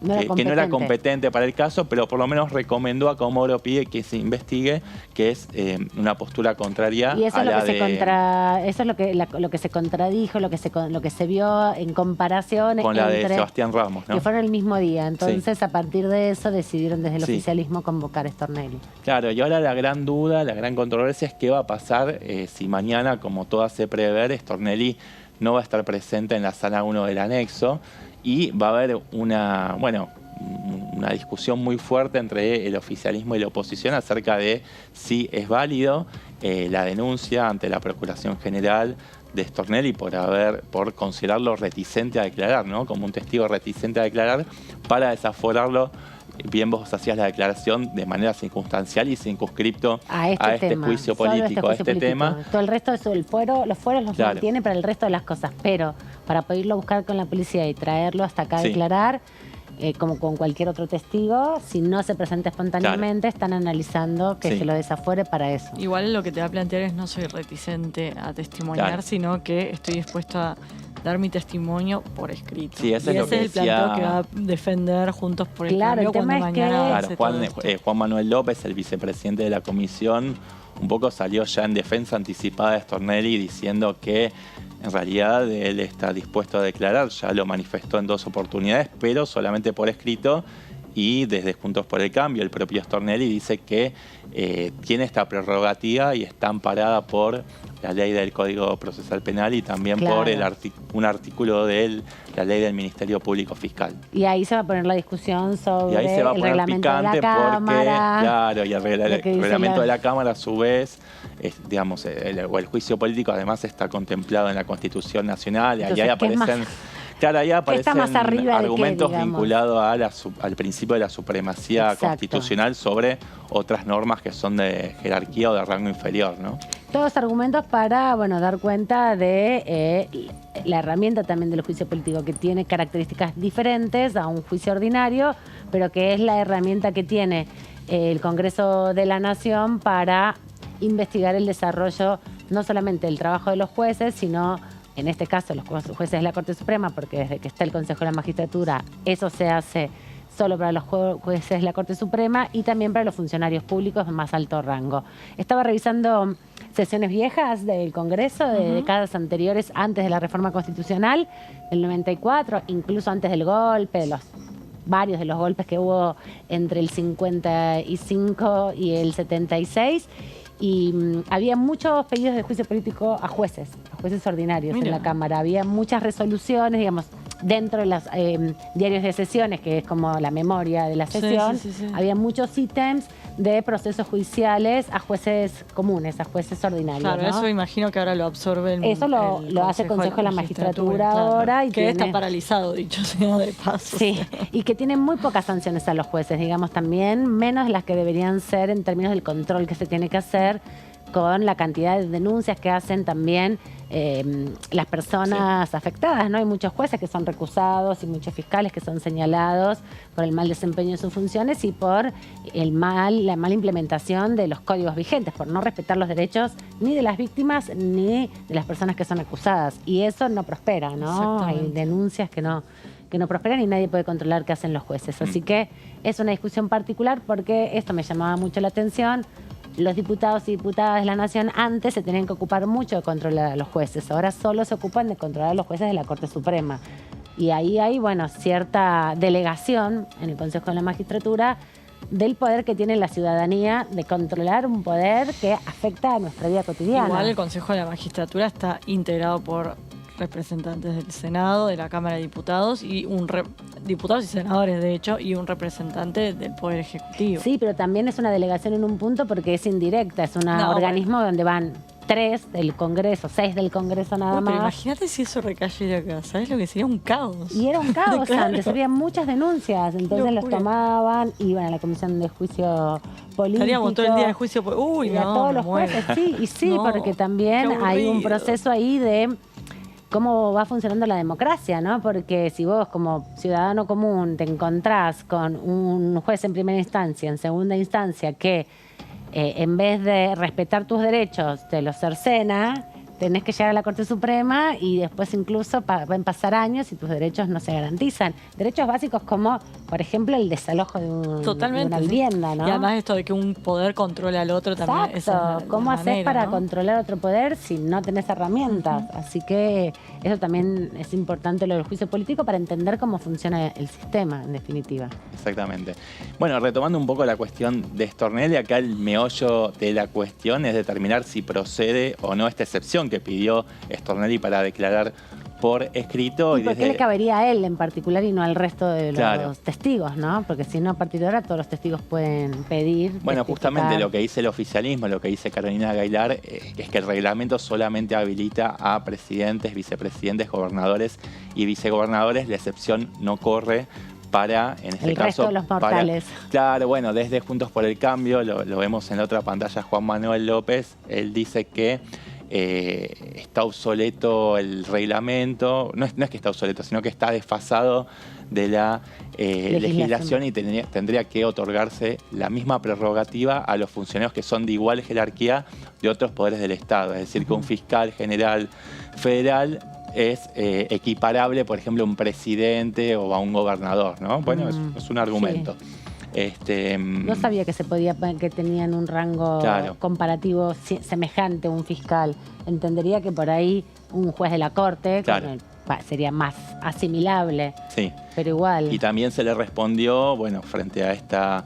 no era competente para el caso, pero por lo menos recomendó a Comodoro Pi que se investigue, que es una postura contraria y eso a es la de... Eso es lo que se contradijo, lo que se vio en comparación con la de Sebastián Ramos, ¿no? Que fueron el mismo día. Entonces, a partir de eso, decidieron desde el oficialismo convocar a Stornelli. Claro, y ahora la gran duda, la gran controversia es qué va a pasar si mañana, como todo hace prever, Stornelli no va a estar presente en la sala 1 del anexo, y va a haber una discusión muy fuerte entre el oficialismo y la oposición acerca de si es válido la denuncia ante la Procuración General de Stornelli por considerarlo reticente a declarar, ¿no? Como un testigo reticente a declarar, para desaforarlo. Bien, vos hacías la declaración de manera circunstancial y circunscripto a este juicio político, a este tema. Todo el resto, los fueros los mantiene para el resto de las cosas, pero para poderlo buscar con la policía y traerlo hasta acá a declarar, como con cualquier otro testigo, si no se presenta espontáneamente, están analizando que se lo desafuere para eso. Igual lo que te va a plantear es: no soy reticente a testimoniar, sino que estoy dispuesto a dar mi testimonio por escrito. Sí, ese es el planteo que va a defender Juntos por el Cambio cuando mañana... Juan Manuel López, el vicepresidente de la comisión, un poco salió ya en defensa anticipada de Stornelli, diciendo que en realidad él está dispuesto a declarar, ya lo manifestó en 2 oportunidades, pero solamente por escrito, y desde Juntos por el Cambio, el propio Stornelli dice que tiene esta prerrogativa y está amparada por la ley del Código Procesal Penal y también por un artículo de la ley del Ministerio Público Fiscal. Y ahí se va a poner la discusión sobre y ahí se va a el poner reglamento picante de la Cámara. Claro, y el reglamento de la Cámara a su vez, digamos, el juicio político además está contemplado en la Constitución Nacional. Entonces, y ahí aparecen... Claro, ahí aparecen argumentos vinculados al principio de la supremacía constitucional sobre otras normas que son de jerarquía o de rango inferior, ¿no? Todos argumentos para, bueno, dar cuenta de la herramienta también del juicio político, que tiene características diferentes a un juicio ordinario, pero que es la herramienta que tiene el Congreso de la Nación para investigar el desarrollo no solamente del trabajo de los jueces, sino en este caso los jueces de la Corte Suprema, porque desde que está el Consejo de la Magistratura, eso se hace solo para los jueces de la Corte Suprema y también para los funcionarios públicos de más alto rango. Estaba revisando sesiones viejas del Congreso de décadas anteriores, antes de la reforma constitucional, del 94, incluso antes del golpe, varios de los golpes que hubo entre el 55 y el 76, y había muchos pedidos de juicio político a jueces ordinarios en la Cámara. Había muchas resoluciones, digamos, dentro de los diarios de sesiones, que es como la memoria de la sesión, había muchos ítems de procesos judiciales a jueces comunes, a jueces ordinarios. Claro, ¿no? Eso imagino que ahora lo absorbe eso lo hace el Consejo de la Magistratura ahora. Y que está paralizado, dicho sea de paso. Sí, y que tiene muy pocas sanciones a los jueces, digamos, también menos de las que deberían ser en términos del control que se tiene que hacer con la cantidad de denuncias que hacen también las personas afectadas, ¿no? Hay muchos jueces que son recusados y muchos fiscales que son señalados por el mal desempeño de sus funciones y por la mala implementación de los códigos vigentes, por no respetar los derechos ni de las víctimas ni de las personas que son acusadas. Y eso no prospera, ¿no? Hay denuncias que no prosperan y nadie puede controlar qué hacen los jueces. Así que es una discusión particular porque esto me llamaba mucho la atención. Los diputados y diputadas de la Nación antes se tenían que ocupar mucho de controlar a los jueces. Ahora solo se ocupan de controlar a los jueces de la Corte Suprema. Y ahí hay, bueno, cierta delegación en el Consejo de la Magistratura del poder que tiene la ciudadanía de controlar un poder que afecta a nuestra vida cotidiana. Igual el Consejo de la Magistratura está integrado por representantes del Senado, de la Cámara de Diputados y diputados y senadores, de hecho, y un representante del Poder Ejecutivo. Sí, pero también es una delegación en un punto porque es indirecta, es un organismo donde van 3 del Congreso, 6 del Congreso nada más. Pero imagínate si eso recayera acá, ¿sabes lo que sería? Un caos. Y era un caos antes, había muchas denuncias, entonces los tomaban, iban a la Comisión de Juicio Político. Estaríamos todo el día de juicio político. Uy, no, a todos los jueces, sí, porque también hay un proceso ahí de cómo va funcionando la democracia, ¿no? Porque si vos como ciudadano común te encontrás con un juez en primera instancia, en segunda instancia, que en vez de respetar tus derechos te los cercena, tenés que llegar a la Corte Suprema y después incluso van a pasar años y tus derechos no se garantizan. Derechos básicos como, por ejemplo, el desalojo de una vivienda, ¿no? Y además esto de que un poder controla al otro también. Exacto. ¿Cómo haces para controlar otro poder si no tenés herramientas? Así que eso también es importante, lo del juicio político, para entender cómo funciona el sistema, en definitiva. Exactamente. Bueno, retomando un poco la cuestión de Stornelli, acá el meollo de la cuestión es determinar si procede o no esta excepción que pidió Stornelli para declarar por escrito. ¿Y por qué le cabería a él en particular y no al resto de los testigos, ¿no? Porque si no, a partir de ahora todos los testigos pueden pedir. Bueno, justamente lo que dice el oficialismo, lo que dice Carolina Gaylar, es que el reglamento solamente habilita a presidentes, vicepresidentes, gobernadores y vicegobernadores. La excepción no corre para, en este el caso, resto de los mortales. Claro, bueno, desde Juntos por el Cambio, lo vemos en la otra pantalla, Juan Manuel López, él dice que está obsoleto el reglamento, no es que está obsoleto, sino que está desfasado de la legislación y tendría que otorgarse la misma prerrogativa a los funcionarios que son de igual jerarquía de otros poderes del Estado. Es decir, que un fiscal general federal es equiparable, por ejemplo, a un presidente o a un gobernador, ¿no? Bueno, es un argumento. Sí. No sabía que que tenían un rango comparativo semejante a un fiscal. Entendería que por ahí un juez de la Corte, con sería más asimilable. Sí. Pero igual. Y también se le respondió, bueno, frente a esta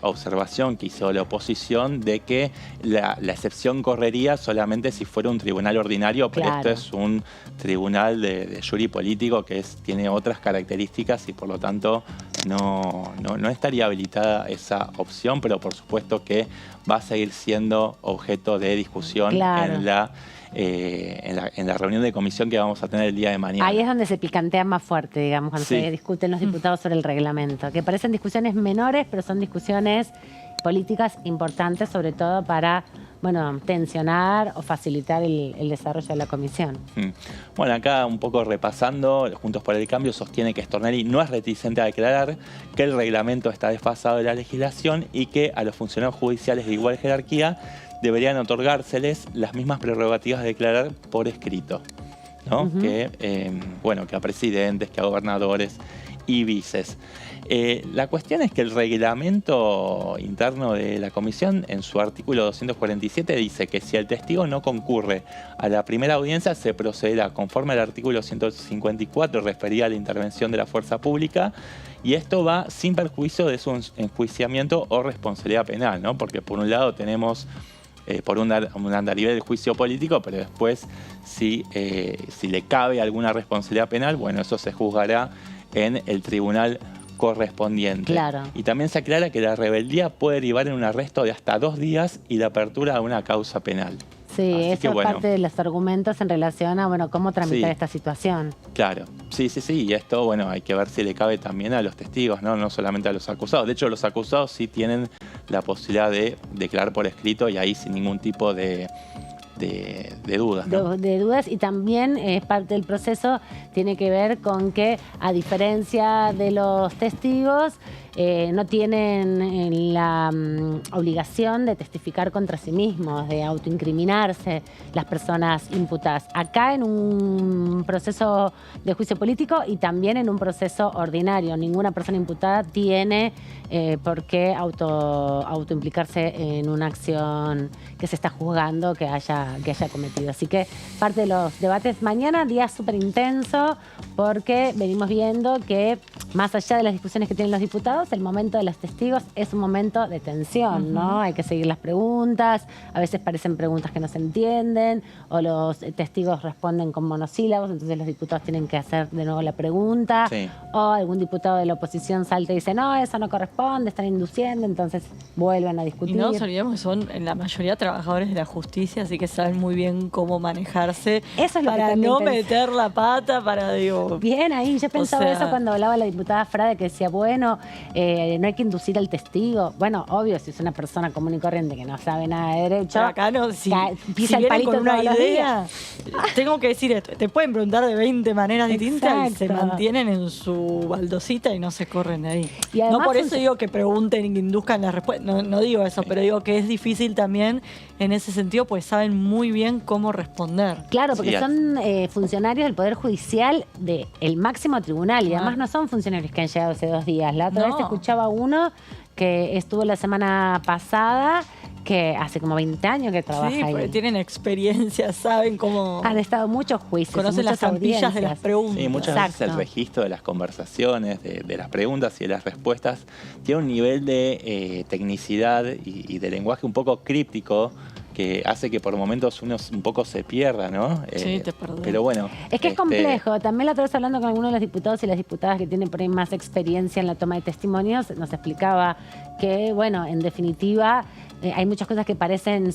observación que hizo la oposición de que la excepción correría solamente si fuera un tribunal ordinario, pero Claro. esto es un tribunal de jury político que tiene otras características y por lo tanto no estaría habilitada esa opción, pero por supuesto que va a seguir siendo objeto de discusión Claro. en la reunión de comisión que vamos a tener el día de mañana. Ahí es donde se picantea más fuerte, digamos, cuando Sí. se discuten los diputados sobre el reglamento, que parecen discusiones menores, pero son discusiones políticas importantes, sobre todo para, bueno, tensionar o facilitar el desarrollo de la comisión. Bueno, acá un poco repasando, Juntos por el Cambio sostiene que Stornelli no es reticente a declarar que el reglamento está desfasado de la legislación y que a los funcionarios judiciales de igual jerarquía deberían otorgárseles las mismas prerrogativas de declarar por escrito, ¿no? Que a presidentes, que a gobernadores y vices. La cuestión es que el reglamento interno de la comisión, en su artículo 247, dice que si el testigo no concurre a la primera audiencia, se procederá conforme al artículo 154, referido a la intervención de la fuerza pública, y esto va sin perjuicio de su enjuiciamiento o responsabilidad penal, ¿no? Porque por un lado tenemos por un andarivel del juicio político, pero después si le cabe alguna responsabilidad penal, bueno, eso se juzgará en el tribunal correspondiente. Claro. Y también se aclara que la rebeldía puede derivar en un arresto de hasta 2 días y la apertura de una causa penal. Sí, Así eso que, es bueno, parte de los argumentos en relación a, bueno, cómo tramitar Sí. esta situación. Claro, sí, y esto, bueno, hay que ver si le cabe también a los testigos, no solamente a los acusados. De hecho, los acusados sí tienen la posibilidad de declarar por escrito y ahí sin ningún tipo de dudas, ¿no? De dudas, y también parte del proceso tiene que ver con que, a diferencia de los testigos, no tienen la obligación de testificar contra sí mismos, de autoincriminarse las personas imputadas. Acá en un proceso de juicio político y también en un proceso ordinario. Ninguna persona imputada tiene por qué autoimplicarse en una acción que se está juzgando que haya cometido. Así que parte de los debates mañana, día súper intenso, porque venimos viendo que más allá de las discusiones que tienen los diputados, el momento de los testigos es un momento de tensión, ¿no? Hay que seguir las preguntas, a veces parecen preguntas que no se entienden, o los testigos responden con monosílabos, entonces los diputados tienen que hacer de nuevo la pregunta, Sí. o algún diputado de la oposición salta y dice, no, eso no corresponde, están induciendo, entonces vuelven a Y discutir. no nos olvidemos que son en la mayoría trabajadores de la justicia, así que saben muy bien cómo manejarse Eso es lo que para también no pensé. meter la pata, para, digo... Bien ahí, yo pensaba sea- eso cuando hablaba la diputada Frade, que decía, bueno, no hay que inducir al testigo. Bueno, obvio, si es una persona común y corriente que no sabe nada de derecho, Acá no, si pisa el vienen palito con una todos los idea, días. tengo que decir esto, te pueden preguntar de 20 maneras distintas y se Exacto. mantienen en su baldosita y no se corren de ahí. Y además No por eso funciona- digo que pregunten y que induzcan la respuesta, no digo eso, pero digo que es difícil también en ese sentido, pues saben muy bien cómo responder. Claro, porque Sí, son funcionarios del Poder Judicial del máximo tribunal y Ah. además no son funcionarios que han llegado hace 2 días. La otra No. vez escuchaba uno que estuvo la semana pasada, que hace como 20 años que trabaja Sí, ahí. porque tienen experiencia, saben cómo... Han estado muchos juicios, Conocen las muchas trampillas de las audiencias. preguntas. Sí, muchas veces el Exacto. registro de las conversaciones, de las preguntas y de las respuestas tiene un nivel de tecnicidad y de lenguaje un poco críptico que hace que por momentos uno un poco se pierda, ¿no? Sí, te perdés. Pero bueno. Es que es complejo. También la otra vez hablando con algunos de los diputados y las diputadas que tienen por ahí más experiencia en la toma de testimonios, nos explicaba que, bueno, en definitiva, hay muchas cosas que parecen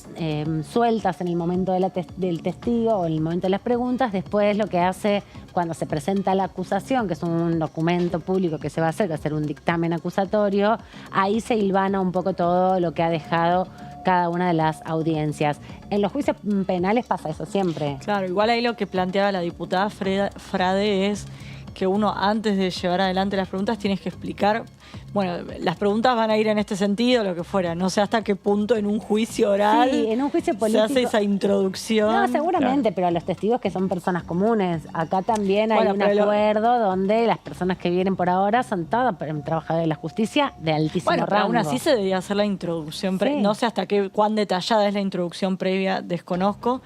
sueltas en el momento del testigo o en el momento de las preguntas. Después lo que hace cuando se presenta la acusación, que es un documento público que se va a hacer un dictamen acusatorio, ahí se hilvana un poco todo lo que ha dejado cada una de las audiencias. En los juicios penales pasa eso siempre. Claro, igual ahí lo que planteaba la diputada Frade es que uno antes de llevar adelante las preguntas tienes que explicar, bueno, las preguntas van a ir en este sentido, lo que fuera, no sé hasta qué punto en un juicio oral Sí, en un juicio se político hace esa introducción. No, seguramente, pero los testigos que son personas comunes. Acá también hay Bueno, un pero acuerdo donde las personas que vienen por ahora son todas trabajadores de la justicia de altísimo Bueno, pero rango. aún así se debería hacer la introducción Sí. no sé hasta cuán detallada es la introducción previa, desconozco,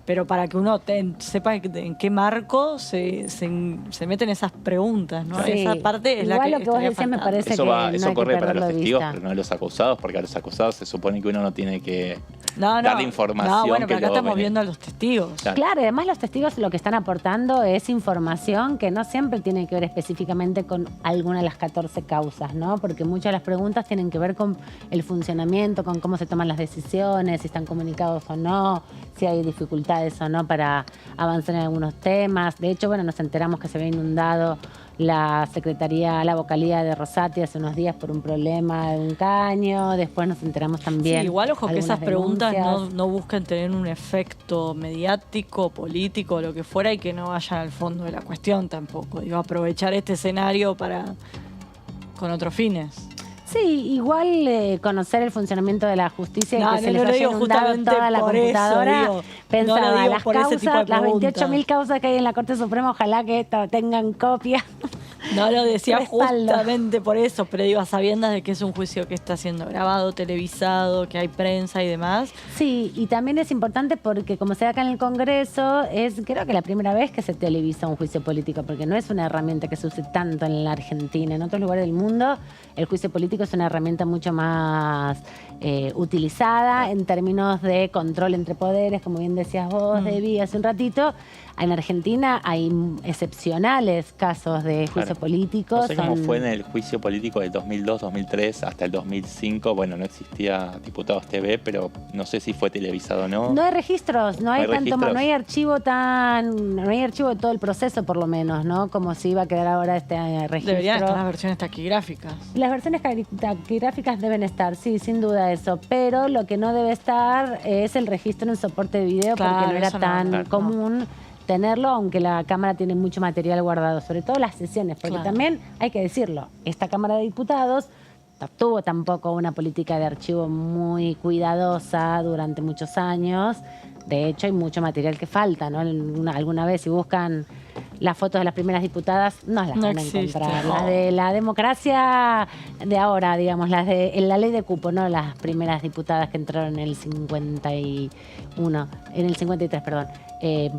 pero para que uno sepa en qué marco se meten esas preguntas, ¿no? Sí. Esa parte es Igual la que lo que vos estaría decías me faltando. parece Eso, que no eso hay que corre para perderlo los de testigos, vista. pero no a los acusados, porque a los acusados se supone que uno no tiene que No, darle información. No, bueno, que pero acá luego estamos viene. viendo a los testigos. Claro, y además los testigos lo que están aportando es información que no siempre tiene que ver específicamente con alguna de las 14 causas, ¿no? Porque muchas de las preguntas tienen que ver con el funcionamiento, con cómo se toman las decisiones, si están comunicados o no, si hay dificultades o no para avanzar en algunos temas. De hecho, bueno, nos enteramos que se había inundado la vocalía de Rosati hace unos días por un problema de un caño. Después nos enteramos también. Sí, igual ojo que esas algunas preguntas denuncias. no buscan tener un efecto mediático, político, lo que fuera, y que no vayan al fondo de la cuestión tampoco. Digo, aprovechar este escenario con otros fines. Sí, igual conocer el funcionamiento de la justicia y No, que se no les lo haya digo inundado justamente toda la por eso, computadora. digo. No Pensaba, lo digo las por ese tipo de causas, las preguntas. 28.000 causas que hay en la Corte Suprema, ojalá que tengan copia. No lo decía Respaldo. justamente por eso, pero digo, a sabiendas de que es un juicio que está siendo grabado, televisado, que hay prensa y demás. Sí, y también es importante porque como se da acá en el Congreso, es creo que la primera vez que se televisa un juicio político, porque no es una herramienta que se use tanto en la Argentina. En otros lugares del mundo, el juicio político es una herramienta mucho más utilizada en términos de control entre poderes, como bien decías vos, Debbie, hace un ratito. En Argentina hay excepcionales casos de juicio político. No sé cómo fue en el juicio político del 2002, 2003 hasta el 2005. Bueno, no existía Diputados TV, pero no sé si fue televisado o no. No hay registros, no hay registros. no hay archivo de todo el proceso, por lo menos, ¿no? Como si iba a quedar ahora este registro. Deberían estar las versiones taquigráficas. Las versiones taquigráficas deben estar, sí, sin duda eso. Pero lo que no debe estar es el registro en soporte de video, Claro, porque no era eso no, tan claro, común tenerlo, aunque la Cámara tiene mucho material guardado, sobre todo las sesiones, porque Claro. también hay que decirlo, esta Cámara de Diputados tuvo tampoco una política de archivo muy cuidadosa durante muchos años. De hecho, hay mucho material que falta, ¿no? Alguna vez, si buscan las fotos de las primeras diputadas, no las No van a existe. encontrar. Las de la democracia de ahora, digamos, las de la ley de cupo, no las primeras diputadas que entraron en el 53, perdón.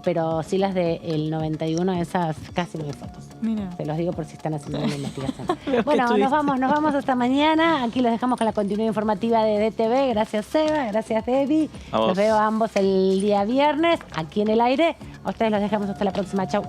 Pero sí las del 91, esas casi no hay fotos. Mira. Se los digo por si están haciendo una investigación. Veo que Bueno, estuviste. nos vamos hasta mañana. Aquí los dejamos con la continuidad informativa de DTV. Gracias, Seba. Gracias, Debbie. A vos. Los veo a ambos el día viernes aquí en el aire. A ustedes los dejamos hasta la próxima. Chau.